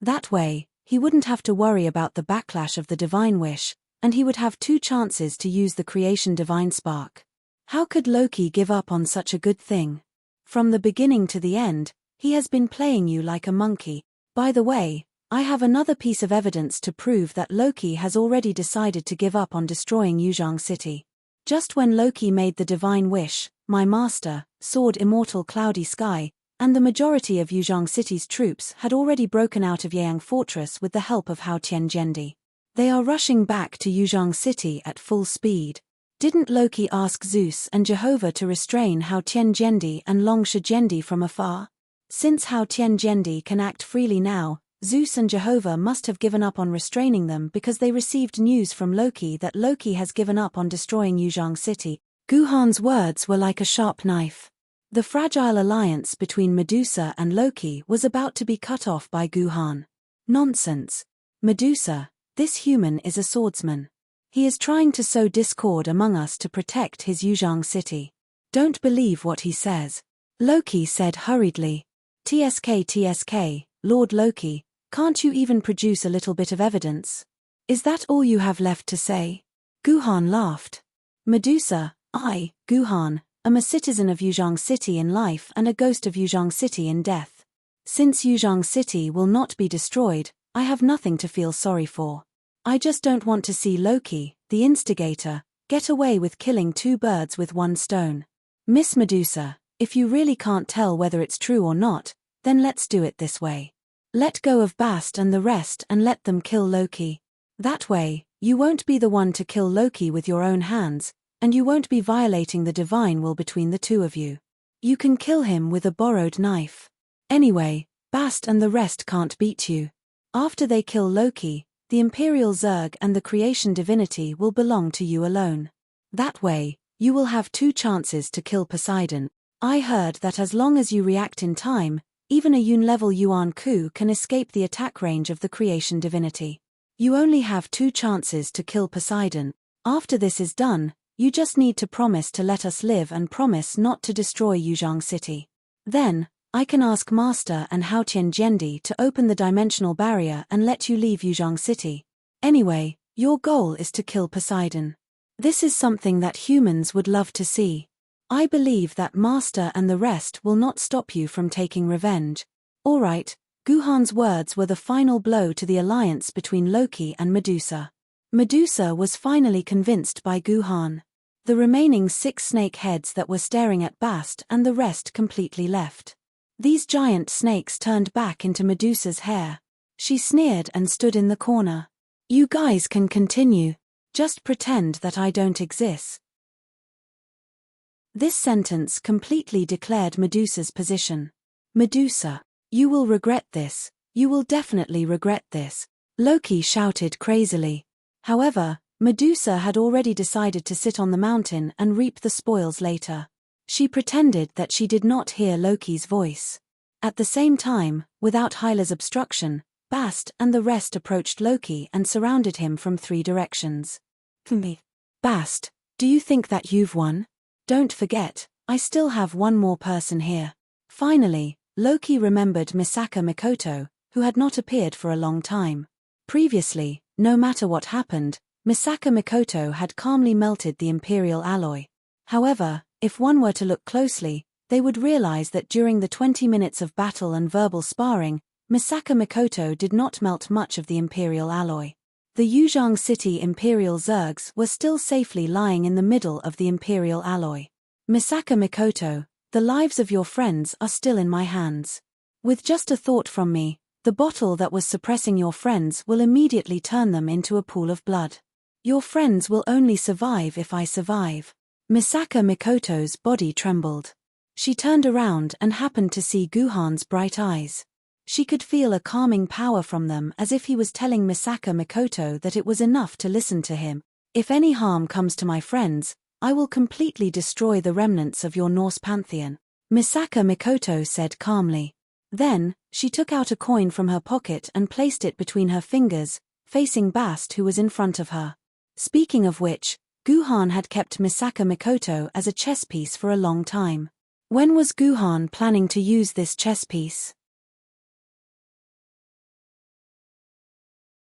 That way, he wouldn't have to worry about the backlash of the Divine Wish, and he would have 2 chances to use the Creation Divine Spark. How could Loki give up on such a good thing? From the beginning to the end, he has been playing you like a monkey. By the way, I have another piece of evidence to prove that Loki has already decided to give up on destroying Yuzhang City. Just when Loki made the Divine Wish, my master, sword immortal cloudy sky, and the majority of Yuzhang City's troops had already broken out of Yang Fortress with the help of Hao Tianjendi. They are rushing back to Yuzhang City at full speed. Didn't Loki ask Zeus and Jehovah to restrain Hao Tianjendi and Long Shijendi from afar? Since Hao Tianjendi can act freely now, Zeus and Jehovah must have given up on restraining them because they received news from Loki that Loki has given up on destroying Yuzhang City. Guhan's words were like a sharp knife. The fragile alliance between Medusa and Loki was about to be cut off by Guhan. Nonsense. Medusa, this human is a swordsman. He is trying to sow discord among us to protect his Yuzhang City. Don't believe what he says. Loki said hurriedly. TSK, Lord Loki, can't you even produce a little bit of evidence? Is that all you have left to say? Guhan laughed. Medusa, I, Guhan, am a citizen of Yuzhang City in life and a ghost of Yuzhang City in death. Since Yuzhang City will not be destroyed, I have nothing to feel sorry for. I just don't want to see Loki, the instigator, get away with killing 2 birds with 1 stone. Miss Medusa, if you really can't tell whether it's true or not, then let's do it this way. Let go of Bast and the rest and let them kill Loki. That way, you won't be the one to kill Loki with your own hands, and you won't be violating the divine will between the 2 of you. You can kill him with a borrowed knife. Anyway, Bast and the rest can't beat you. After they kill Loki, the Imperial Zerg and the creation divinity will belong to you alone. That way, you will have 2 chances to kill Poseidon. I heard that as long as you react in time, even a Yun-level Yuan Ku can escape the attack range of the creation divinity. You only have 2 chances to kill Poseidon. After this is done, you just need to promise to let us live and promise not to destroy Yuzhang City. Then, I can ask Master and Hao Tianjendi to open the dimensional barrier and let you leave Yuzhang City. Anyway, your goal is to kill Poseidon. This is something that humans would love to see. I believe that Master and the rest will not stop you from taking revenge. Alright, Guhan's words were the final blow to the alliance between Loki and Medusa. Medusa was finally convinced by Guhan. The remaining 6 snake heads that were staring at Bast and the rest completely left. These giant snakes turned back into Medusa's hair. She sneered and stood in the corner. You guys can continue. Just pretend that I don't exist. This sentence completely declared Medusa's position. Medusa, you will regret this. You will definitely regret this. Loki shouted crazily. However, Medusa had already decided to sit on the mountain and reap the spoils later. She pretended that she did not hear Loki's voice. At the same time, without Hyla's obstruction, Bast and the rest approached Loki and surrounded him from 3 directions. Bast, do you think that you've won? Don't forget, I still have one more person here. Finally, Loki remembered Misaka Mikoto, who had not appeared for a long time. Previously, no matter what happened, Misaka Mikoto had calmly melted the Imperial alloy. However, if one were to look closely, they would realize that during the 20 minutes of battle and verbal sparring, Misaka Mikoto did not melt much of the Imperial alloy. The Yuzhang City Imperial Zergs were still safely lying in the middle of the Imperial alloy. Misaka Mikoto, the lives of your friends are still in my hands. With just a thought from me, the bottle that was suppressing your friends will immediately turn them into a pool of blood. Your friends will only survive if I survive. Misaka Mikoto's body trembled. She turned around and happened to see Guhan's bright eyes. She could feel a calming power from them, as if he was telling Misaka Mikoto that it was enough to listen to him. If any harm comes to my friends, I will completely destroy the remnants of your Norse pantheon, Misaka Mikoto said calmly. Then, she took out a coin from her pocket and placed it between her fingers, facing Bast, who was in front of her. Speaking of which, Guhan had kept Misaka Mikoto as a chess piece for a long time. When was Guhan planning to use this chess piece?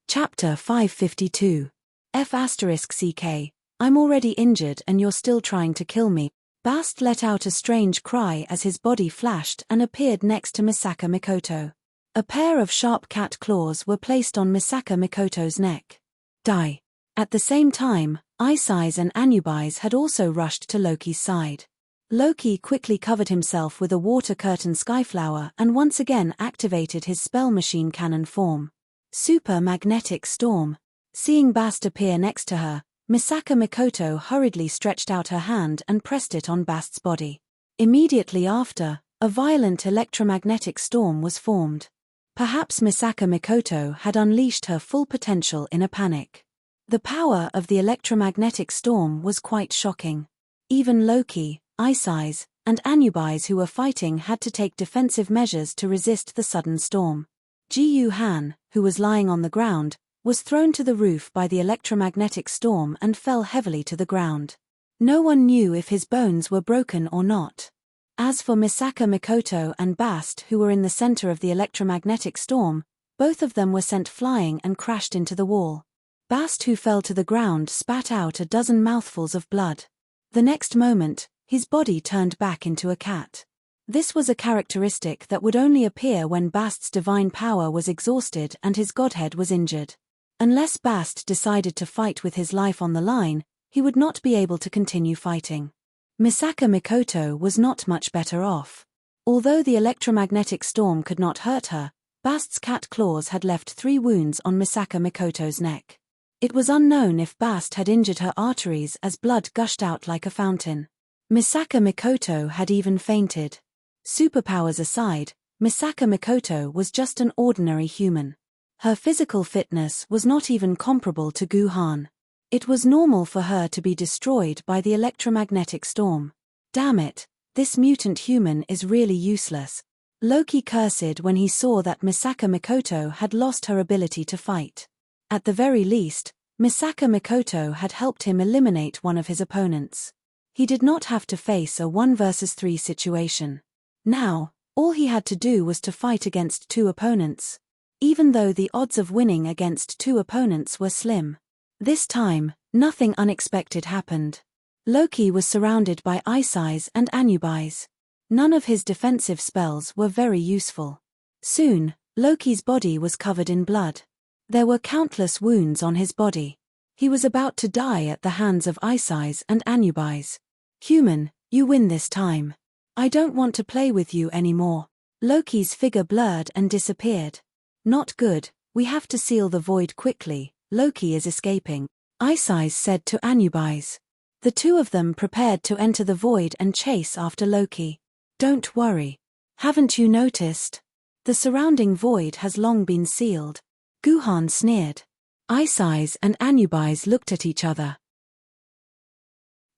Chapter 552. F***CK, I'm already injured and you're still trying to kill me. Bast let out a strange cry as his body flashed and appeared next to Misaka Mikoto. A pair of sharp cat claws were placed on Misaka Mikoto's neck. Die. At the same time, Iceyes and Anubis had also rushed to Loki's side. Loki quickly covered himself with a water curtain skyflower and once again activated his spell machine cannon form. Super magnetic storm. Seeing Bast appear next to her, Misaka Mikoto hurriedly stretched out her hand and pressed it on Bast's body. Immediately after, a violent electromagnetic storm was formed. Perhaps Misaka Mikoto had unleashed her full potential in a panic. The power of the electromagnetic storm was quite shocking. Even Loki, Iceyes, and Anubis who were fighting had to take defensive measures to resist the sudden storm. Ji Han, who was lying on the ground, was thrown to the roof by the electromagnetic storm and fell heavily to the ground. No one knew if his bones were broken or not. As for Misaka Mikoto and Bast, who were in the center of the electromagnetic storm, both of them were sent flying and crashed into the wall. Bast, who fell to the ground, spat out a dozen mouthfuls of blood. The next moment, his body turned back into a cat. This was a characteristic that would only appear when Bast's divine power was exhausted and his godhead was injured. Unless Bast decided to fight with his life on the line, he would not be able to continue fighting. Misaka Mikoto was not much better off. Although the electromagnetic storm could not hurt her, Bast's cat claws had left 3 wounds on Misaka Mikoto's neck. It was unknown if Bast had injured her arteries as blood gushed out like a fountain. Misaka Mikoto had even fainted. Superpowers aside, Misaka Mikoto was just an ordinary human. Her physical fitness was not even comparable to Guhan. It was normal for her to be destroyed by the electromagnetic storm. Damn it, this mutant human is really useless. Loki cursed when he saw that Misaka Mikoto had lost her ability to fight. At the very least, Misaka Mikoto had helped him eliminate one of his opponents. He did not have to face a 1 versus 3 situation. Now, all he had to do was to fight against 2 opponents. Even though the odds of winning against 2 opponents were slim. This time, nothing unexpected happened. Loki was surrounded by Iceyes and Anubis. None of his defensive spells were very useful. Soon, Loki's body was covered in blood. There were countless wounds on his body. He was about to die at the hands of Iceyes and Anubis. Human, you win this time. I don't want to play with you anymore. Loki's figure blurred and disappeared. Not good, we have to seal the void quickly, Loki is escaping, Iceyes said to Anubis. The 2 of them prepared to enter the void and chase after Loki. Don't worry. Haven't you noticed? The surrounding void has long been sealed. Guhan sneered. Iceyes and Anubis looked at each other.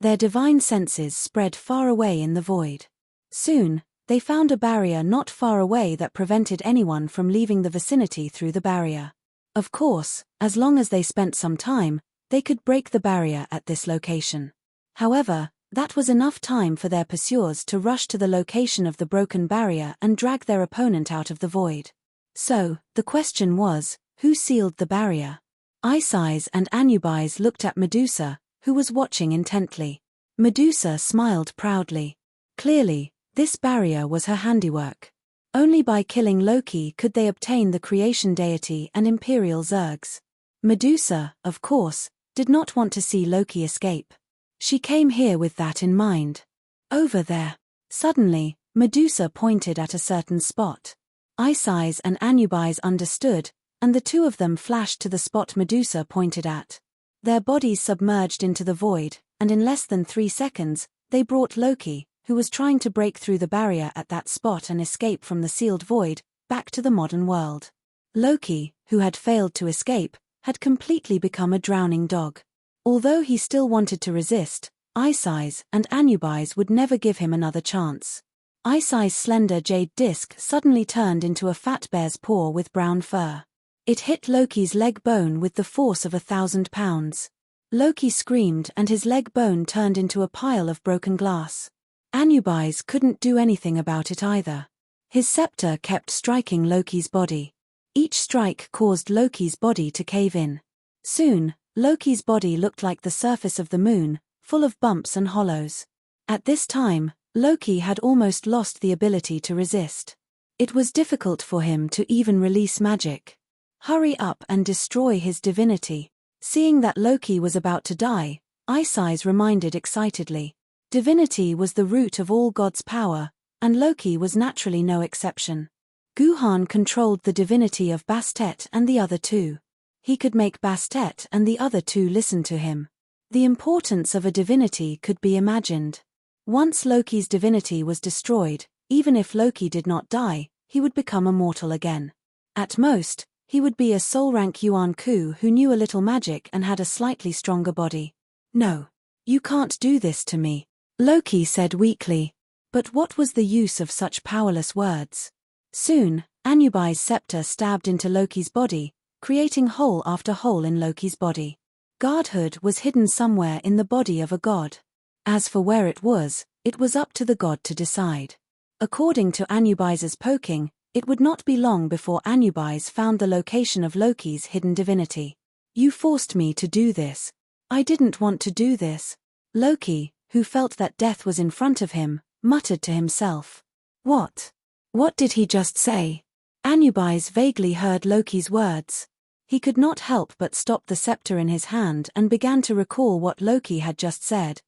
Their divine senses spread far away in the void. Soon, they found a barrier not far away that prevented anyone from leaving the vicinity through the barrier. Of course, as long as they spent some time, they could break the barrier at this location. However, that was enough time for their pursuers to rush to the location of the broken barrier and drag their opponent out of the void. So, the question was, who sealed the barrier? Iceyes and Anubis looked at Medusa, who was watching intently. Medusa smiled proudly. Clearly, this barrier was her handiwork. Only by killing Loki could they obtain the creation deity and imperial zergs. Medusa, of course, did not want to see Loki escape. She came here with that in mind. Over there. Suddenly, Medusa pointed at a certain spot. Iceyes and Anubis understood, and the 2 of them flashed to the spot Medusa pointed at. Their bodies submerged into the void, and in less than 3 seconds, they brought Loki, who was trying to break through the barrier at that spot and escape from the sealed void, back to the modern world. Loki, who had failed to escape, had completely become a drowning dog. Although he still wanted to resist, Ice-Eyes and Anubis would never give him another chance. Ice-Eyes' slender jade disc suddenly turned into a fat bear's paw with brown fur. It hit Loki's leg bone with the force of 1,000 pounds. Loki screamed and his leg bone turned into a pile of broken glass. Anubis couldn't do anything about it either. His scepter kept striking Loki's body. Each strike caused Loki's body to cave in. Soon, Loki's body looked like the surface of the moon, full of bumps and hollows. At this time, Loki had almost lost the ability to resist. It was difficult for him to even release magic. Hurry up and destroy his divinity. Seeing that Loki was about to die, Ice-Eyes reminded excitedly. Divinity was the root of all God's power, and Loki was naturally no exception. Guhan controlled the divinity of Bastet and the other two. He could make Bastet and the other two listen to him. The importance of a divinity could be imagined. Once Loki's divinity was destroyed, even if Loki did not die, he would become immortal again. At most, he would be a soul-rank Yuan Ku who knew a little magic and had a slightly stronger body. "No. You can't do this to me," Loki said weakly. But what was the use of such powerless words? Soon, Anubis' scepter stabbed into Loki's body, creating hole after hole in Loki's body. Godhood was hidden somewhere in the body of a god. As for where it was up to the god to decide. According to Anubis' poking, it would not be long before Anubis found the location of Loki's hidden divinity. "You forced me to do this. I didn't want to do this." Loki, who felt that death was in front of him, muttered to himself. What did he just say? Anubis vaguely heard Loki's words. He could not help but stop the scepter in his hand and began to recall what Loki had just said.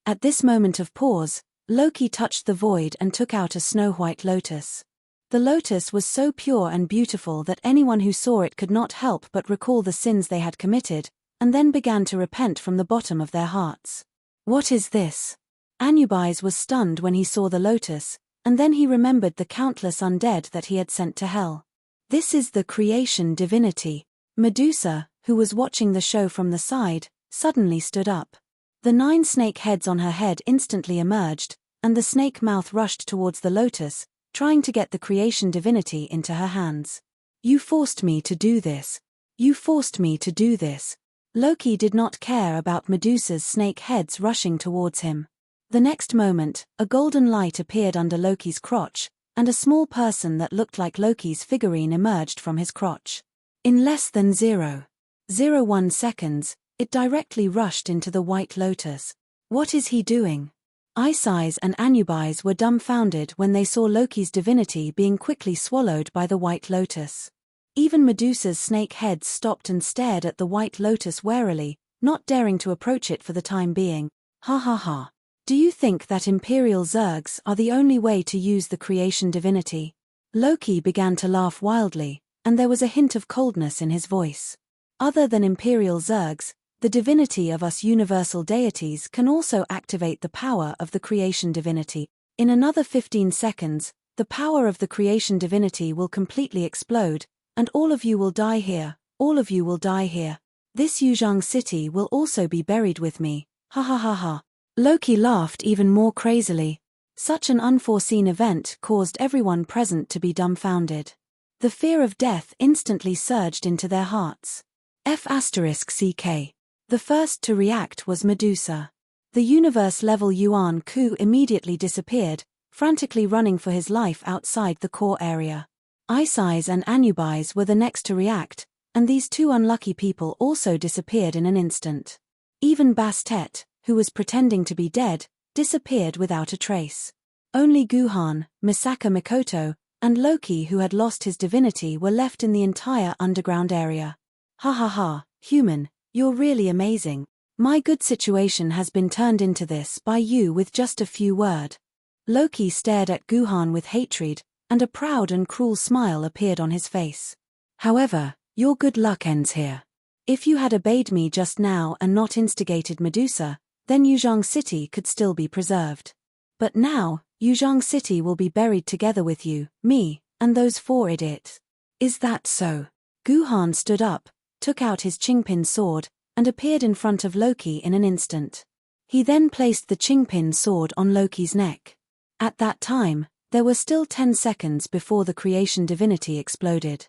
At this moment of pause, Loki touched the void and took out a snow-white lotus. The lotus was so pure and beautiful that anyone who saw it could not help but recall the sins they had committed, and then began to repent from the bottom of their hearts. "What is this?" Anubis was stunned when he saw the lotus, and then he remembered the countless undead that he had sent to hell. "This is the creation divinity." Medusa, who was watching the show from the side, suddenly stood up. The 9 snake heads on her head instantly emerged, and the snake mouth rushed towards the lotus, trying to get the creation divinity into her hands. "You forced me to do this. You forced me to do this." Loki did not care about Medusa's snake heads rushing towards him. The next moment, a golden light appeared under Loki's crotch, and a small person that looked like Loki's figurine emerged from his crotch. In less than 0.01 seconds, it directly rushed into the white lotus. What is he doing? Ice-Eyes and Anubis were dumbfounded when they saw Loki's divinity being quickly swallowed by the white lotus. Even Medusa's snake heads stopped and stared at the white lotus warily, not daring to approach it for the time being. "Ha ha ha. Do you think that Imperial Zergs are the only way to use the creation divinity?" Loki began to laugh wildly, and there was a hint of coldness in his voice. "Other than Imperial Zergs, the divinity of us universal deities can also activate the power of the creation divinity. In another 15 seconds, the power of the creation divinity will completely explode, and all of you will die here, all of you will die here. This Yuzhang city will also be buried with me. Ha ha ha ha." Loki laughed even more crazily. Such an unforeseen event caused everyone present to be dumbfounded. The fear of death instantly surged into their hearts. F***ck. The first to react was Medusa. The universe-level Yuan Ku immediately disappeared, frantically running for his life outside the core area. Ice-Eyes and Anubis were the next to react, and these two unlucky people also disappeared in an instant. Even Bastet, who was pretending to be dead, disappeared without a trace. Only Guhan, Misaka Mikoto, and Loki, who had lost his divinity, were left in the entire underground area. "Ha ha ha, human, you're really amazing. My good situation has been turned into this by you with just a few words." Loki stared at Guhan with hatred, and a proud and cruel smile appeared on his face. "However, your good luck ends here. If you had obeyed me just now and not instigated Medusa, then Yuzhang City could still be preserved. But now, Yuzhang City will be buried together with you, me, and those 4 idiots. Is that so? Guhan stood up, took out his Qingpin sword, and appeared in front of Loki in an instant. He then placed the Qingpin sword on Loki's neck. At that time, there were still 10 seconds before the creation divinity exploded.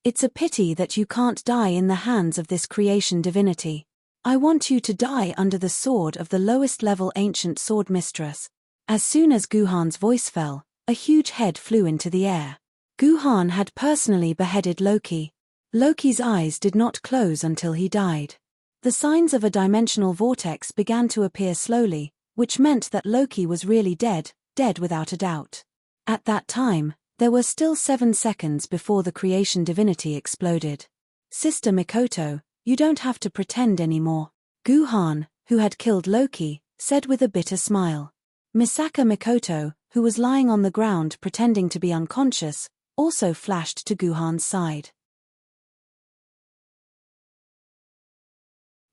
It's a pity that you can't die in the hands of this creation divinity. I want you to die under the sword of the lowest level ancient sword mistress. As soon as Guhan's voice fell, a huge head flew into the air. Guhan had personally beheaded Loki. Loki's eyes did not close until he died. The signs of a dimensional vortex began to appear slowly, which meant that Loki was really dead without a doubt. At that time, there were still 7 seconds before the creation divinity exploded. Sister Mikoto, you don't have to pretend anymore. Guhan, who had killed Loki, said with a bitter smile. Misaka Mikoto, who was lying on the ground pretending to be unconscious, also flashed to Guhan's side.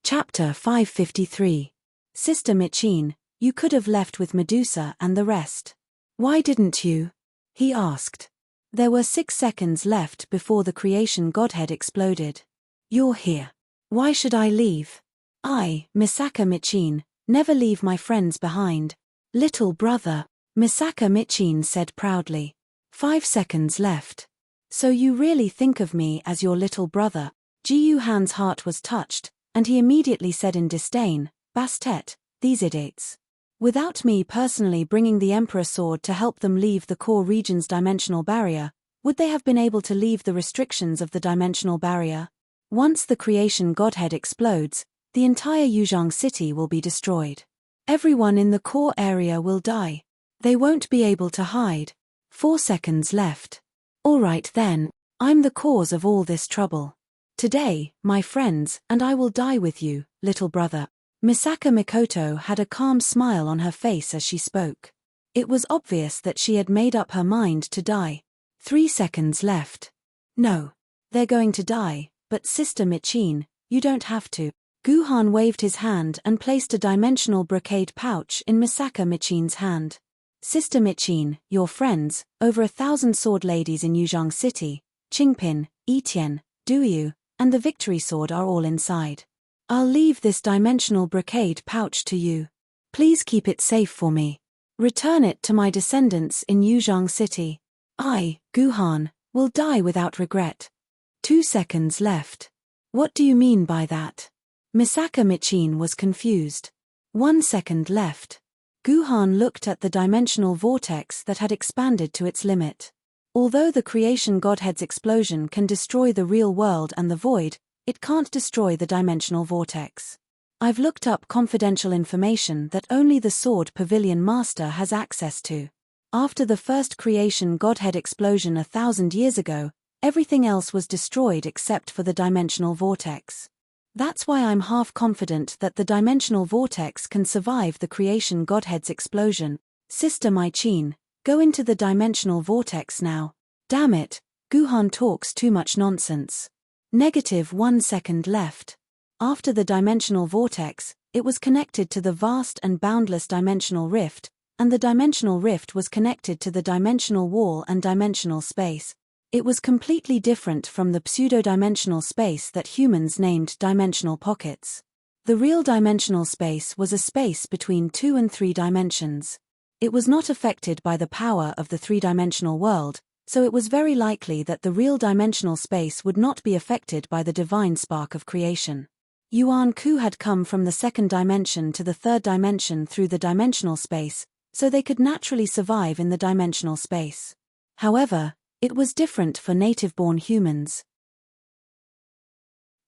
Chapter 553. Sister Michin, you could have left with Medusa and the rest. Why didn't you? He asked. There were 6 seconds left before the creation godhead exploded. You're here. Why should I leave? I, Misaka Michin, never leave my friends behind. Little brother, Misaka Michin said proudly. 5 seconds left. So you really think of me as your little brother? Ji Yuhan's heart was touched, and he immediately said in disdain, Bastet, these idiots. Without me personally bringing the Emperor Sword to help them leave the core region's dimensional barrier, would they have been able to leave the restrictions of the dimensional barrier? Once the creation godhead explodes, the entire Yuzhang City will be destroyed. Everyone in the core area will die. They won't be able to hide. 4 seconds left. All right then, I'm the cause of all this trouble. Today, my friends, and I will die with you, little brother. Misaka Mikoto had a calm smile on her face as she spoke. It was obvious that she had made up her mind to die. 3 seconds left. No. They're going to die, but Sister Michin, you don't have to. Guhan waved his hand and placed a dimensional brocade pouch in Misaka Michin's hand. Sister Michin, your friends, over 1,000 sword ladies in Yuzhang City, Qingpin, Etienne, Duyu, and the victory sword are all inside. I'll leave this dimensional brocade pouch to you. Please keep it safe for me. Return it to my descendants in Yuzhang City. I, Guhan, will die without regret. 2 seconds left. What do you mean by that? Misaka Michin was confused. 1 second left. Guhan looked at the dimensional vortex that had expanded to its limit. Although the creation godhead's explosion can destroy the real world and the void, it can't destroy the dimensional vortex. I've looked up confidential information that only the Sword Pavilion Master has access to. After the first creation godhead explosion 1,000 years ago, everything else was destroyed except for the dimensional vortex. That's why I'm half confident that the dimensional vortex can survive the creation godhead's explosion. Sister Michin, go into the dimensional vortex now. Damn it, Guhan talks too much nonsense. -1 second left. After the dimensional vortex, it was connected to the vast and boundless dimensional rift, and the dimensional rift was connected to the dimensional wall and dimensional space. It was completely different from the pseudo-dimensional space that humans named dimensional pockets. The real dimensional space was a space between 2 and 3 dimensions. It was not affected by the power of the 3-dimensional world, so it was very likely that the real dimensional space would not be affected by the divine spark of creation. Yuan Ku had come from the 2nd dimension to the 3rd dimension through the dimensional space, so they could naturally survive in the dimensional space. However, it was different for native-born humans.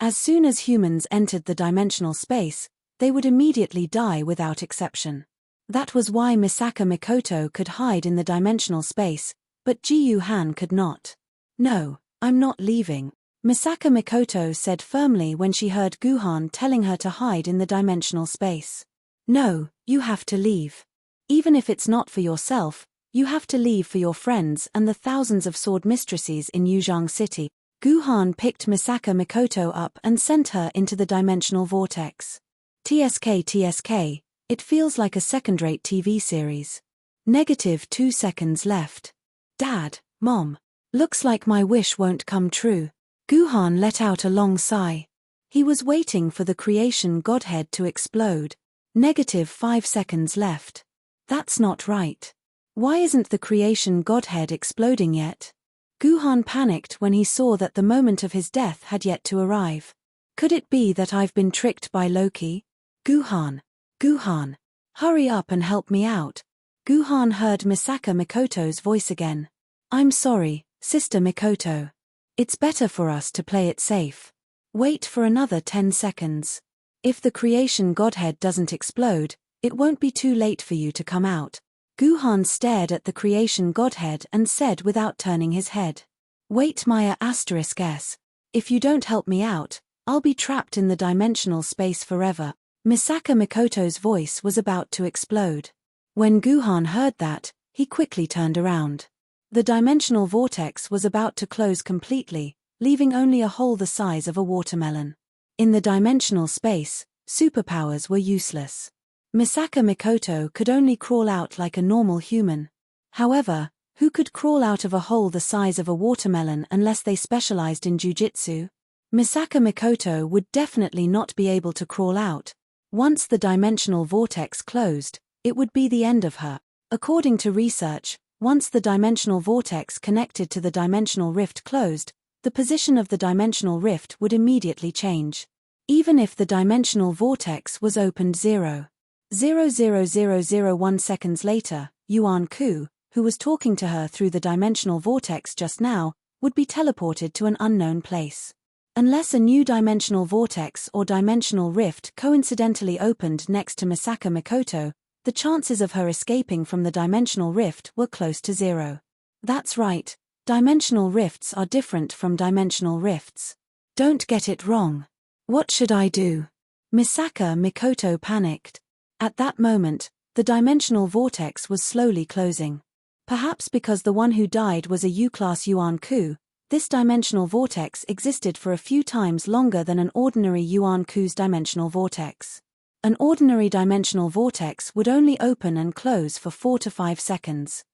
As soon as humans entered the dimensional space, they would immediately die without exception. That was why Misaka Mikoto could hide in the dimensional space, but Ji Yuhan could not. No, I'm not leaving, Misaka Mikoto said firmly when she heard Guhan telling her to hide in the dimensional space. No, you have to leave. Even if it's not for yourself, you have to leave for your friends and the thousands of sword mistresses in Yuzhang City. Guhan picked Misaka Mikoto up and sent her into the dimensional vortex. TSK, It feels like a second-rate TV series. -2 seconds left. Dad, Mom. Looks like my wish won't come true. Guhan let out a long sigh. He was waiting for the creation godhead to explode. -5 seconds left. That's not right. Why isn't the creation godhead exploding yet? Guhan panicked when he saw that the moment of his death had yet to arrive. Could it be that I've been tricked by Loki? Guhan. Guhan. Hurry up and help me out. Guhan heard Misaka Mikoto's voice again. I'm sorry, Sister Mikoto. It's better for us to play it safe. Wait for another 10 seconds. If the creation godhead doesn't explode, it won't be too late for you to come out. Guhan stared at the creation godhead and said without turning his head. Wait Maya *s. If you don't help me out, I'll be trapped in the dimensional space forever. Misaka Mikoto's voice was about to explode. When Guhan heard that, he quickly turned around. The dimensional vortex was about to close completely, leaving only a hole the size of a watermelon. In the dimensional space, superpowers were useless. Misaka Mikoto could only crawl out like a normal human. However, who could crawl out of a hole the size of a watermelon unless they specialized in jujitsu? Misaka Mikoto would definitely not be able to crawl out. Once the dimensional vortex closed, it would be the end of her. According to research, once the dimensional vortex connected to the dimensional rift closed, the position of the dimensional rift would immediately change. Even if the dimensional vortex was opened 0.00001 seconds later, Yuan Ku, who was talking to her through the dimensional vortex just now, would be teleported to an unknown place. Unless a new dimensional vortex or dimensional rift coincidentally opened next to Misaka Mikoto, the chances of her escaping from the dimensional rift were close to 0. That's right, dimensional rifts are different from dimensional rifts. Don't get it wrong. What should I do? Misaka Mikoto panicked. At that moment, the dimensional vortex was slowly closing. Perhaps because the one who died was a U-class Yuan Ku, this dimensional vortex existed for a few times longer than an ordinary Yuan Ku's dimensional vortex. An ordinary dimensional vortex would only open and close for 4 to 5 seconds.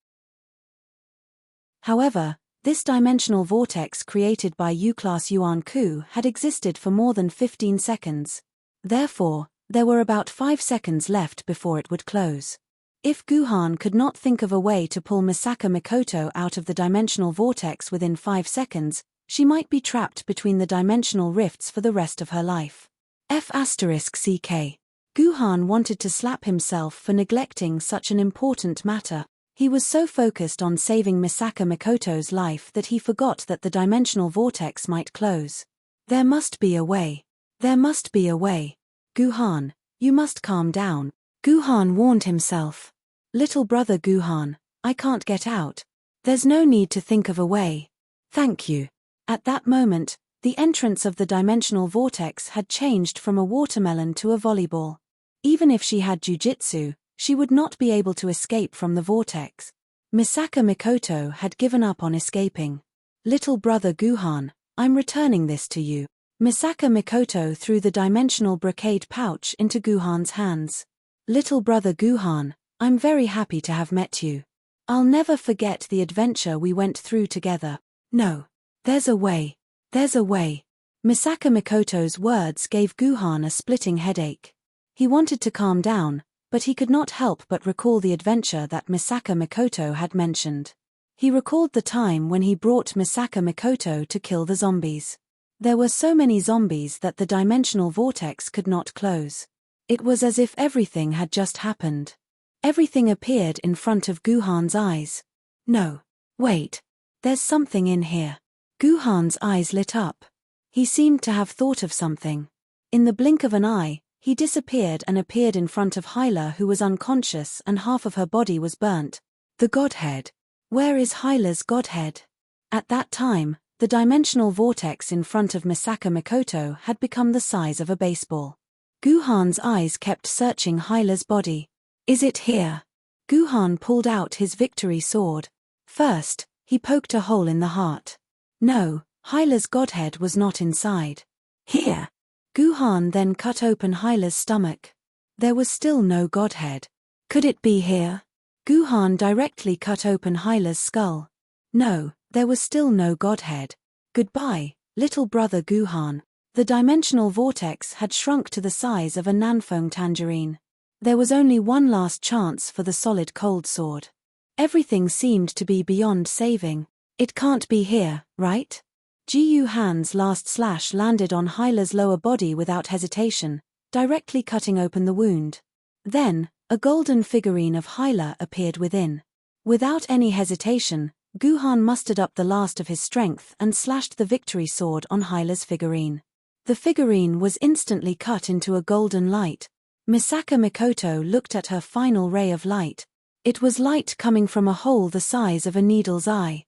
However, this dimensional vortex created by U-class Yuan Ku had existed for more than 15 seconds. Therefore, there were about 5 seconds left before it would close. If Guhan could not think of a way to pull Misaka Mikoto out of the dimensional vortex within 5 seconds, she might be trapped between the dimensional rifts for the rest of her life. F***ck. Guhan wanted to slap himself for neglecting such an important matter. He was so focused on saving Misaka Mikoto's life that he forgot that the dimensional vortex might close. There must be a way. There must be a way. Guhan, you must calm down. Guhan warned himself. Little brother Guhan, I can't get out. There's no need to think of a way. Thank you. At that moment, the entrance of the dimensional vortex had changed from a watermelon to a volleyball. Even if she had jujitsu, she would not be able to escape from the vortex. Misaka Mikoto had given up on escaping. Little brother Guhan, I'm returning this to you. Misaka Mikoto threw the dimensional brocade pouch into Guhan's hands. Little brother Guhan, I'm very happy to have met you. I'll never forget the adventure we went through together. No. There's a way. There's a way. Misaka Mikoto's words gave Guhan a splitting headache. He wanted to calm down, but he could not help but recall the adventure that Misaka Mikoto had mentioned. He recalled the time when he brought Misaka Mikoto to kill the zombies. There were so many zombies that the dimensional vortex could not close. It was as if everything had just happened. Everything appeared in front of Guhan's eyes. No. Wait. There's something in here. Guhan's eyes lit up. He seemed to have thought of something. In the blink of an eye, he disappeared and appeared in front of Hyla, who was unconscious and half of her body was burnt. The Godhead. Where is Hyla's Godhead? At that time, the dimensional vortex in front of Misaka Mikoto had become the size of a baseball. Guhan's eyes kept searching Hyla's body. Is it here? Guhan pulled out his victory sword. First, he poked a hole in the heart. No, Hyla's Godhead was not inside. Here. Guhan then cut open Hyla's stomach. There was still no godhead. Could it be here? Guhan directly cut open Hyla's skull. No, there was still no godhead. Goodbye, little brother Guhan. The dimensional vortex had shrunk to the size of a nanfeng tangerine. There was only one last chance for the solid cold sword. Everything seemed to be beyond saving. It can't be here, right? Ji Han's last slash landed on Hyla's lower body without hesitation, directly cutting open the wound. Then, a golden figurine of Hyla appeared within. Without any hesitation, Guhan mustered up the last of his strength and slashed the victory sword on Hyla's figurine. The figurine was instantly cut into a golden light. Misaka Mikoto looked at her final ray of light. It was light coming from a hole the size of a needle's eye.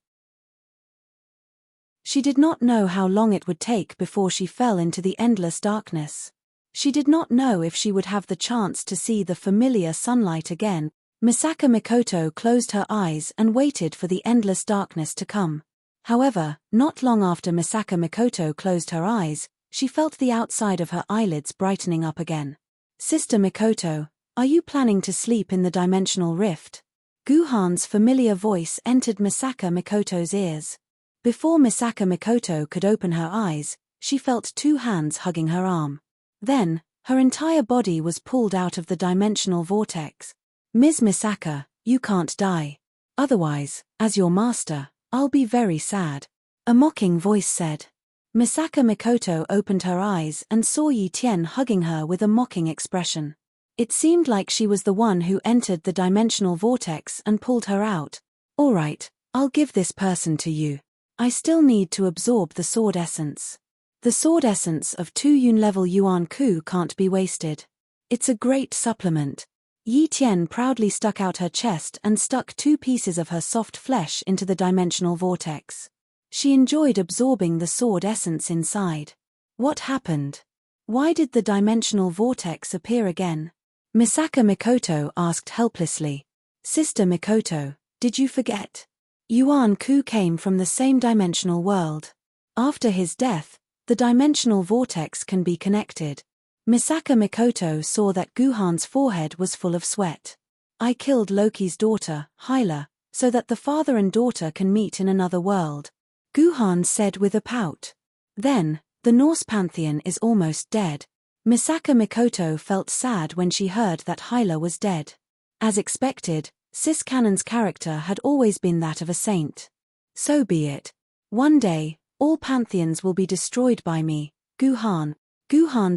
She did not know how long it would take before she fell into the endless darkness. She did not know if she would have the chance to see the familiar sunlight again. Misaka Mikoto closed her eyes and waited for the endless darkness to come. However, not long after Misaka Mikoto closed her eyes, she felt the outside of her eyelids brightening up again. Sister Mikoto, are you planning to sleep in the dimensional rift? Guhan's familiar voice entered Misaka Mikoto's ears. Before Misaka Mikoto could open her eyes, she felt two hands hugging her arm. Then, her entire body was pulled out of the dimensional vortex. Ms. Misaka, you can't die. Otherwise, as your master, I'll be very sad. A mocking voice said. Misaka Mikoto opened her eyes and saw Yi Tian hugging her with a mocking expression. It seemed like she was the one who entered the dimensional vortex and pulled her out. All right, I'll give this person to you. I still need to absorb the sword essence. The sword essence of 2 Yun-level Yuan Ku can't be wasted. It's a great supplement. Yi Tian proudly stuck out her chest and stuck 2 pieces of her soft flesh into the dimensional vortex. She enjoyed absorbing the sword essence inside. What happened? Why did the dimensional vortex appear again? Misaka Mikoto asked helplessly. Sister Mikoto, did you forget? Yuan Ku came from the same dimensional world. After his death, the dimensional vortex can be connected. Misaka Mikoto saw that Guhan's forehead was full of sweat. I killed Loki's daughter, Hyla, so that the father and daughter can meet in another world. Guhan said with a pout. Then, the Norse pantheon is almost dead. Misaka Mikoto felt sad when she heard that Hyla was dead. As expected, Sis Cannon's character had always been that of a saint. So be it. One day, all pantheons will be destroyed by me, Guhan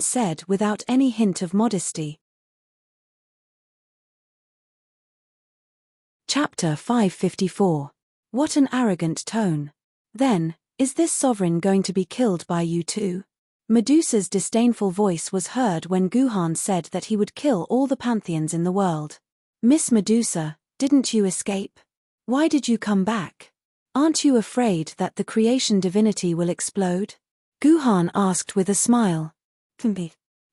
said without any hint of modesty. Chapter 554. What an arrogant tone. Then, is this sovereign going to be killed by you too? Medusa's disdainful voice was heard when Guhan said that he would kill all the pantheons in the world. Miss Medusa, didn't you escape? Why did you come back? Aren't you afraid that the creation divinity will explode? Guhan asked with a smile.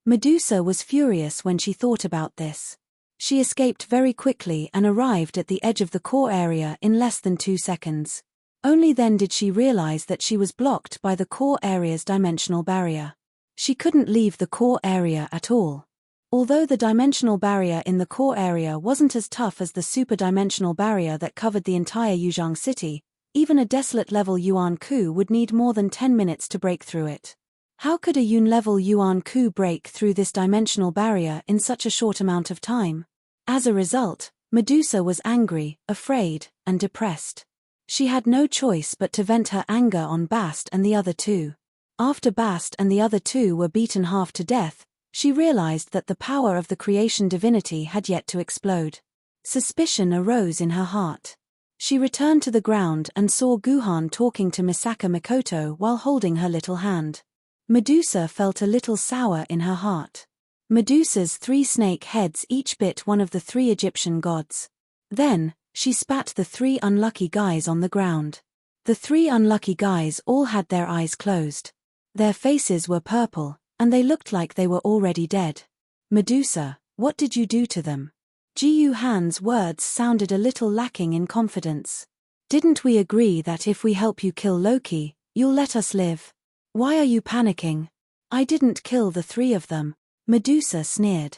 Medusa was furious when she thought about this. She escaped very quickly and arrived at the edge of the core area in less than 2 seconds. Only then did she realize that she was blocked by the core area's dimensional barrier. She couldn't leave the core area at all. Although the dimensional barrier in the core area wasn't as tough as the super-dimensional barrier that covered the entire Yuzhang city, even a desolate-level Yuan Ku would need more than 10 minutes to break through it. How could a Yun-level Yuan Ku break through this dimensional barrier in such a short amount of time? As a result, Medusa was angry, afraid, and depressed. She had no choice but to vent her anger on Bast and the other two. After Bast and the other two were beaten half to death, she realized that the power of the creation divinity had yet to explode. Suspicion arose in her heart. She returned to the ground and saw Guhan talking to Misaka Mikoto while holding her little hand. Medusa felt a little sour in her heart. Medusa's 3 snake heads each bit one of the 3 Egyptian gods. Then, she spat the 3 unlucky guys on the ground. The 3 unlucky guys all had their eyes closed. Their faces were purple, and they looked like they were already dead. Medusa, what did you do to them? Ji Han's words sounded a little lacking in confidence. Didn't we agree that if we help you kill Loki, you'll let us live? Why are you panicking? I didn't kill the 3 of them, Medusa sneered.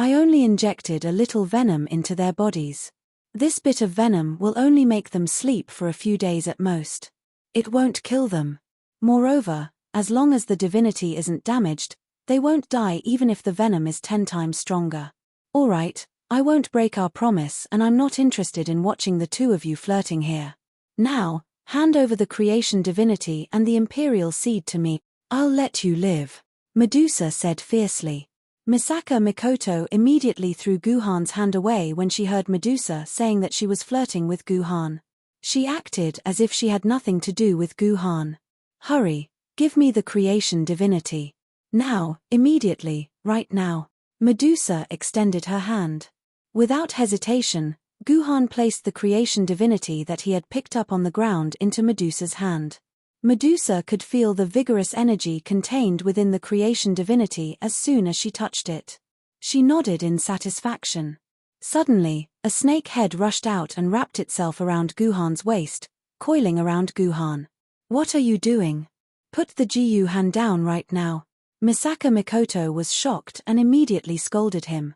I only injected a little venom into their bodies. This bit of venom will only make them sleep for a few days at most. It won't kill them. Moreover, as long as the divinity isn't damaged, they won't die even if the venom is 10 times stronger. Alright, I won't break our promise, and I'm not interested in watching the two of you flirting here. Now, hand over the creation divinity and the imperial seed to me. I'll let you live, Medusa said fiercely. Misaka Mikoto immediately threw Guhan's hand away when she heard Medusa saying that she was flirting with Guhan. She acted as if she had nothing to do with Guhan. Hurry, give me the creation divinity. Now, immediately, right now. Medusa extended her hand. Without hesitation, Guhan placed the creation divinity that he had picked up on the ground into Medusa's hand. Medusa could feel the vigorous energy contained within the creation divinity as soon as she touched it. She nodded in satisfaction. Suddenly, a snake head rushed out and wrapped itself around Guhan's waist, coiling around Guhan. What are you doing? Put the Gyuhan down right now. Misaka Mikoto was shocked and immediately scolded him.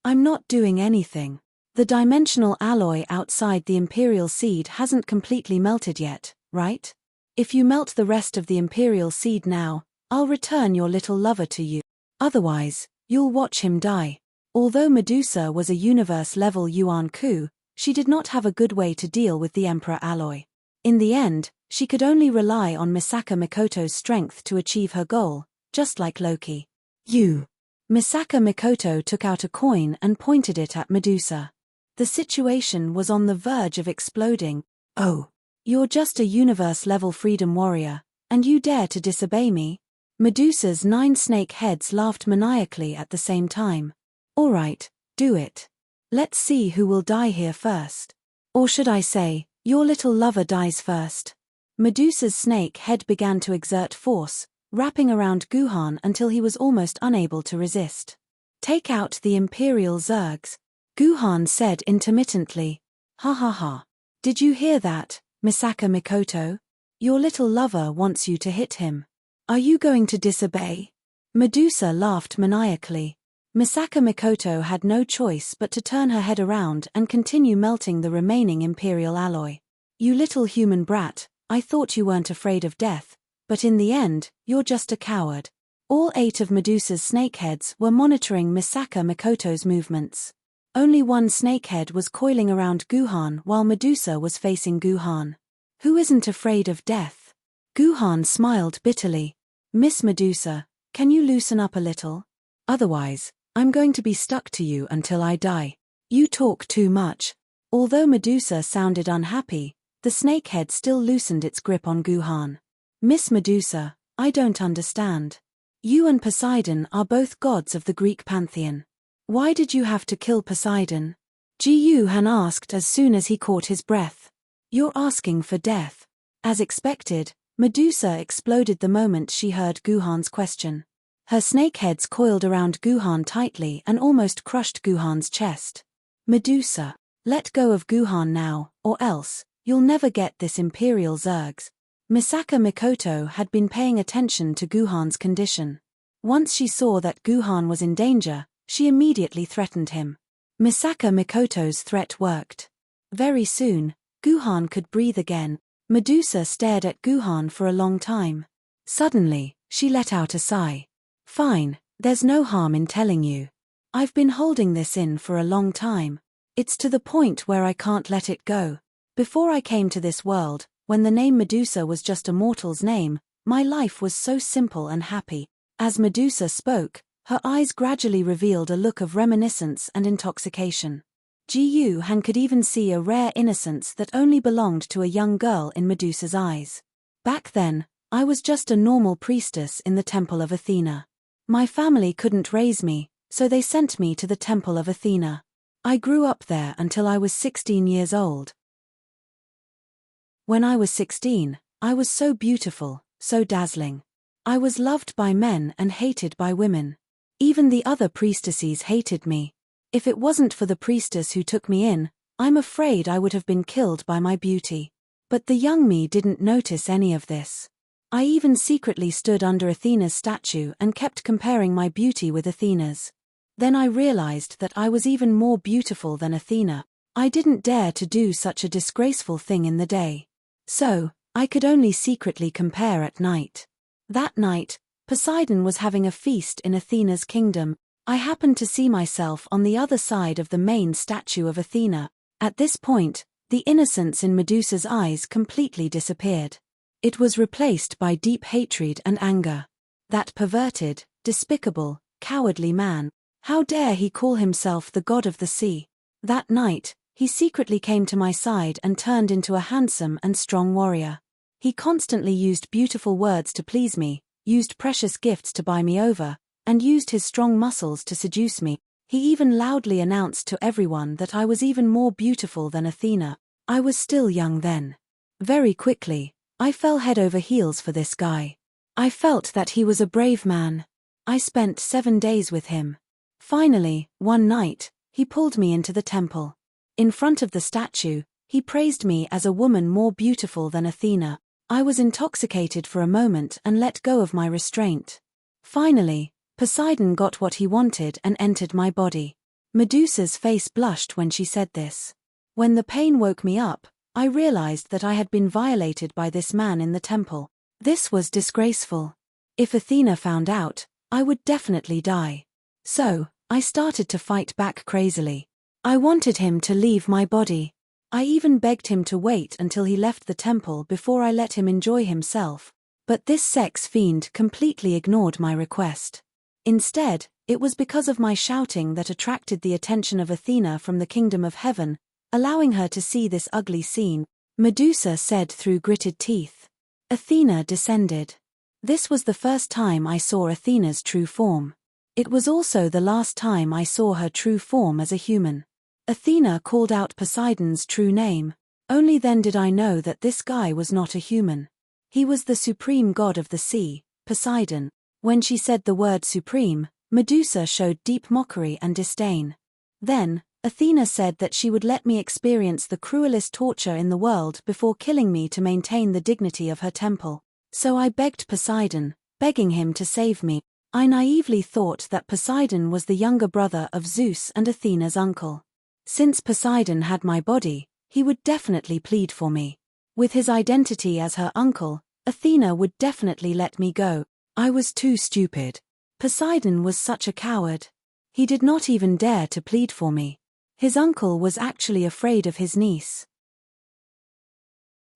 I'm not doing anything. The dimensional alloy outside the imperial seed hasn't completely melted yet, right? If you melt the rest of the imperial seed now, I'll return your little lover to you. Otherwise, you'll watch him die. Although Medusa was a universe-level Yuan Ku, she did not have a good way to deal with the Emperor alloy. In the end, she could only rely on Misaka Mikoto's strength to achieve her goal, just like Loki. You. Misaka Mikoto took out a coin and pointed it at Medusa. The situation was on the verge of exploding. Oh, you're just a universe-level freedom warrior, and you dare to disobey me? Medusa's 9 snake heads laughed maniacally at the same time. Alright, do it. Let's see who will die here first. Or should I say, your little lover dies first. Medusa's snake head began to exert force, wrapping around Guhan until he was almost unable to resist. Take out the Imperial Zergs, Guhan said intermittently. Ha ha ha. Did you hear that, Misaka Mikoto? Your little lover wants you to hit him. Are you going to disobey? Medusa laughed maniacally. Misaka Mikoto had no choice but to turn her head around and continue melting the remaining Imperial alloy. You little human brat, I thought you weren't afraid of death, but in the end, you're just a coward. All 8 of Medusa's snakeheads were monitoring Misaka Mikoto's movements. Only one snakehead was coiling around Guhan while Medusa was facing Guhan. Who isn't afraid of death? Guhan smiled bitterly. Miss Medusa, can you loosen up a little? Otherwise, I'm going to be stuck to you until I die. You talk too much. Although Medusa sounded unhappy, the snakehead still loosened its grip on Guhan. Miss Medusa, I don't understand. You and Poseidon are both gods of the Greek pantheon. Why did you have to kill Poseidon? Gyuhan asked as soon as he caught his breath. You're asking for death. As expected, Medusa exploded the moment she heard Guhan's question. Her snakeheads coiled around Guhan tightly and almost crushed Guhan's chest. Medusa, let go of Guhan now, or else, you'll never get this Imperial Zergs. Misaka Mikoto had been paying attention to Guhan's condition. Once she saw that Guhan was in danger, she immediately threatened him. Misaka Mikoto's threat worked. Very soon, Guhan could breathe again. Medusa stared at Guhan for a long time. Suddenly, she let out a sigh. Fine, there's no harm in telling you. I've been holding this in for a long time. It's to the point where I can't let it go. Before I came to this world, when the name Medusa was just a mortal's name, my life was so simple and happy. As Medusa spoke, her eyes gradually revealed a look of reminiscence and intoxication. Gyuhan could even see a rare innocence that only belonged to a young girl in Medusa's eyes. Back then, I was just a normal priestess in the Temple of Athena. My family couldn't raise me, so they sent me to the Temple of Athena. I grew up there until I was 16 years old. When I was 16, I was so beautiful, so dazzling. I was loved by men and hated by women. Even the other priestesses hated me. If it wasn't for the priestess who took me in, I'm afraid I would have been killed by my beauty. But the young me didn't notice any of this. I even secretly stood under Athena's statue and kept comparing my beauty with Athena's. Then I realized that I was even more beautiful than Athena. I didn't dare to do such a disgraceful thing in the day. So, I could only secretly compare at night. That night, Poseidon was having a feast in Athena's kingdom. I happened to see myself on the other side of the main statue of Athena. At this point, the innocence in Medusa's eyes completely disappeared. It was replaced by deep hatred and anger. That perverted, despicable, cowardly man. How dare he call himself the god of the sea? That night, he secretly came to my side and turned into a handsome and strong warrior. He constantly used beautiful words to please me, used precious gifts to buy me over, and used his strong muscles to seduce me. He even loudly announced to everyone that I was even more beautiful than Athena. I was still young then. Very quickly, I fell head over heels for this guy. I felt that he was a brave man. I spent 7 days with him. Finally, one night, he pulled me into the temple. In front of the statue, he praised me as a woman more beautiful than Athena. I was intoxicated for a moment and let go of my restraint. Finally, Poseidon got what he wanted and entered my body. Medusa's face blushed when she said this. When the pain woke me up, I realized that I had been violated by this man in the temple. This was disgraceful. If Athena found out, I would definitely die. So, I started to fight back crazily. I wanted him to leave my body. I even begged him to wait until he left the temple before I let him enjoy himself. But this sex fiend completely ignored my request. Instead, it was because of my shouting that attracted the attention of Athena from the kingdom of heaven, allowing her to see this ugly scene. Medusa said through gritted teeth. Athena descended. This was the first time I saw Athena's true form. It was also the last time I saw her true form as a human. Athena called out Poseidon's true name. Only then did I know that this guy was not a human. He was the supreme god of the sea, Poseidon. When she said the word supreme, Medusa showed deep mockery and disdain. Then, Athena said that she would let me experience the cruelest torture in the world before killing me to maintain the dignity of her temple. So I begged Poseidon, begging him to save me. I naively thought that Poseidon was the younger brother of Zeus and Athena's uncle. Since Poseidon had my body, he would definitely plead for me. With his identity as her uncle, Athena would definitely let me go. I was too stupid. Poseidon was such a coward. He did not even dare to plead for me. His uncle was actually afraid of his niece.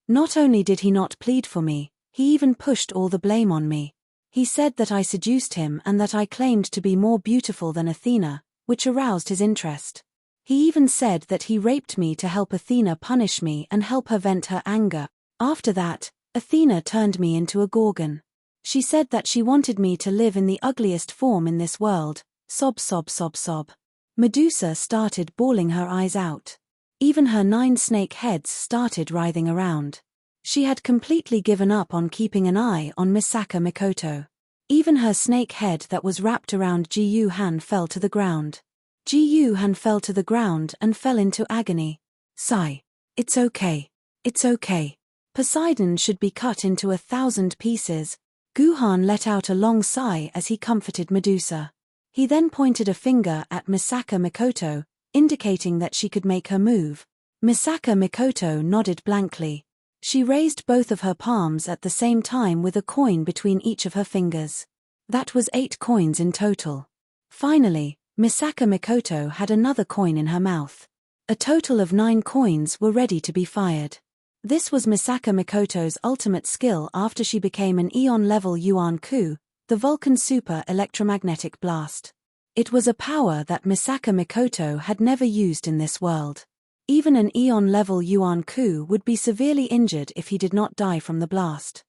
Not only did he not plead for me, he even pushed all the blame on me. He said that I seduced him and that I claimed to be more beautiful than Athena, which aroused his interest. He even said that he raped me to help Athena punish me and help her vent her anger. After that, Athena turned me into a gorgon. She said that she wanted me to live in the ugliest form in this world. Sob, sob, sob, sob. Medusa started bawling her eyes out. Even her 9 snake heads started writhing around. She had completely given up on keeping an eye on Misaka Mikoto. Even her snake head that was wrapped around Ji-Han fell to the ground. Ji-Han fell to the ground and fell into agony. Sigh. It's okay. It's okay. Poseidon should be cut into 1,000 pieces. Guhan let out a long sigh as he comforted Medusa. He then pointed a finger at Misaka Mikoto, indicating that she could make her move. Misaka Mikoto nodded blankly. She raised both of her palms at the same time with a coin between each of her fingers. That was 8 coins in total. Finally, Misaka Mikoto had another coin in her mouth. A total of 9 coins were ready to be fired. This was Misaka Mikoto's ultimate skill after she became an Eon-level Yuan-Ku, the Vulcan Super Electromagnetic Blast. It was a power that Misaka Mikoto had never used in this world. Even an Eon-level Yuan-Ku would be severely injured if he did not die from the blast.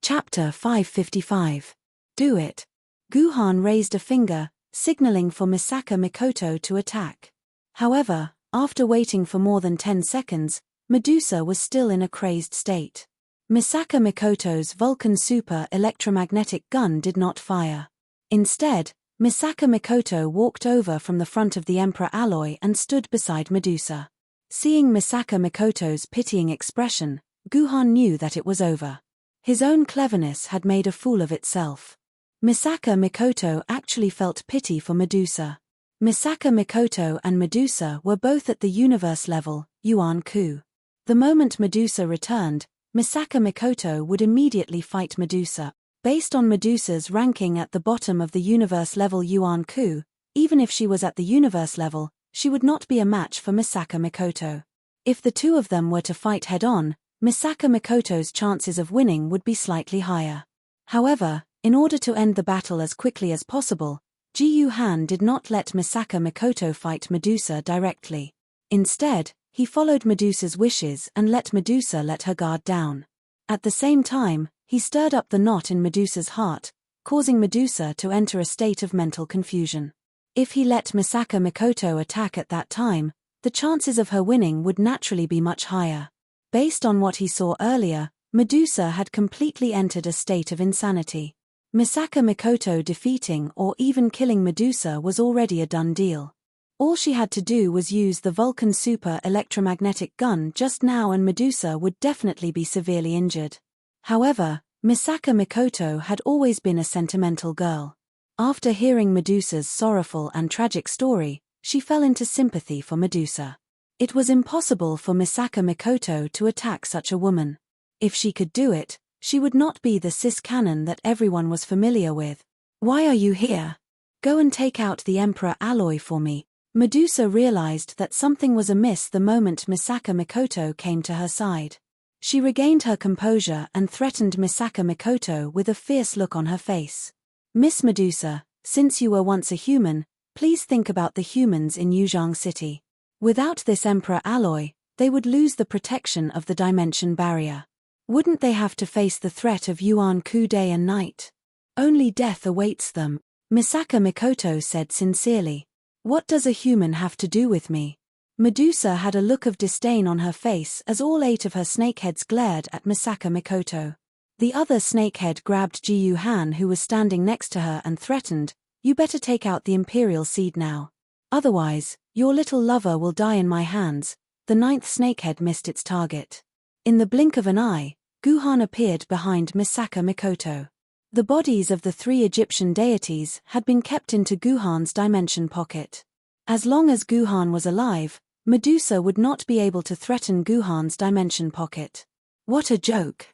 Chapter 555. Do it. Guhan raised a finger, signaling for Misaka Mikoto to attack. However, after waiting for more than 10 seconds, Medusa was still in a crazed state. Misaka Mikoto's Vulcan Super Electromagnetic Gun did not fire. Instead, Misaka Mikoto walked over from the front of the Emperor Alloy and stood beside Medusa. Seeing Misaka Mikoto's pitying expression, Guhan knew that it was over. His own cleverness had made a fool of itself. Misaka Mikoto actually felt pity for Medusa. Misaka Mikoto and Medusa were both at the universe level, Yuan-ku. The moment Medusa returned, Misaka Mikoto would immediately fight Medusa. Based on Medusa's ranking at the bottom of the universe level Yuan-ku, even if she was at the universe level, she would not be a match for Misaka Mikoto. If the two of them were to fight head-on, Misaka Mikoto's chances of winning would be slightly higher. However, in order to end the battle as quickly as possible, Ji Han did not let Misaka Mikoto fight Medusa directly. Instead, he followed Medusa's wishes and let Medusa let her guard down. At the same time, he stirred up the knot in Medusa's heart, causing Medusa to enter a state of mental confusion. If he let Misaka Mikoto attack at that time, the chances of her winning would naturally be much higher. Based on what he saw earlier, Medusa had completely entered a state of insanity. Misaka Mikoto defeating or even killing Medusa was already a done deal. All she had to do was use the Vulcan super electromagnetic gun just now and Medusa would definitely be severely injured. However, Misaka Mikoto had always been a sentimental girl. After hearing Medusa's sorrowful and tragic story, she fell into sympathy for Medusa. It was impossible for Misaka Mikoto to attack such a woman. If she could do it, she would not be the cis canon that everyone was familiar with. "Why are you here? Go and take out the Emperor alloy for me." Medusa realized that something was amiss the moment Misaka Mikoto came to her side. She regained her composure and threatened Misaka Mikoto with a fierce look on her face. "Miss Medusa, since you were once a human, please think about the humans in Yuzhang City. Without this Emperor alloy, they would lose the protection of the dimension barrier. Wouldn't they have to face the threat of Yuan-ku day and night? Only death awaits them," Misaka Mikoto said sincerely. "What does a human have to do with me?" Medusa had a look of disdain on her face as all 8 of her snakeheads glared at Misaka Mikoto. The other snakehead grabbed Ji Han who was standing next to her and threatened, "You better take out the Imperial Seed now. Otherwise, your little lover will die in my hands." The 9th snakehead missed its target. In the blink of an eye, Guhan appeared behind Misaka Mikoto. The bodies of the 3 Egyptian deities had been kept into Guhan's dimension pocket. As long as Guhan was alive, Medusa would not be able to threaten Guhan's dimension pocket. What a joke!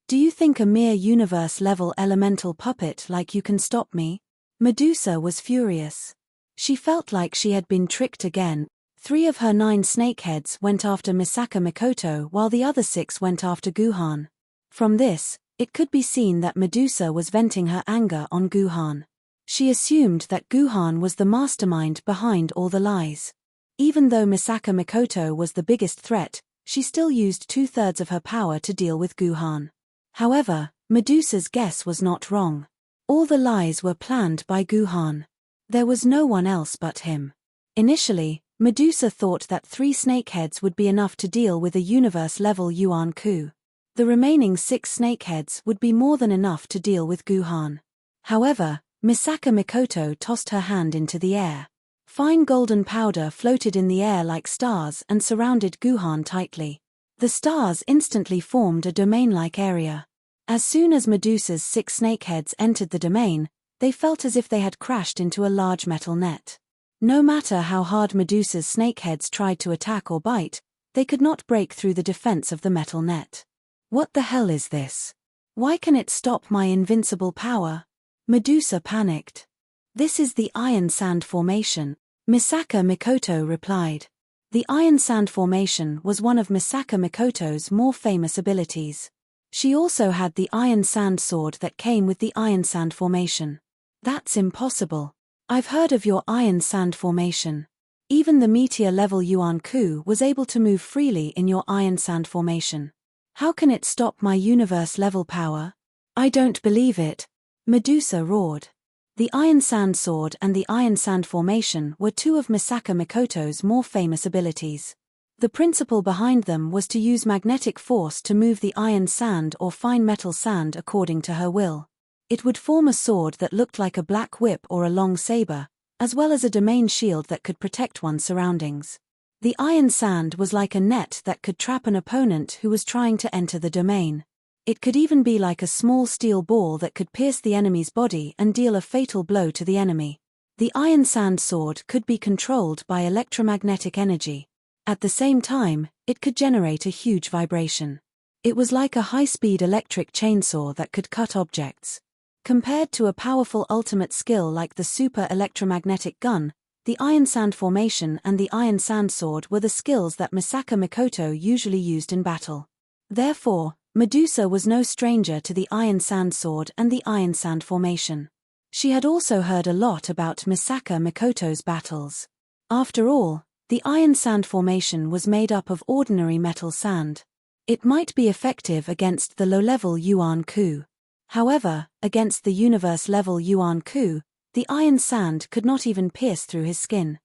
"Do you think a mere universe-level elemental puppet like you can stop me?" Medusa was furious. She felt like she had been tricked again. 3 of her 9 snakeheads went after Misaka Mikoto while the other 6 went after Guhan. From this, it could be seen that Medusa was venting her anger on Guhan. She assumed that Guhan was the mastermind behind all the lies. Even though Misaka Mikoto was the biggest threat, she still used 2/3 of her power to deal with Guhan. However, Medusa's guess was not wrong. All the lies were planned by Guhan. There was no one else but him. Initially, Medusa thought that 3 snakeheads would be enough to deal with a universe-level Yuan-ku. The remaining 6 snakeheads would be more than enough to deal with Guhan. However, Misaka Mikoto tossed her hand into the air. Fine golden powder floated in the air like stars and surrounded Guhan tightly. The stars instantly formed a domain-like area. As soon as Medusa's 6 snakeheads entered the domain, they felt as if they had crashed into a large metal net. No matter how hard Medusa's snakeheads tried to attack or bite, they could not break through the defense of the metal net. "What the hell is this? Why can it stop my invincible power?" Medusa panicked. "This is the Iron Sand Formation," Misaka Mikoto replied. The Iron Sand Formation was one of Misaka Mikoto's more famous abilities. She also had the Iron Sand Sword that came with the Iron Sand Formation. "That's impossible. I've heard of your Iron Sand Formation. Even the meteor-level Yuan-ku was able to move freely in your Iron Sand Formation. How can it stop my universe-level power?" "I don't believe it," Medusa roared. The Iron Sand Sword and the Iron Sand Formation were 2 of Misaka Mikoto's more famous abilities. The principle behind them was to use magnetic force to move the iron sand or fine metal sand according to her will. It would form a sword that looked like a black whip or a long saber, as well as a domain shield that could protect one's surroundings. The iron sand was like a net that could trap an opponent who was trying to enter the domain. It could even be like a small steel ball that could pierce the enemy's body and deal a fatal blow to the enemy. The iron sand sword could be controlled by electromagnetic energy. At the same time, it could generate a huge vibration. It was like a high-speed electric chainsaw that could cut objects. Compared to a powerful ultimate skill like the super electromagnetic gun, the iron sand formation and the iron sand sword were the skills that Misaka Mikoto usually used in battle. Therefore, Medusa was no stranger to the iron sand sword and the iron sand formation. She had also heard a lot about Misaka Mikoto's battles. After all, the iron sand formation was made up of ordinary metal sand. It might be effective against the low-level Yuan Ku. However, against the universe-level Yuan Ku, the iron sand could not even pierce through his skin.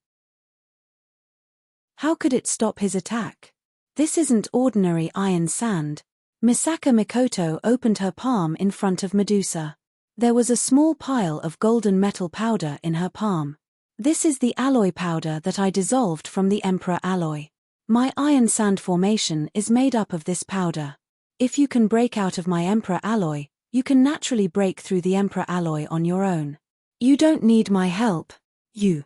How could it stop his attack? This isn't ordinary iron sand. Misaka Mikoto opened her palm in front of Medusa. There was a small pile of golden metal powder in her palm. This is the alloy powder that I dissolved from the Emperor alloy. My iron sand formation is made up of this powder. If you can break out of my Emperor alloy, you can naturally break through the Emperor alloy on your own. You don't need my help. You.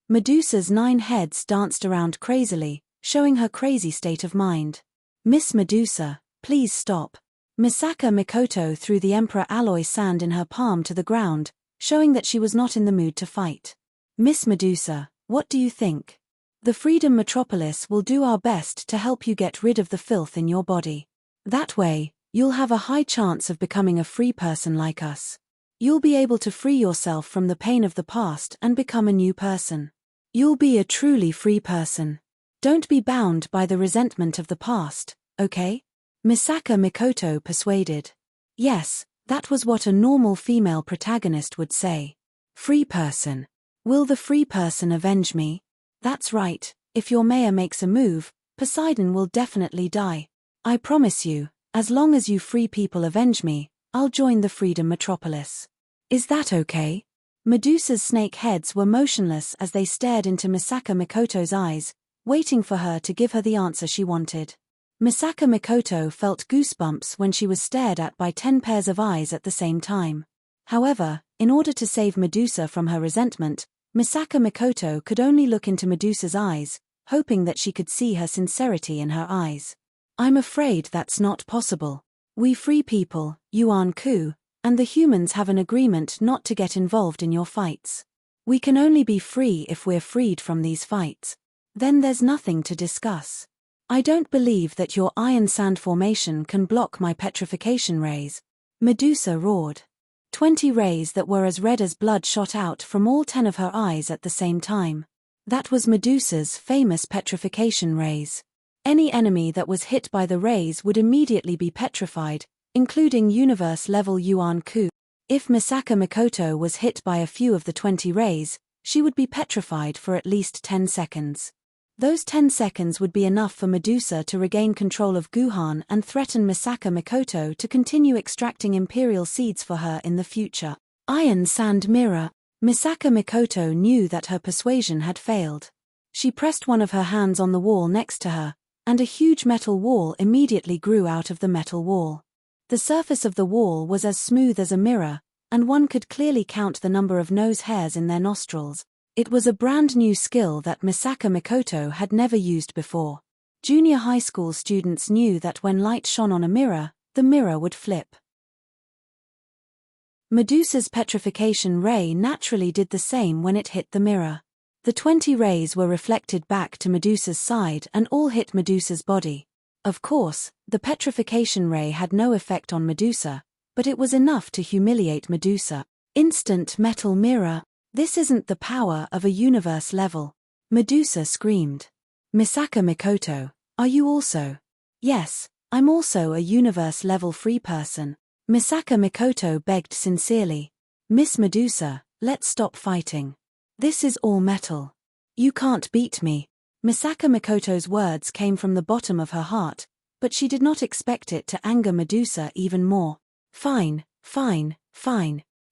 Medusa's 9 heads danced around crazily, showing her crazy state of mind. Miss Medusa, please stop. Misaka Mikoto threw the Emperor alloy sand in her palm to the ground, showing that she was not in the mood to fight. Miss Medusa, what do you think? The Freedom Metropolis will do our best to help you get rid of the filth in your body. That way, you'll have a high chance of becoming a free person like us. You'll be able to free yourself from the pain of the past and become a new person. You'll be a truly free person. Don't be bound by the resentment of the past, okay? Misaka Mikoto persuaded. Yes, that was what a normal female protagonist would say. Free person. Will the free person avenge me? That's right, if your mayor makes a move, Poseidon will definitely die. I promise you, as long as you free people avenge me, I'll join the Freedom Metropolis. Is that okay? Medusa's snake heads were motionless as they stared into Misaka Mikoto's eyes, waiting for her to give her the answer she wanted. Misaka Mikoto felt goosebumps when she was stared at by 10 pairs of eyes at the same time. However, in order to save Medusa from her resentment, Misaka Mikoto could only look into Medusa's eyes, hoping that she could see her sincerity in her eyes. I'm afraid that's not possible. We free people, Yuan Ku, and the humans have an agreement not to get involved in your fights. We can only be free if we're freed from these fights. Then there's nothing to discuss. I don't believe that your iron sand formation can block my petrification rays. Medusa roared. 20 rays that were as red as blood shot out from all 10 of her eyes at the same time. That was Medusa's famous petrification rays. Any enemy that was hit by the rays would immediately be petrified, including universe-level Yuan Ku. If Misaka Mikoto was hit by a few of the 20 rays, she would be petrified for at least 10 seconds. Those 10 seconds would be enough for Medusa to regain control of Guhan and threaten Misaka Mikoto to continue extracting Imperial seeds for her in the future. Iron Sand Mirror. Misaka Mikoto knew that her persuasion had failed. She pressed one of her hands on the wall next to her, and a huge metal wall immediately grew out of the metal wall. The surface of the wall was as smooth as a mirror, and one could clearly count the number of nose hairs in their nostrils. It was a brand new skill that Misaka Mikoto had never used before. Junior high school students knew that when light shone on a mirror, the mirror would flip. Medusa's petrification ray naturally did the same when it hit the mirror. The 20 rays were reflected back to Medusa's side and all hit Medusa's body. Of course, the petrification ray had no effect on Medusa, but it was enough to humiliate Medusa. Instant metal mirror. This isn't the power of a universe level. Medusa screamed. Misaka Mikoto, are you also? Yes, I'm also a universe level free person. Misaka Mikoto begged sincerely. Miss Medusa, let's stop fighting. This is all metal. You can't beat me. Misaka Mikoto's words came from the bottom of her heart, but she did not expect it to anger Medusa even more. Fine.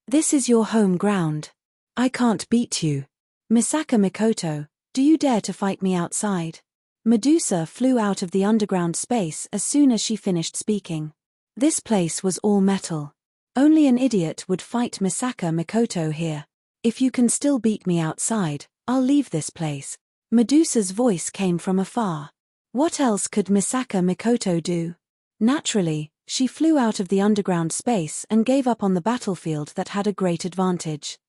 This is your home ground. I can't beat you. Misaka Mikoto, do you dare to fight me outside? Medusa flew out of the underground space as soon as she finished speaking. This place was all metal. Only an idiot would fight Misaka Mikoto here. If you can still beat me outside, I'll leave this place. Medusa's voice came from afar. What else could Misaka Mikoto do? Naturally, she flew out of the underground space and gave up on the battlefield that had a great advantage.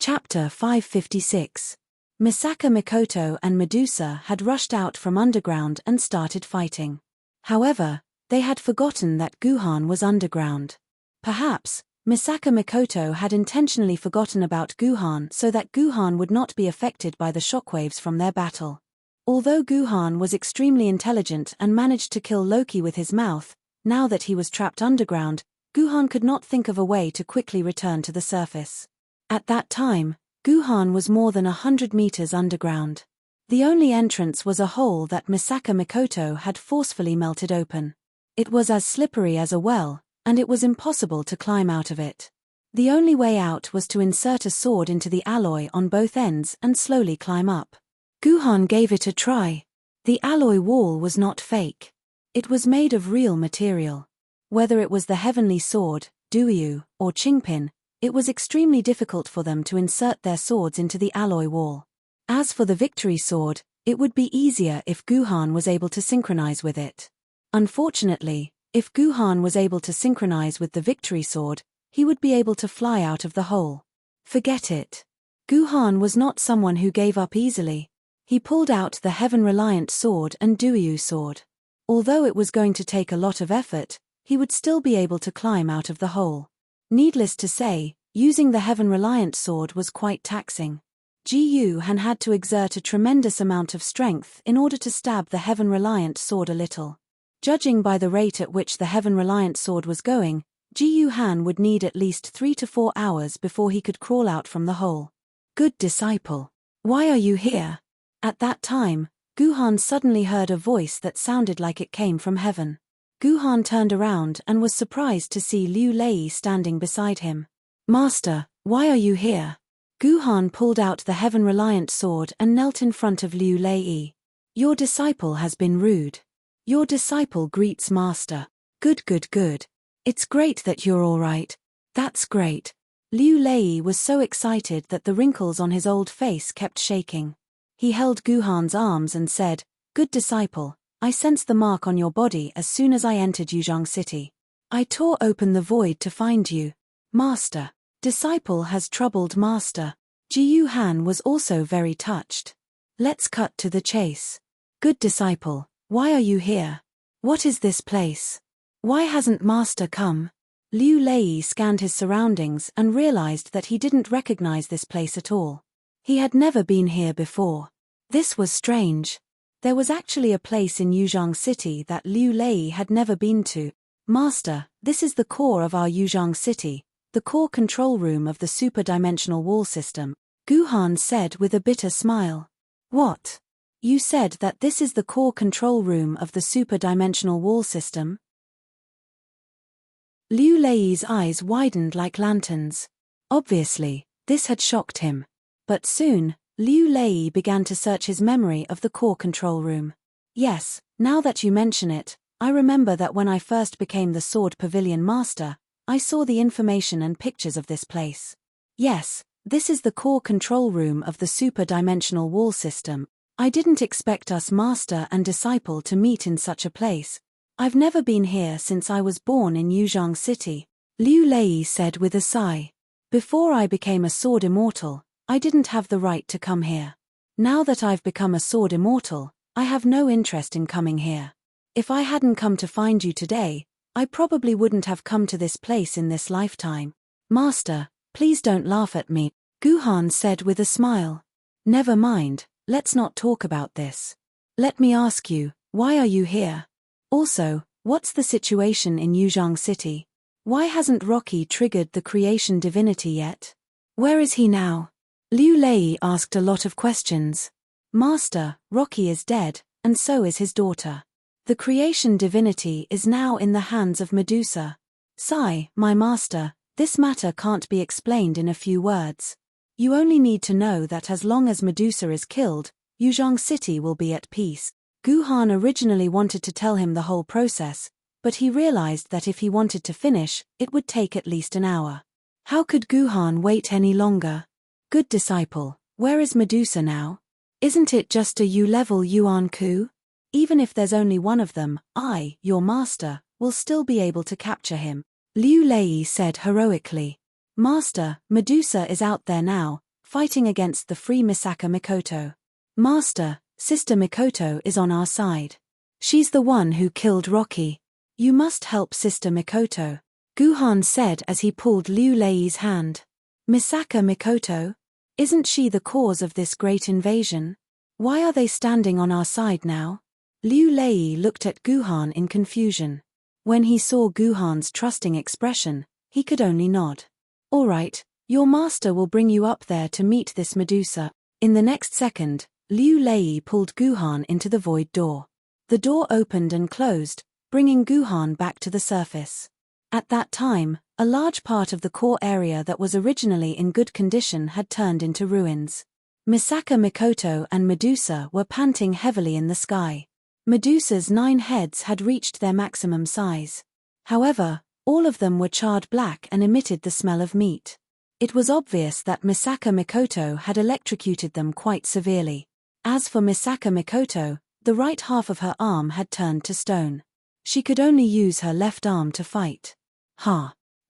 Chapter 556. Misaka Mikoto and Medusa had rushed out from underground and started fighting. However, they had forgotten that Guhan was underground. Perhaps, Misaka Mikoto had intentionally forgotten about Guhan so that Guhan would not be affected by the shockwaves from their battle. Although Guhan was extremely intelligent and managed to kill Loki with his mouth, now that he was trapped underground, Guhan could not think of a way to quickly return to the surface. At that time, Guhan was more than 100 meters underground. The only entrance was a hole that Misaka Mikoto had forcefully melted open. It was as slippery as a well, and it was impossible to climb out of it. The only way out was to insert a sword into the alloy on both ends and slowly climb up. Guhan gave it a try. The alloy wall was not fake. It was made of real material. Whether it was the heavenly sword, Duyu, or Qingpin, it was extremely difficult for them to insert their swords into the alloy wall. As for the victory sword, it would be easier if Guhan was able to synchronize with it. Unfortunately, if Guhan was able to synchronize with the victory sword, he would be able to fly out of the hole. Forget it. Guhan was not someone who gave up easily. He pulled out the heaven-reliant sword and Duyu sword. Although it was going to take a lot of effort, he would still be able to climb out of the hole. Needless to say, using the heaven-reliant sword was quite taxing. Ji Han had to exert a tremendous amount of strength in order to stab the heaven-reliant sword a little. Judging by the rate at which the heaven-reliant sword was going, Ji Han would need at least 3 to 4 hours before he could crawl out from the hole. Good disciple. Why are you here? At that time, Guhan suddenly heard a voice that sounded like it came from heaven. Guhan turned around and was surprised to see Liu Lei standing beside him. Master, why are you here? Guhan pulled out the heaven-reliant sword and knelt in front of Liu Lei. Your disciple has been rude. Your disciple greets Master. Good, good, good. It's great that you're all right. That's great. Liu Lei was so excited that the wrinkles on his old face kept shaking. He held Guhan's arms and said, Good disciple, I sensed the mark on your body as soon as I entered Yuzhong City. I tore open the void to find you. Master. Disciple has troubled Master. Ji Han was also very touched. Let's cut to the chase. Good disciple, why are you here? What is this place? Why hasn't Master come? Liu Lei scanned his surroundings and realized that he didn't recognize this place at all. He had never been here before. This was strange. There was actually a place in Yuzhong City that Liu Lei had never been to. Master, this is the core of our Yuzhong City, the core control room of the super-dimensional wall system, Guhan said with a bitter smile. What? You said that this is the core control room of the super-dimensional wall system? Liu Lei's eyes widened like lanterns. Obviously, this had shocked him. But soon, Liu Lei began to search his memory of the core control room. Yes, now that you mention it, I remember that when I first became the Sword Pavilion Master, I saw the information and pictures of this place. Yes, this is the core control room of the super-dimensional wall system. I didn't expect us Master and Disciple to meet in such a place. I've never been here since I was born in Yuzhong City, Liu Lei said with a sigh. Before I became a Sword Immortal, I didn't have the right to come here. Now that I've become a Sword Immortal, I have no interest in coming here. If I hadn't come to find you today, I probably wouldn't have come to this place in this lifetime. Master, please don't laugh at me, Guhan said with a smile. Never mind, let's not talk about this. Let me ask you, why are you here? Also, what's the situation in Yuzhong City? Why hasn't Rocky triggered the creation divinity yet? Where is he now? Liu Lei asked a lot of questions. Master, Rocky is dead, and so is his daughter. The creation divinity is now in the hands of Medusa. Sigh, my master, this matter can't be explained in a few words. You only need to know that as long as Medusa is killed, Yuzhang City will be at peace. Guhan originally wanted to tell him the whole process, but he realized that if he wanted to finish, it would take at least an hour. How could Guhan wait any longer? Good disciple, where is Medusa now? Isn't it just a U-level Yuan Ku? Even if there's only one of them, I, your master, will still be able to capture him. Liu Lei said heroically. Master, Medusa is out there now, fighting against the free Misaka Mikoto. Master, Sister Mikoto is on our side. She's the one who killed Rocky. You must help Sister Mikoto, Guhan said as he pulled Liu Lei's hand. Misaka Mikoto? Isn't she the cause of this great invasion? Why are they standing on our side now? Liu Lei looked at Guhan in confusion. When he saw Guhan's trusting expression, he could only nod. All right, your master will bring you up there to meet this Medusa. In the next second, Liu Lei pulled Guhan into the void door. The door opened and closed, bringing Guhan back to the surface. At that time, a large part of the core area that was originally in good condition had turned into ruins. Misaka Mikoto and Medusa were panting heavily in the sky. Medusa's 9 heads had reached their maximum size. However, all of them were charred black and emitted the smell of meat. It was obvious that Misaka Mikoto had electrocuted them quite severely. As for Misaka Mikoto, the right half of her arm had turned to stone. She could only use her left arm to fight.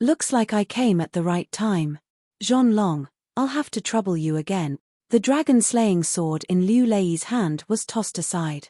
Looks like I came at the right time. Zhonlong, I'll have to trouble you again. The dragon-slaying sword in Liu Lei's hand was tossed aside.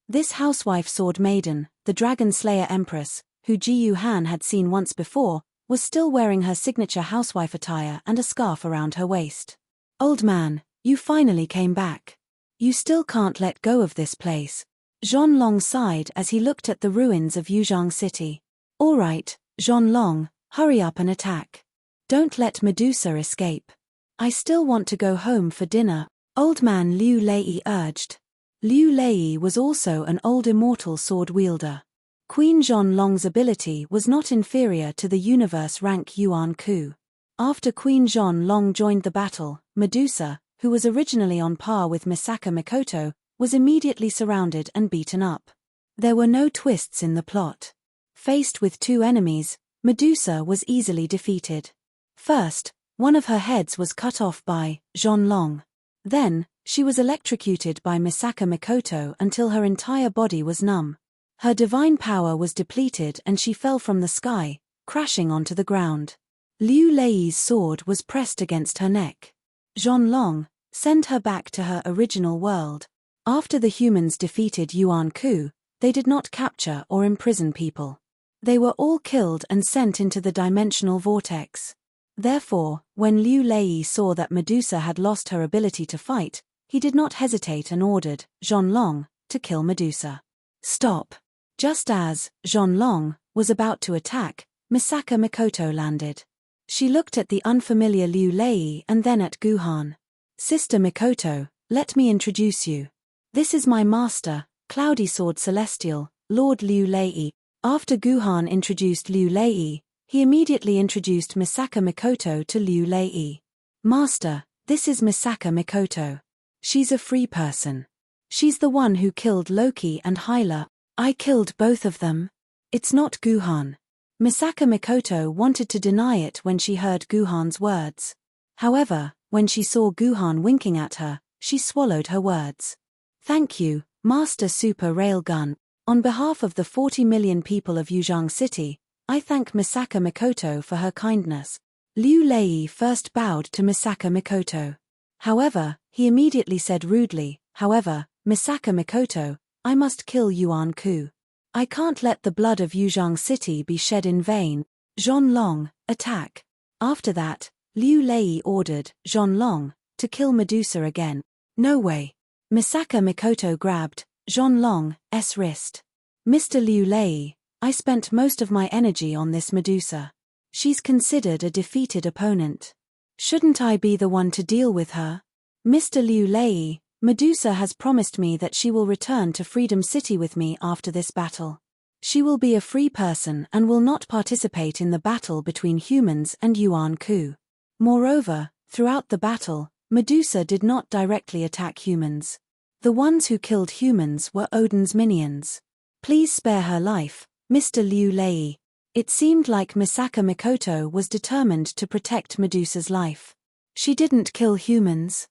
This housewife sword Maiden, the dragon-slayer empress, who Ji Han had seen once before, was still wearing her signature housewife attire and a scarf around her waist. Old man, you finally came back. You still can't let go of this place. Zhonlong sighed as he looked at the ruins of Yuzhang City. All right, Zhonlong, hurry up and attack. Don't let Medusa escape. I still want to go home for dinner, old man Liu Lei urged. Liu Lei was also an old immortal sword wielder. Queen Zhonlong's ability was not inferior to the universe rank Yuan Ku. After Queen Zhonlong joined the battle, Medusa, who was originally on par with Misaka Mikoto, was immediately surrounded and beaten up. There were no twists in the plot. Faced with 2 enemies, Medusa was easily defeated. First, one of her heads was cut off by Zhonlong. Then, she was electrocuted by Misaka Mikoto until her entire body was numb. Her divine power was depleted and she fell from the sky, crashing onto the ground. Liu Lei's sword was pressed against her neck. Zhonlong, send her back to her original world. After the humans defeated Yuan Ku, they did not capture or imprison people. They were all killed and sent into the dimensional vortex. Therefore, when Liu Lei saw that Medusa had lost her ability to fight, he did not hesitate and ordered Zhonlong to kill Medusa. Stop. Just as Zhonlong was about to attack, Misaka Mikoto landed. She looked at the unfamiliar Liu Lei and then at Guhan. Sister Mikoto, let me introduce you. This is my master, Cloudy Sword Celestial, Lord Liu Lei. After Guhan introduced Liu Lei, he immediately introduced Misaka Mikoto to Liu Lei. Master, this is Misaka Mikoto. She's a free person. She's the one who killed Loki and Hyla. I killed both of them. It's not Guhan. Misaka Mikoto wanted to deny it when she heard Guhan's words. However, when she saw Guhan winking at her, she swallowed her words. Thank you, Master Super Railgun. On behalf of the 40 million people of Yuzhang City, I thank Misaka Mikoto for her kindness. Liu Lei first bowed to Misaka Mikoto. However, he immediately said rudely, however, Misaka Mikoto, I must kill Yuan Ku. I can't let the blood of Yuzhang City be shed in vain. Zhonlong, attack. After that, Liu Lei ordered Zhonlong to kill Medusa again. No way. Misaka Mikoto grabbed Zhonlong's wrist. Mr. Liu Lei, I spent most of my energy on this Medusa. She's considered a defeated opponent. Shouldn't I be the one to deal with her? Mr. Liu Lei, Medusa has promised me that she will return to Freedom City with me after this battle. She will be a free person and will not participate in the battle between humans and Yuan-Ku. Moreover, throughout the battle, Medusa did not directly attack humans. The ones who killed humans were Odin's minions. Please spare her life, Mr. Liu Lei. It seemed like Misaka Mikoto was determined to protect Medusa's life. She didn't kill humans.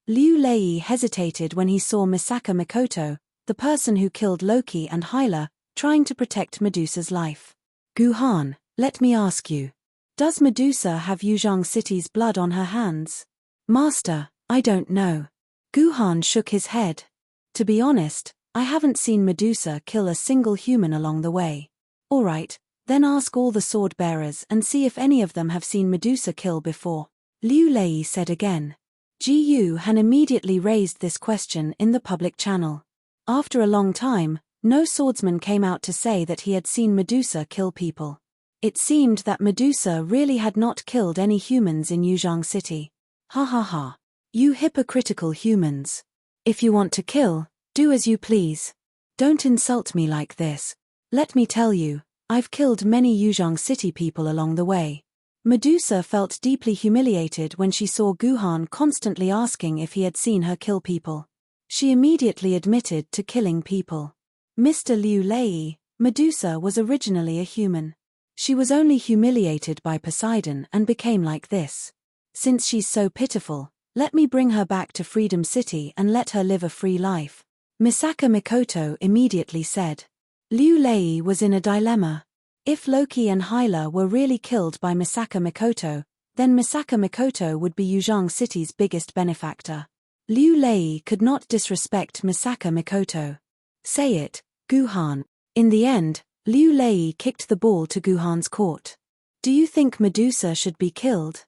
Liu Lei hesitated when he saw Misaka Mikoto, the person who killed Loki and Hyla, trying to protect Medusa's life. Guhan, let me ask you. Does Medusa have Yuzhong City's blood on her hands? Master, I don't know. Guhan shook his head. To be honest, I haven't seen Medusa kill a single human along the way. Alright, then ask all the sword bearers and see if any of them have seen Medusa kill before. Liu Lei said again. Ji Yu Han immediately raised this question in the public channel. After a long time, no swordsman came out to say that he had seen Medusa kill people. It seemed that Medusa really had not killed any humans in Yuzhong City. Ha ha ha. You hypocritical humans. If you want to kill, do as you please. Don't insult me like this. Let me tell you, I've killed many Yuzhong City people along the way. Medusa felt deeply humiliated when she saw Guhan constantly asking if he had seen her kill people. She immediately admitted to killing people. Mr. Liu Lei, Medusa was originally a human. She was only humiliated by Poseidon and became like this. Since she's so pitiful, let me bring her back to Freedom City and let her live a free life. Misaka Mikoto immediately said. Liu Lei was in a dilemma. If Loki and Hyla were really killed by Misaka Mikoto, then Misaka Mikoto would be Yuzhong City's biggest benefactor. Liu Lei could not disrespect Misaka Mikoto. Say it, Guhan. In the end, Liu Lei kicked the ball to Guhan's court. Do you think Medusa should be killed?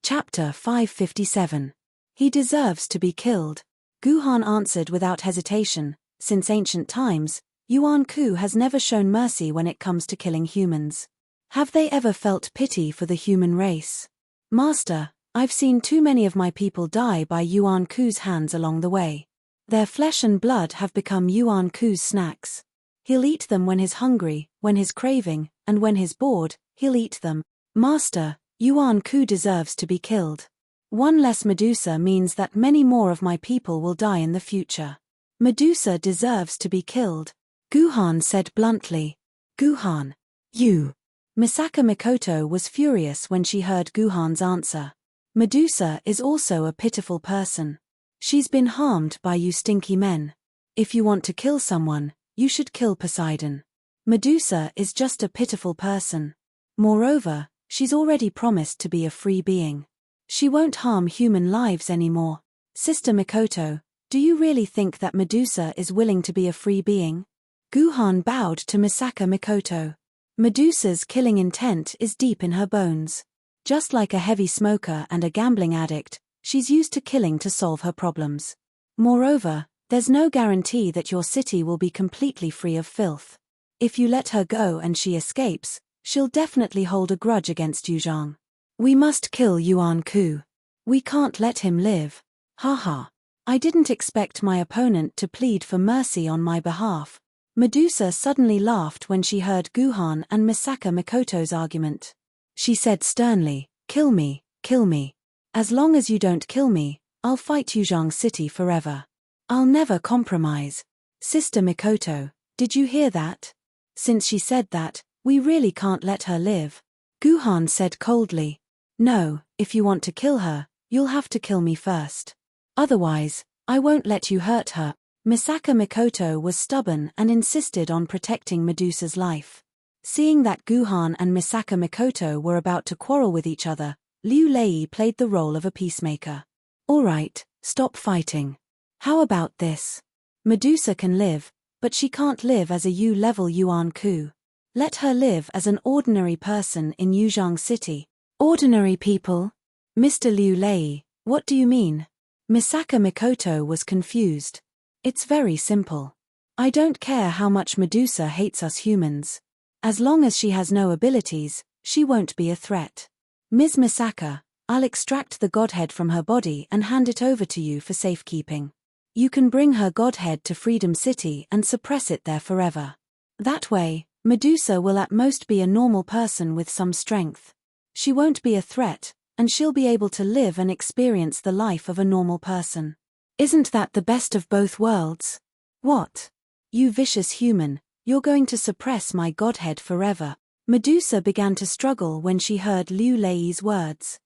Chapter 557. He deserves to be killed. Guhan answered without hesitation. Since ancient times, Yuan-Ku has never shown mercy when it comes to killing humans. Have they ever felt pity for the human race? Master, I've seen too many of my people die by Yuan-Ku's hands along the way. Their flesh and blood have become Yuan-Ku's snacks. He'll eat them when he's hungry, when he's craving, and when he's bored, he'll eat them. Master, Yuan-Ku deserves to be killed. One less Medusa means that many more of my people will die in the future. Medusa deserves to be killed. Guhan said bluntly. Guhan. You. Misaka Mikoto was furious when she heard Guhan's answer. Medusa is also a pitiful person. She's been harmed by you stinky men. If you want to kill someone, you should kill Poseidon. Medusa is just a pitiful person. Moreover, she's already promised to be a free being. She won't harm human lives anymore. Sister Mikoto, do you really think that Medusa is willing to be a free being? Guhan bowed to Misaka Mikoto. Medusa's killing intent is deep in her bones. Just like a heavy smoker and a gambling addict, she's used to killing to solve her problems. Moreover, there's no guarantee that your city will be completely free of filth. If you let her go and she escapes, she'll definitely hold a grudge against Yuzhong. We must kill Yuan-Ku. We can't let him live. Haha. I didn't expect my opponent to plead for mercy on my behalf. Medusa suddenly laughed when she heard Guhan and Misaka Mikoto's argument. She said sternly, kill me, kill me. As long as you don't kill me, I'll fight Yuzhong City forever. I'll never compromise. Sister Mikoto, did you hear that? Since she said that, we really can't let her live. Guhan said coldly. No, if you want to kill her, you'll have to kill me first. Otherwise, I won't let you hurt her. Misaka Mikoto was stubborn and insisted on protecting Medusa's life. Seeing that Guhan and Misaka Mikoto were about to quarrel with each other, Liu Lei played the role of a peacemaker. Alright, stop fighting. How about this? Medusa can live, but she can't live as a U-level Yuan-Ku. Let her live as an ordinary person in Yuzhong City. Ordinary people? Mr. Liu Lei, what do you mean? Misaka Mikoto was confused. It's very simple. I don't care how much Medusa hates us humans. As long as she has no abilities, she won't be a threat. Ms. Misaka, I'll extract the godhead from her body and hand it over to you for safekeeping. You can bring her godhead to Freedom City and suppress it there forever. That way, Medusa will at most be a normal person with some strength. She won't be a threat, and she'll be able to live and experience the life of a normal person. Isn't that the best of both worlds? What? You vicious human, you're going to suppress my godhead forever. Medusa began to struggle when she heard Liu Lei's words.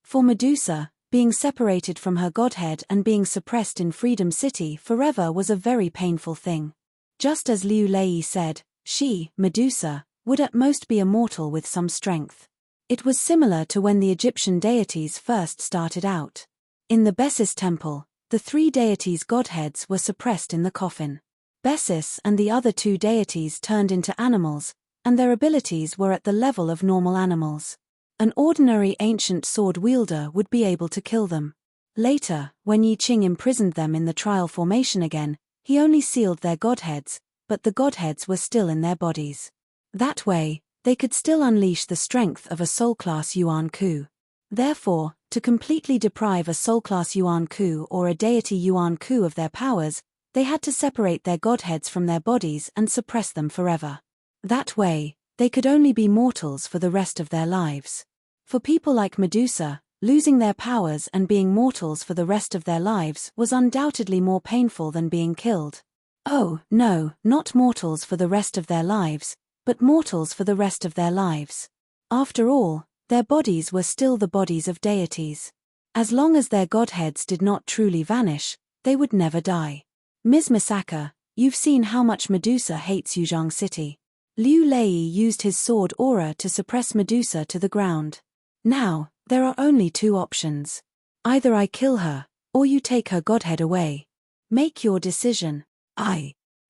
For Medusa, being separated from her godhead and being suppressed in Freedom City forever was a very painful thing. Just as Liu Lei said, she, Medusa, would at most be a mortal with some strength. It was similar to when the Egyptian deities first started out. In the Bessis temple, the 3 deities' godheads were suppressed in the coffin. Bessis and the other 2 deities turned into animals, and their abilities were at the level of normal animals. An ordinary ancient sword wielder would be able to kill them. Later, when Yi Qing imprisoned them in the trial formation again, he only sealed their godheads, but the godheads were still in their bodies. That way, they could still unleash the strength of a soul-class Yuan Ku. Therefore, to completely deprive a soul-class Yuan Ku or a deity Yuan Ku of their powers, they had to separate their godheads from their bodies and suppress them forever. That way, they could only be mortals for the rest of their lives. For people like Medusa, losing their powers and being mortals for the rest of their lives was undoubtedly more painful than being killed. Oh, no, not mortals for the rest of their lives, but mortals for the rest of their lives. After all, their bodies were still the bodies of deities. As long as their godheads did not truly vanish, they would never die. Ms. Misaka, you've seen how much Medusa hates Yuzhong City. Liu Lei used his sword aura to suppress Medusa to the ground. Now, there are only 2 options. Either I kill her, or you take her godhead away. Make your decision.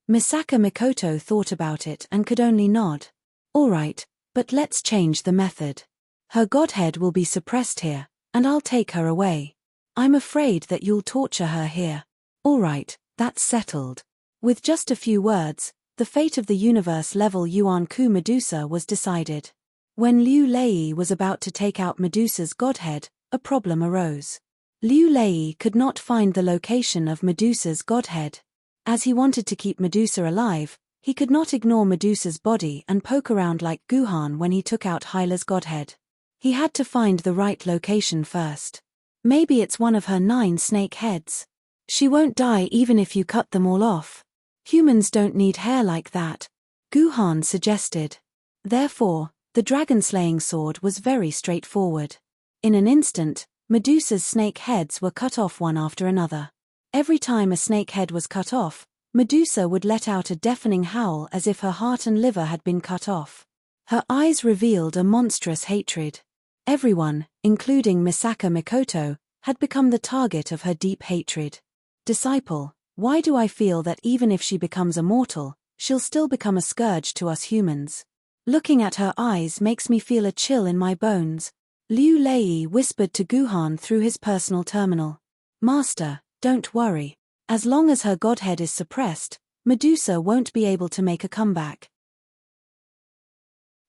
Misaka Mikoto thought about it and could only nod. All right, but let's change the method. Her godhead will be suppressed here, and I'll take her away. I'm afraid that you'll torture her here. All right, that's settled. With just a few words, the fate of the universe-level Yuan Ku Medusa was decided. When Liu Lei was about to take out Medusa's godhead, a problem arose. Liu Lei could not find the location of Medusa's godhead. As he wanted to keep Medusa alive, he could not ignore Medusa's body and poke around like Guhan when he took out Hyla's godhead. He had to find the right location first. Maybe it's one of her 9 snake heads. She won't die even if you cut them all off. Humans don't need hair like that, Guhan suggested. Therefore, the dragon-slaying sword was very straightforward. In an instant, Medusa's snake heads were cut off one after another. Every time a snake head was cut off, Medusa would let out a deafening howl as if her heart and liver had been cut off. Her eyes revealed a monstrous hatred. Everyone, including Misaka Mikoto, had become the target of her deep hatred. Disciple, why do I feel that even if she becomes a mortal, she'll still become a scourge to us humans? Looking at her eyes makes me feel a chill in my bones. Liu Lei whispered to Guhan through his personal terminal. Master, don't worry. As long as her godhead is suppressed, Medusa won't be able to make a comeback.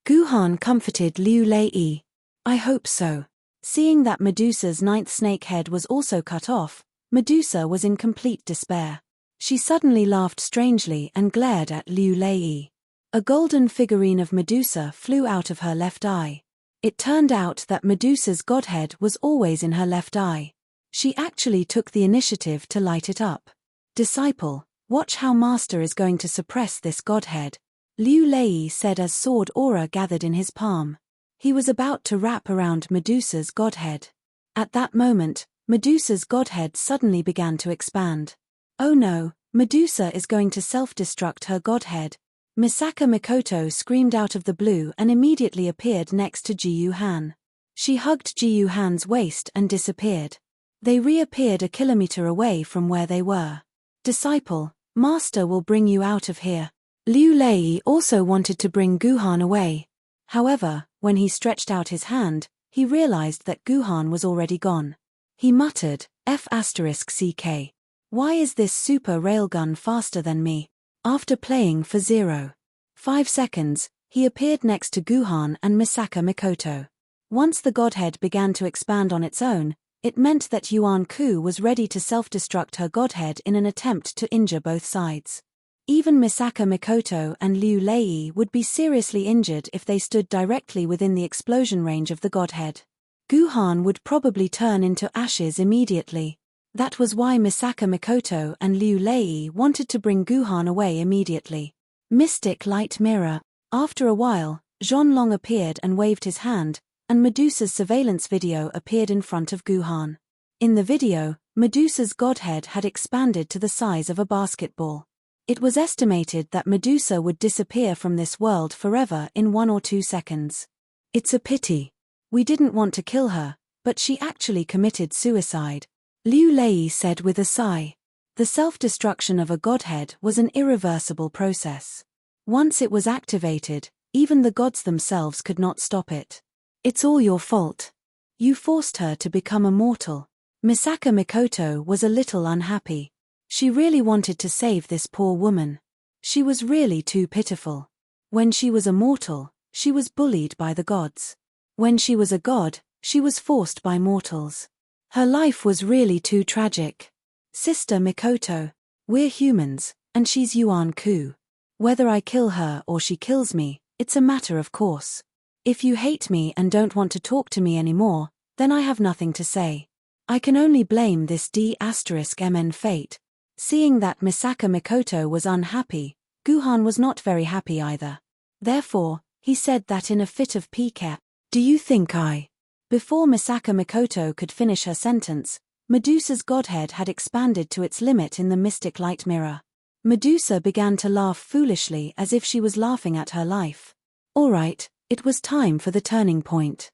Guhan comforted Liu Lei. I hope so. Seeing that Medusa's 9th snake head was also cut off, Medusa was in complete despair. She suddenly laughed strangely and glared at Liu Lei. A golden figurine of Medusa flew out of her left eye. It turned out that Medusa's godhead was always in her left eye. She actually took the initiative to light it up. Disciple, watch how Master is going to suppress this godhead, Liu Lei said as sword aura gathered in his palm. He was about to wrap around Medusa's godhead. At that moment, Medusa's godhead suddenly began to expand. Oh no, Medusa is going to self-destruct her godhead. Misaka Mikoto screamed out of the blue and immediately appeared next to Ji Han. She hugged Ji Han's waist and disappeared. They reappeared a kilometer away from where they were. Disciple, Master will bring you out of here. Liu Lei also wanted to bring Guhan away. However, when he stretched out his hand, he realized that Guhan was already gone. He muttered, F***CK. Why is this super railgun faster than me? After playing for 0.5 seconds, he appeared next to Guhan and Misaka Mikoto. Once the godhead began to expand on its own, it meant that Yuan-Ku was ready to self-destruct her godhead in an attempt to injure both sides. Even Misaka Mikoto and Liu Lei would be seriously injured if they stood directly within the explosion range of the godhead. Guhan would probably turn into ashes immediately. That was why Misaka Mikoto and Liu Lei wanted to bring Guhan away immediately. Mystic Light Mirror. After a while, Zhonlong appeared and waved his hand, and Medusa's surveillance video appeared in front of Guhan. In the video, Medusa's godhead had expanded to the size of a basketball. It was estimated that Medusa would disappear from this world forever in 1 or 2 seconds. It's a pity. We didn't want to kill her, but she actually committed suicide, Liu Lei said with a sigh. The self-destruction of a godhead was an irreversible process. Once it was activated, even the gods themselves could not stop it. It's all your fault. You forced her to become a mortal. Misaka Mikoto was a little unhappy. She really wanted to save this poor woman. She was really too pitiful. When she was a mortal, she was bullied by the gods. When she was a god, she was forced by mortals. Her life was really too tragic. Sister Mikoto, we're humans, and she's Yuan-Ku. Whether I kill her or she kills me, it's a matter of course. If you hate me and don't want to talk to me anymore, then I have nothing to say. I can only blame this D*MN fate. Seeing that Misaka Mikoto was unhappy, Guhan was not very happy either. Therefore, he said that in a fit of pique, "Do you think I..." Before Misaka Mikoto could finish her sentence, Medusa's godhead had expanded to its limit in the mystic light mirror. Medusa began to laugh foolishly as if she was laughing at her life. All right, it was time for the turning point.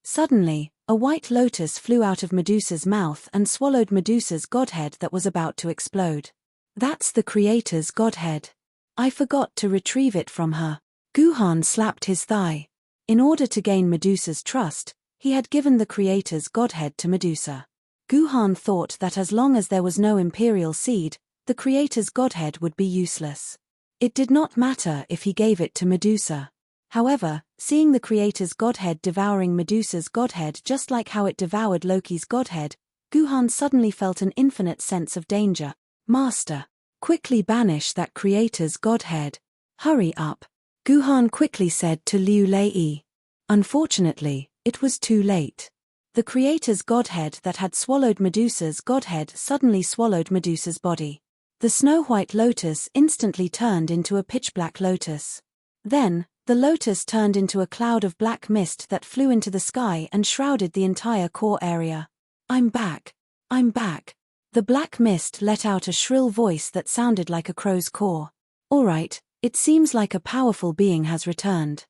Suddenly, a white lotus flew out of Medusa's mouth and swallowed Medusa's godhead that was about to explode. That's the creator's godhead. I forgot to retrieve it from her. Guhan slapped his thigh. In order to gain Medusa's trust, he had given the creator's godhead to Medusa. Guhan thought that as long as there was no imperial seed, the creator's godhead would be useless. It did not matter if he gave it to Medusa. However, seeing the creator's godhead devouring Medusa's godhead just like how it devoured Loki's godhead, Guhan suddenly felt an infinite sense of danger. Master, quickly banish that creator's godhead. Hurry up, Guhan quickly said to Liu Lei. Unfortunately, it was too late. The creator's godhead that had swallowed Medusa's godhead suddenly swallowed Medusa's body. The snow-white lotus instantly turned into a pitch-black lotus. Then, the lotus turned into a cloud of black mist that flew into the sky and shrouded the entire core area. I'm back. I'm back. The black mist let out a shrill voice that sounded like a crow's caw. All right, it seems like a powerful being has returned.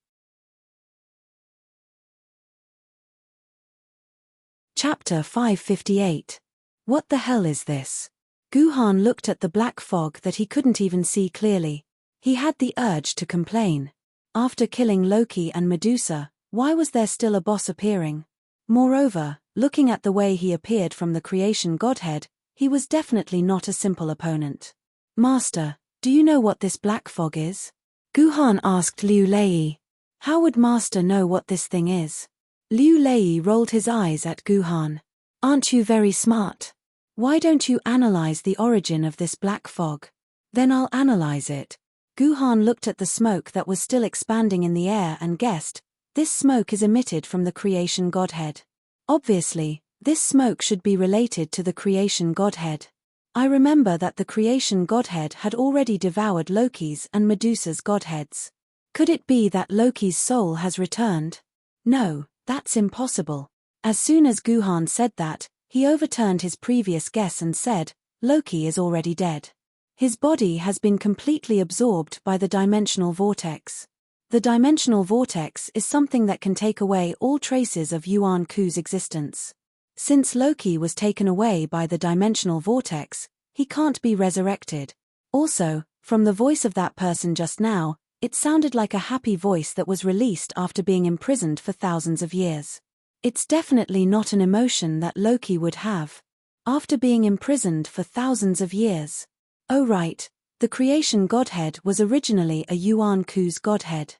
Chapter 558. What the hell is this? Guhan looked at the black fog that he couldn't even see clearly. He had the urge to complain. After killing Loki and Medusa, why was there still a boss appearing? Moreover, looking at the way he appeared from the creation godhead, he was definitely not a simple opponent. Master, do you know what this black fog is? Guhan asked Liu Lei. How would Master know what this thing is? Liu Lei rolled his eyes at Guhan. Aren't you very smart? Why don't you analyze the origin of this black fog? Then I'll analyze it. Guhan looked at the smoke that was still expanding in the air and guessed, this smoke is emitted from the creation godhead. Obviously, this smoke should be related to the creation godhead. I remember that the creation godhead had already devoured Loki's and Medusa's godheads. Could it be that Loki's soul has returned? No, that's impossible. As soon as Guhan said that, he overturned his previous guess and said, Loki is already dead. His body has been completely absorbed by the dimensional vortex. The dimensional vortex is something that can take away all traces of Yuan-Ku's existence. Since Loki was taken away by the dimensional vortex, he can't be resurrected. Also, from the voice of that person just now, it sounded like a happy voice that was released after being imprisoned for thousands of years. It's definitely not an emotion that Loki would have. After being imprisoned for thousands of years. Oh right, the creation godhead was originally a Yuan-Ku's godhead.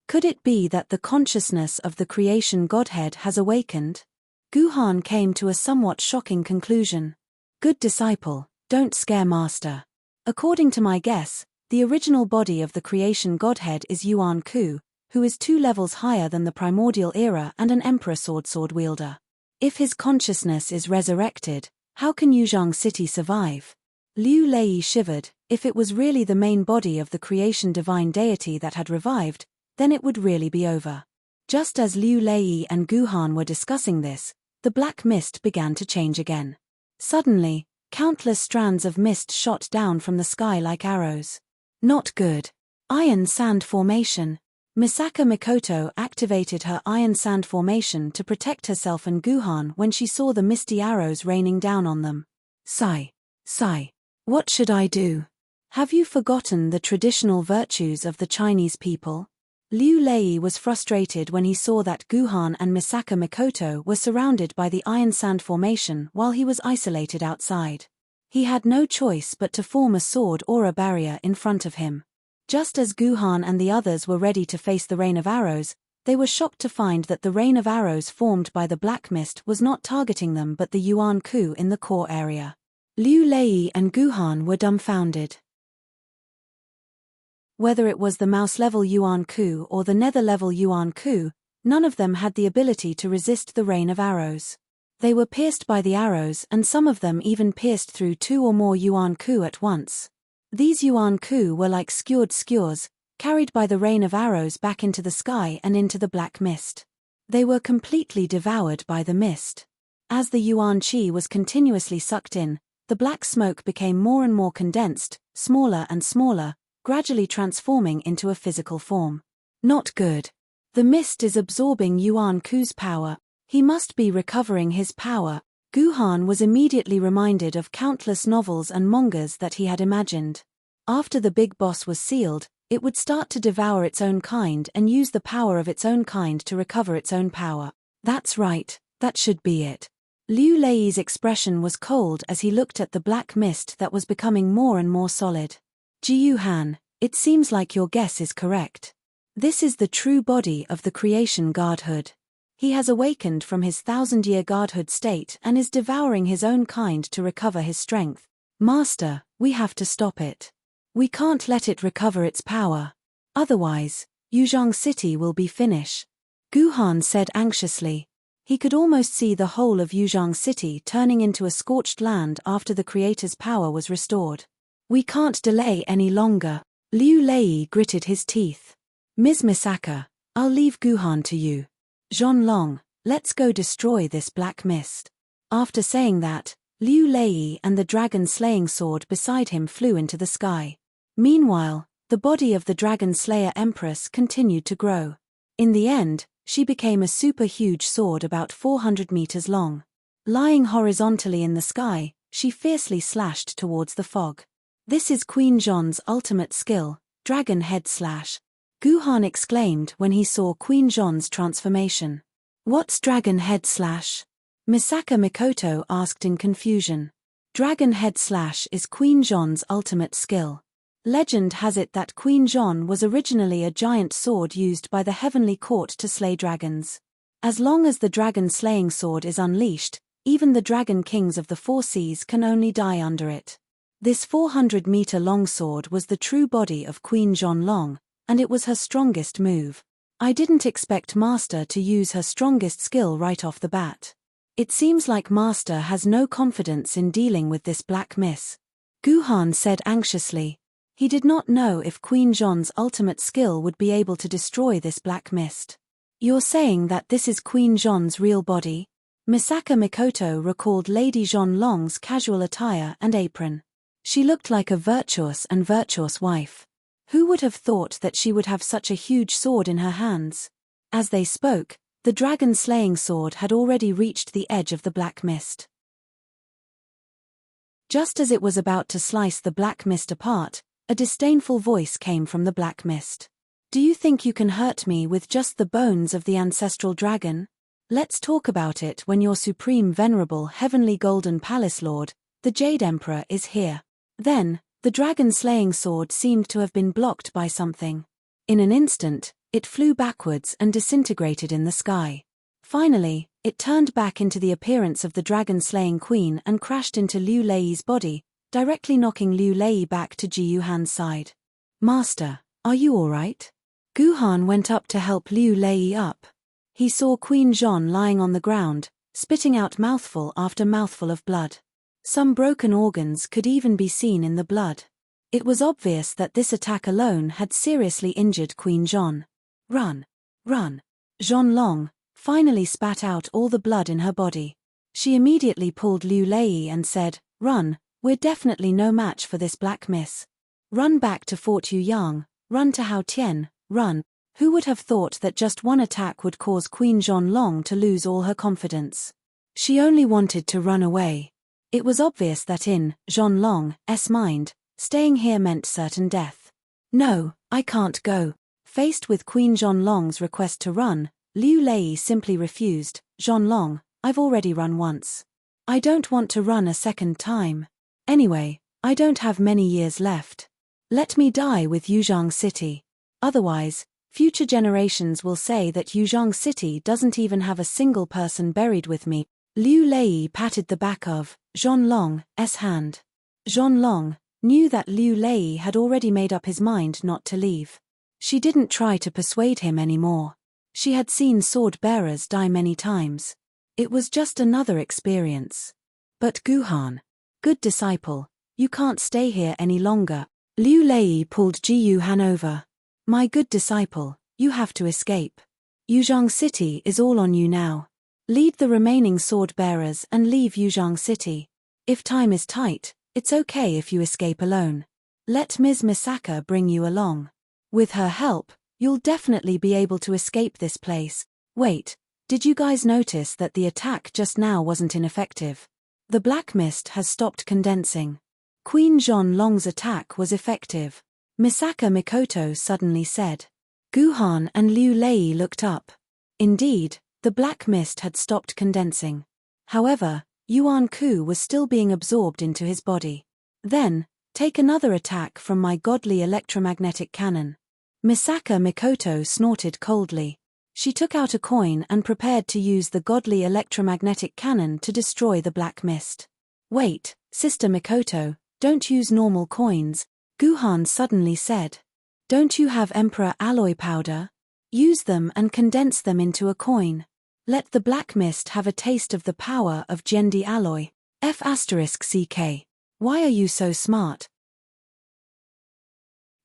Could it be that the consciousness of the creation godhead has awakened? Guhan came to a somewhat shocking conclusion. Good disciple, don't scare master. According to my guess, the original body of the creation godhead is Yuan Ku, who is 2 levels higher than the primordial era and an emperor sword wielder. If his consciousness is resurrected, how can Yuzhang City survive? Liu Lei shivered. If it was really the main body of the creation divine deity that had revived, then it would really be over. Just as Liu Lei and Guhan were discussing this, the black mist began to change again. Suddenly, countless strands of mist shot down from the sky like arrows. Not good. Iron sand formation. Misaka Mikoto activated her iron sand formation to protect herself and Guhan when she saw the misty arrows raining down on them. Sigh. What should I do? Have you forgotten the traditional virtues of the Chinese people? Liu Lei was frustrated when he saw that Guhan and Misaka Mikoto were surrounded by the iron sand formation while he was isolated outside. He had no choice but to form a sword aura barrier in front of him. Just as Guhan and the others were ready to face the rain of arrows, they were shocked to find that the rain of arrows formed by the black mist was not targeting them but the Yuan Ku in the core area. Liu Lei and Guhan were dumbfounded. Whether it was the mouse-level Yuan Ku or the nether-level Yuan Ku, none of them had the ability to resist the rain of arrows. They were pierced by the arrows and some of them even pierced through 2 or more Yuan Ku at once. These Yuan Ku were like skewered skewers, carried by the rain of arrows back into the sky and into the black mist. They were completely devoured by the mist. As the Yuan Qi was continuously sucked in, the black smoke became more and more condensed, smaller and smaller, gradually transforming into a physical form. Not good. The mist is absorbing Yuan Ku's power. He must be recovering his power. Guhan was immediately reminded of countless novels and mangas that he had imagined. After the big boss was sealed, it would start to devour its own kind and use the power of its own kind to recover its own power. That's right, that should be it. Liu Lei's expression was cold as he looked at the black mist that was becoming more and more solid. Jiuhan, it seems like your guess is correct. This is the true body of the creation godhood. He has awakened from his 1,000-year godhood state and is devouring his own kind to recover his strength. Master, we have to stop it. We can't let it recover its power. Otherwise, Yuzhang City will be finished. Guhan said anxiously. He could almost see the whole of Yuzhang City turning into a scorched land after the creator's power was restored. We can't delay any longer. Liu Lei gritted his teeth. Ms. Misaka, I'll leave Guhan to you. Zhonlong, let's go destroy this black mist. After saying that, Liu Lei and the dragon-slaying sword beside him flew into the sky. Meanwhile, the body of the dragon-slayer empress continued to grow. In the end, she became a super-huge sword about 400 meters long. Lying horizontally in the sky, she fiercely slashed towards the fog. This is Queen Zhon's ultimate skill, Dragon Head Slash. Guhan exclaimed when he saw Queen Zhon's transformation. What's Dragon Head Slash? Misaka Mikoto asked in confusion. Dragon Head Slash is Queen Zhon's ultimate skill. Legend has it that Queen Zhon was originally a giant sword used by the heavenly court to slay dragons. As long as the dragon-slaying sword is unleashed, even the dragon kings of the 4 seas can only die under it. This 400-meter-long sword was the true body of Queen Zhonlong, and it was her strongest move. I didn't expect Master to use her strongest skill right off the bat. It seems like Master has no confidence in dealing with this black mist. Guhan said anxiously. He did not know if Queen Zhon's ultimate skill would be able to destroy this black mist. You're saying that this is Queen Zhon's real body? Misaka Mikoto recalled Lady Zhonlong's casual attire and apron. She looked like a virtuous wife. Who would have thought that she would have such a huge sword in her hands? As they spoke, the dragon-slaying sword had already reached the edge of the black mist. Just as it was about to slice the black mist apart, a disdainful voice came from the black mist. Do you think you can hurt me with just the bones of the ancestral dragon? Let's talk about it when your supreme venerable heavenly golden palace lord, the Jade Emperor, is here. Then, the dragon-slaying sword seemed to have been blocked by something. In an instant, It flew backwards and disintegrated in the sky. Finally, it turned back into the appearance of the dragon-slaying queen and crashed into Liu Lei's body, directly knocking Liu Lei back to Ji Yuhan's side. "Master, are you all right?" Guhan went up to help Liu Lei up. He saw Queen Zhon lying on the ground, spitting out mouthful after mouthful of blood. Some broken organs could even be seen in the blood. It was obvious that this attack alone had seriously injured Queen Zhon. "Run! Run!" Zhon Long finally spat out all the blood in her body. She immediately pulled Liu Lei and said, "Run, we're definitely no match for this black miss. Run back to Fort Yuyang, run to Hao Tian, run." Who would have thought that just one attack would cause Queen Zhon Long to lose all her confidence? She only wanted to run away. It was obvious that in Zhon Long's mind, staying here meant certain death. "No, I can't go." Faced with Queen Zhon Long's request to run, Liu Lei simply refused. "Zhon Long, I've already run once. I don't want to run a second time. Anyway, I don't have many years left. Let me die with Yuzhang City. Otherwise, future generations will say that Yuzhang City doesn't even have a single person buried with me." Liu Lei patted the back of Zhon Long's hand. Zhon Long knew that Liu Lei had already made up his mind not to leave. She didn't try to persuade him anymore. She had seen sword-bearers die many times. It was just another experience. "But Guhan, good disciple, you can't stay here any longer." Liu Lei pulled Ji Yuhan over. "My good disciple, you have to escape. Yuzhang City is all on you now. Lead the remaining sword-bearers and leave Yuzhang City. If time is tight, it's okay if you escape alone. Let Ms. Misaka bring you along. With her help, you'll definitely be able to escape this place." "Wait, did you guys notice that the attack just now wasn't ineffective? The black mist has stopped condensing. Queen Zhon Long's attack was effective," Misaka Mikoto suddenly said. Guhan and Liu Lei looked up. Indeed, the black mist had stopped condensing. However, Yuan Ku was still being absorbed into his body. "Then, take another attack from my godly electromagnetic cannon." Misaka Mikoto snorted coldly. She took out a coin and prepared to use the godly electromagnetic cannon to destroy the black mist. "Wait, Sister Mikoto, don't use normal coins," Guhan suddenly said. "Don't you have Emperor alloy powder? Use them and condense them into a coin. Let the black mist have a taste of the power of Gendi alloy. F***CK. Why are you so smart?"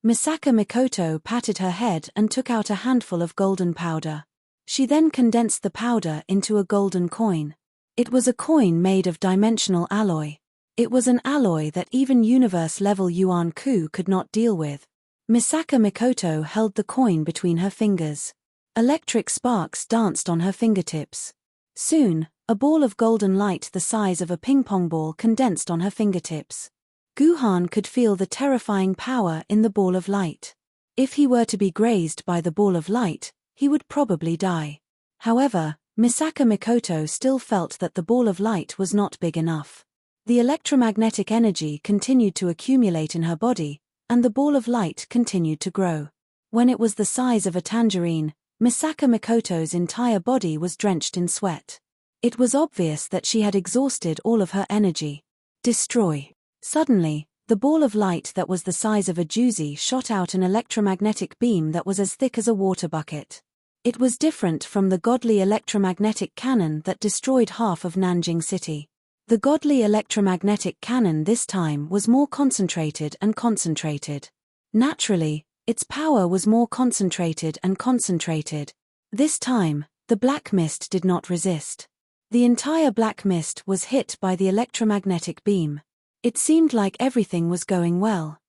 Misaka Mikoto patted her head and took out a handful of golden powder. She then condensed the powder into a golden coin. It was a coin made of dimensional alloy. It was an alloy that even universe-level Yuan Ku could not deal with. Misaka Mikoto held the coin between her fingers. Electric sparks danced on her fingertips. Soon, a ball of golden light the size of a ping-pong ball condensed on her fingertips. Guhan could feel the terrifying power in the ball of light. If he were to be grazed by the ball of light, he would probably die. However, Misaka Mikoto still felt that the ball of light was not big enough. The electromagnetic energy continued to accumulate in her body, and the ball of light continued to grow. When it was the size of a tangerine, Misaka Mikoto's entire body was drenched in sweat. It was obvious that she had exhausted all of her energy. "Destroy." Suddenly, the ball of light that was the size of a juicy shot out an electromagnetic beam that was as thick as a water bucket. It was different from the godly electromagnetic cannon that destroyed half of Nanjing City. The godly electromagnetic cannon this time was more concentrated and concentrated. Naturally, its power was more concentrated and concentrated. This time, the black mist did not resist. The entire black mist was hit by the electromagnetic beam. It seemed like everything was going well.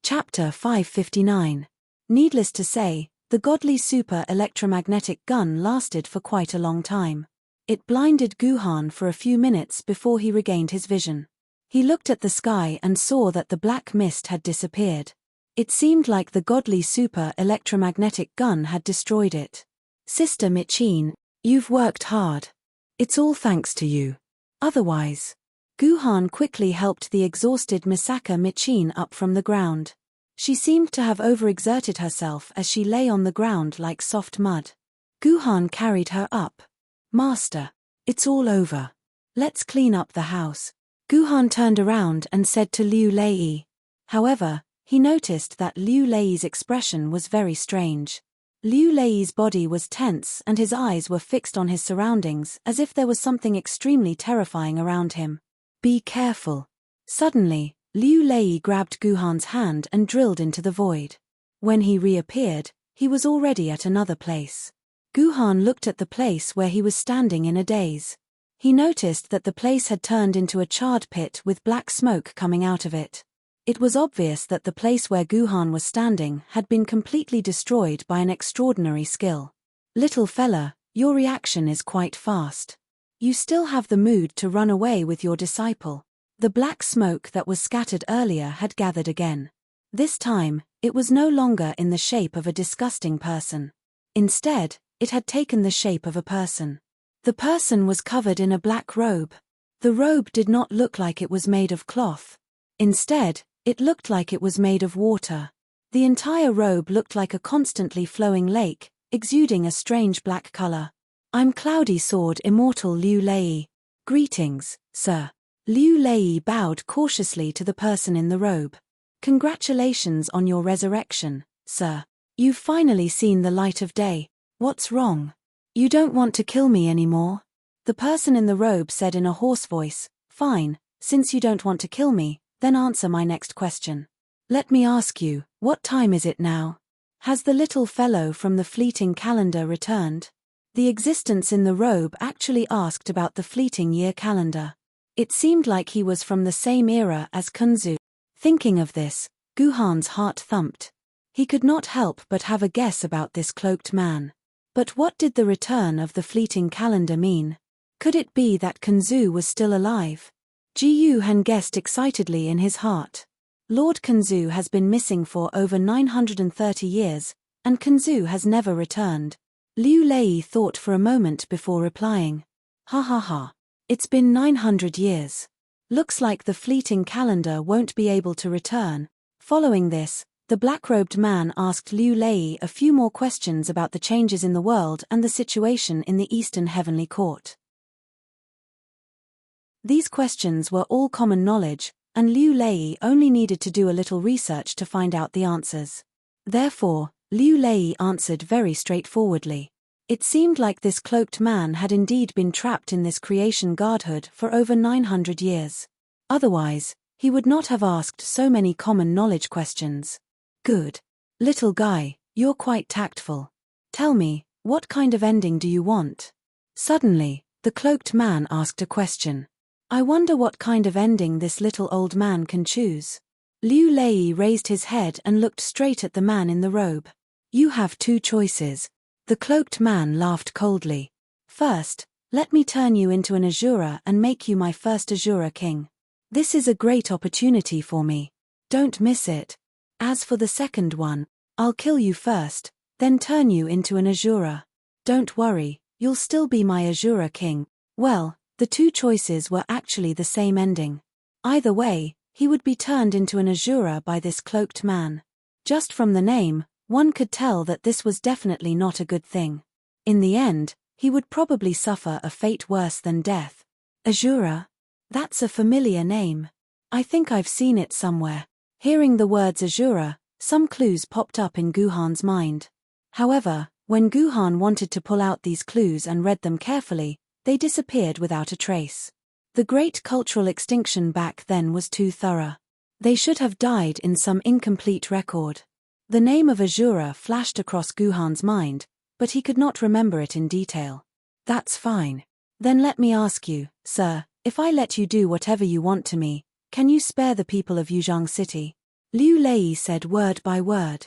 Chapter 559. Needless to say, the godly super electromagnetic gun lasted for quite a long time. It blinded Guhan for a few minutes before he regained his vision. He looked at the sky and saw that the black mist had disappeared. It seemed like the godly super electromagnetic gun had destroyed it. "Sister Michin, you've worked hard. It's all thanks to you. Otherwise..." Guhan quickly helped the exhausted Misaka Michin up from the ground. She seemed to have overexerted herself as she lay on the ground like soft mud. Guhan carried her up. Master, it's all over. Let's clean up the house. Guhan turned around and said to Liu Lei. However, he noticed that Liu Lei's expression was very strange. Liu Lei's body was tense and his eyes were fixed on his surroundings as if there was something extremely terrifying around him. Be careful. Suddenly, Liu Lei grabbed Guhan's hand and drilled into the void. When he reappeared, he was already at another place. Guhan looked at the place where he was standing in a daze. He noticed that the place had turned into a charred pit with black smoke coming out of it. It was obvious that the place where Guhan was standing had been completely destroyed by an extraordinary skill. Little fella, your reaction is quite fast. You still have the mood to run away with your disciple. The black smoke that was scattered earlier had gathered again. This time, it was no longer in the shape of a disgusting person. Instead, it had taken the shape of a person. The person was covered in a black robe. The robe did not look like it was made of cloth. Instead, it looked like it was made of water. The entire robe looked like a constantly flowing lake, exuding a strange black color. I'm Cloudy Sword Immortal Liu Lei. Greetings, sir. Liu Lei bowed cautiously to the person in the robe. Congratulations on your resurrection, sir. You've finally seen the light of day. What's wrong? You don't want to kill me anymore? The person in the robe said in a hoarse voice. Fine, since you don't want to kill me, then answer my next question. Let me ask you, what time is it now? Has the little fellow from the fleeting calendar returned? The existence in the robe actually asked about the fleeting year calendar. It seemed like he was from the same era as Kunzu. Thinking of this, Guhan's heart thumped. He could not help but have a guess about this cloaked man. But what did the return of the fleeting calendar mean? Could it be that Kunzu was still alive? Ji Yuhan guessed excitedly in his heart. Lord Kunzu has been missing for over 930 years, and Kunzu has never returned. Liu Lei thought for a moment before replying. Ha ha ha. It's been 900 years. Looks like the fleeting calendar won't be able to return. Following this, the black-robed man asked Liu Lei a few more questions about the changes in the world and the situation in the Eastern Heavenly Court. These questions were all common knowledge, and Liu Lei only needed to do a little research to find out the answers. Therefore, Liu Lei answered very straightforwardly. It seemed like this cloaked man had indeed been trapped in this creation godhood for over 900 years. Otherwise, he would not have asked so many common knowledge questions. Good. Little guy, you're quite tactful. Tell me, what kind of ending do you want? Suddenly, the cloaked man asked a question. I wonder what kind of ending this little old man can choose. Liu Lei raised his head and looked straight at the man in the robe. You have two choices. The cloaked man laughed coldly. First, let me turn you into an Azura and make you my first Azura king. This is a great opportunity for me. Don't miss it. As for the second one, I'll kill you first, then turn you into an Azura. Don't worry, you'll still be my Azura king. Well, the two choices were actually the same ending. Either way, he would be turned into an Azura by this cloaked man. Just from the name, one could tell that this was definitely not a good thing. In the end, he would probably suffer a fate worse than death. Azura? That's a familiar name. I think I've seen it somewhere. Hearing the words Azura, some clues popped up in Guhan's mind. However, when Guhan wanted to pull out these clues and read them carefully, they disappeared without a trace. The great cultural extinction back then was too thorough. They should have died in some incomplete record. The name of Azura flashed across Guhan's mind, but he could not remember it in detail. That's fine. Then let me ask you, sir, if I let you do whatever you want to me, can you spare the people of Yuzhang City? Liu Lei said word by word.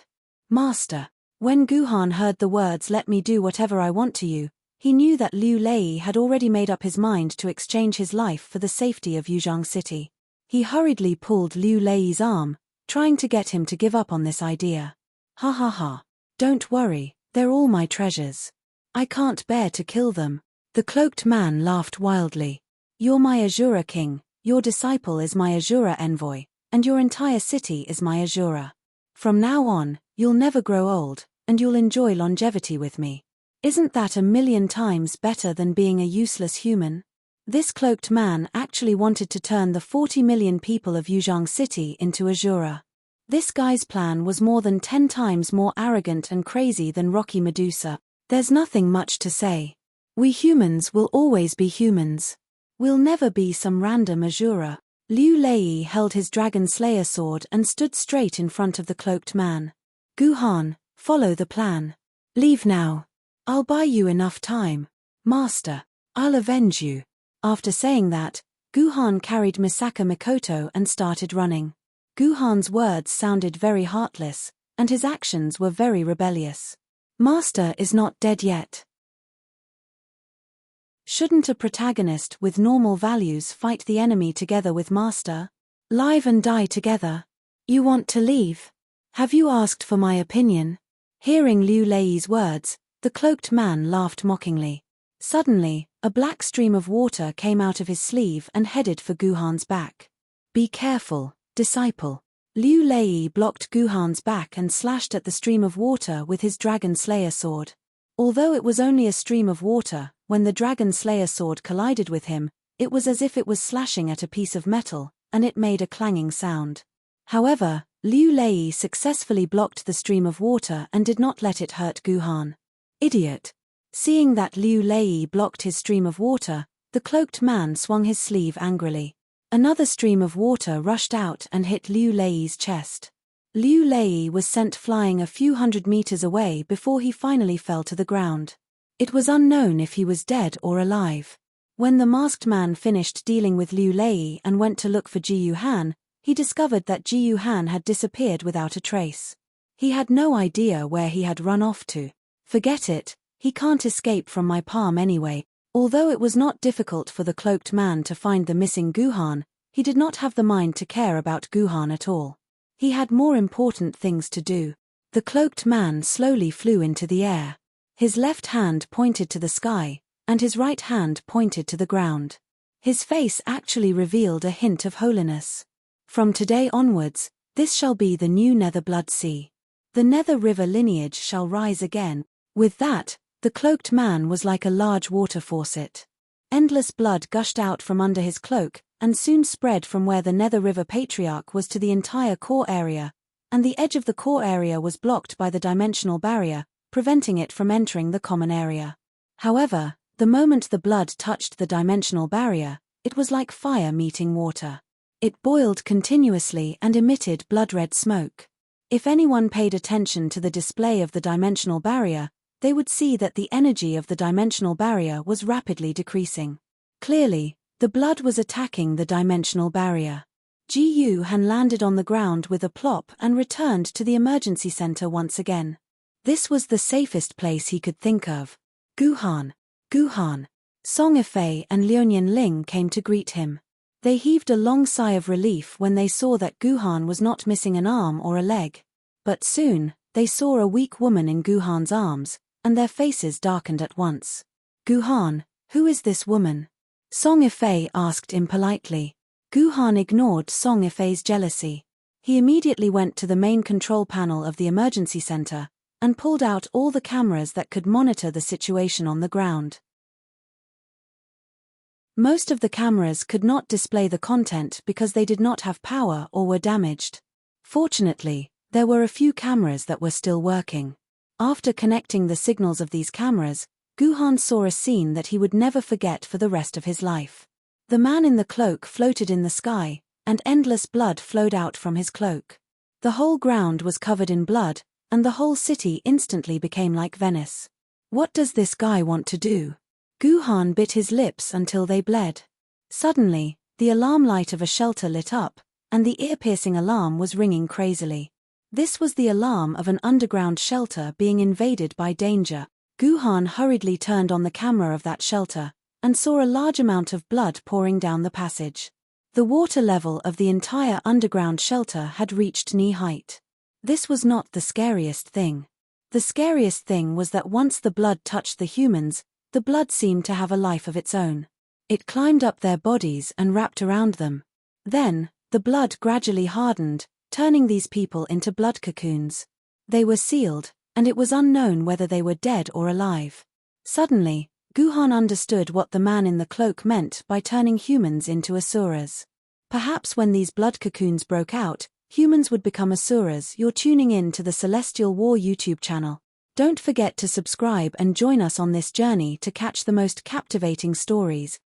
Master. When Guhan heard the words let me do whatever I want to you, he knew that Liu Lei had already made up his mind to exchange his life for the safety of Yuzhang City. He hurriedly pulled Liu Lei's arm, trying to get him to give up on this idea. Ha ha ha. Don't worry, they're all my treasures. I can't bear to kill them. The cloaked man laughed wildly. You're my Azura king, Your disciple is my Azura envoy, and your entire city is my Azura. From now on, you'll never grow old, and you'll enjoy longevity with me. Isn't that 1,000,000 times better than being a useless human? This cloaked man actually wanted to turn the 40 million people of Yuzhang City into Azura. This guy's plan was more than 10 times more arrogant and crazy than Rocky Medusa. There's nothing much to say. We humans will always be humans. We'll never be some random Azura. Liu Lei held his dragon slayer sword and stood straight in front of the cloaked man. Guhan, follow the plan. Leave now. I'll buy you enough time. Master, I'll avenge you. After saying that, Guhan carried Misaka Mikoto and started running. Guhan's words sounded very heartless, and his actions were very rebellious. Master is not dead yet. Shouldn't a protagonist with normal values fight the enemy together with Master? Live and die together? You want to leave? Have you asked for my opinion? Hearing Liu Lei's words, the cloaked man laughed mockingly. Suddenly, a black stream of water came out of his sleeve and headed for Guhan's back. Be careful, disciple. Liu Lei blocked Guhan's back and slashed at the stream of water with his Dragon Slayer sword. Although it was only a stream of water, when the Dragon Slayer sword collided with him, it was as if it was slashing at a piece of metal, and it made a clanging sound. However, Liu Lei successfully blocked the stream of water and did not let it hurt Guhan. Idiot! Seeing that Liu Lei blocked his stream of water, the cloaked man swung his sleeve angrily. Another stream of water rushed out and hit Liu Lei's chest. Liu Lei was sent flying a few hundred meters away before he finally fell to the ground. It was unknown if he was dead or alive. When the masked man finished dealing with Liu Lei and went to look for Ji Yuhan, he discovered that Ji Yuhan had disappeared without a trace. He had no idea where he had run off to. Forget it, he can't escape from my palm anyway. Although it was not difficult for the cloaked man to find the missing Guhan, he did not have the mind to care about Guhan at all. He had more important things to do. The cloaked man slowly flew into the air. His left hand pointed to the sky, and his right hand pointed to the ground. His face actually revealed a hint of holiness. From today onwards, this shall be the new Nether Blood Sea. The Nether River lineage shall rise again. With that, the cloaked man was like a large water faucet. Endless blood gushed out from under his cloak, and soon spread from where the Nether River Patriarch was to the entire core area, and the edge of the core area was blocked by the dimensional barrier, preventing it from entering the common area. However, the moment the blood touched the dimensional barrier, it was like fire meeting water. It boiled continuously and emitted blood-red smoke. If anyone paid attention to the display of the dimensional barrier, they would see that the energy of the dimensional barrier was rapidly decreasing. Clearly, the blood was attacking the dimensional barrier. Ji Yuhan landed on the ground with a plop and returned to the emergency center once again. This was the safest place he could think of. Guhan! Guhan! Song Yifei and Liuyan Ling came to greet him. They heaved a long sigh of relief when they saw that Guhan was not missing an arm or a leg. But soon, they saw a weak woman in Guhan's arms, and their faces darkened at once. Guhan, who is this woman? Song Yifei asked impolitely. Guhan ignored Song Yifei's jealousy. He immediately went to the main control panel of the emergency center, and pulled out all the cameras that could monitor the situation on the ground. Most of the cameras could not display the content because they did not have power or were damaged. Fortunately, there were a few cameras that were still working. After connecting the signals of these cameras, Guhan saw a scene that he would never forget for the rest of his life. The man in the cloak floated in the sky, and endless blood flowed out from his cloak. The whole ground was covered in blood, and the whole city instantly became like Venice. What does this guy want to do? Guhan bit his lips until they bled. Suddenly, the alarm light of a shelter lit up, and the ear-piercing alarm was ringing crazily. This was the alarm of an underground shelter being invaded by danger. Guhan hurriedly turned on the camera of that shelter, and saw a large amount of blood pouring down the passage. The water level of the entire underground shelter had reached knee height. This was not the scariest thing. The scariest thing was that once the blood touched the humans, the blood seemed to have a life of its own. It climbed up their bodies and wrapped around them. Then, the blood gradually hardened, turning these people into blood cocoons. They were sealed, and it was unknown whether they were dead or alive. Suddenly, Guhan understood what the man in the cloak meant by turning humans into asuras. Perhaps when these blood cocoons broke out, humans would become asuras. You're tuning in to the Celestial War YouTube channel. Don't forget to subscribe and join us on this journey to catch the most captivating stories.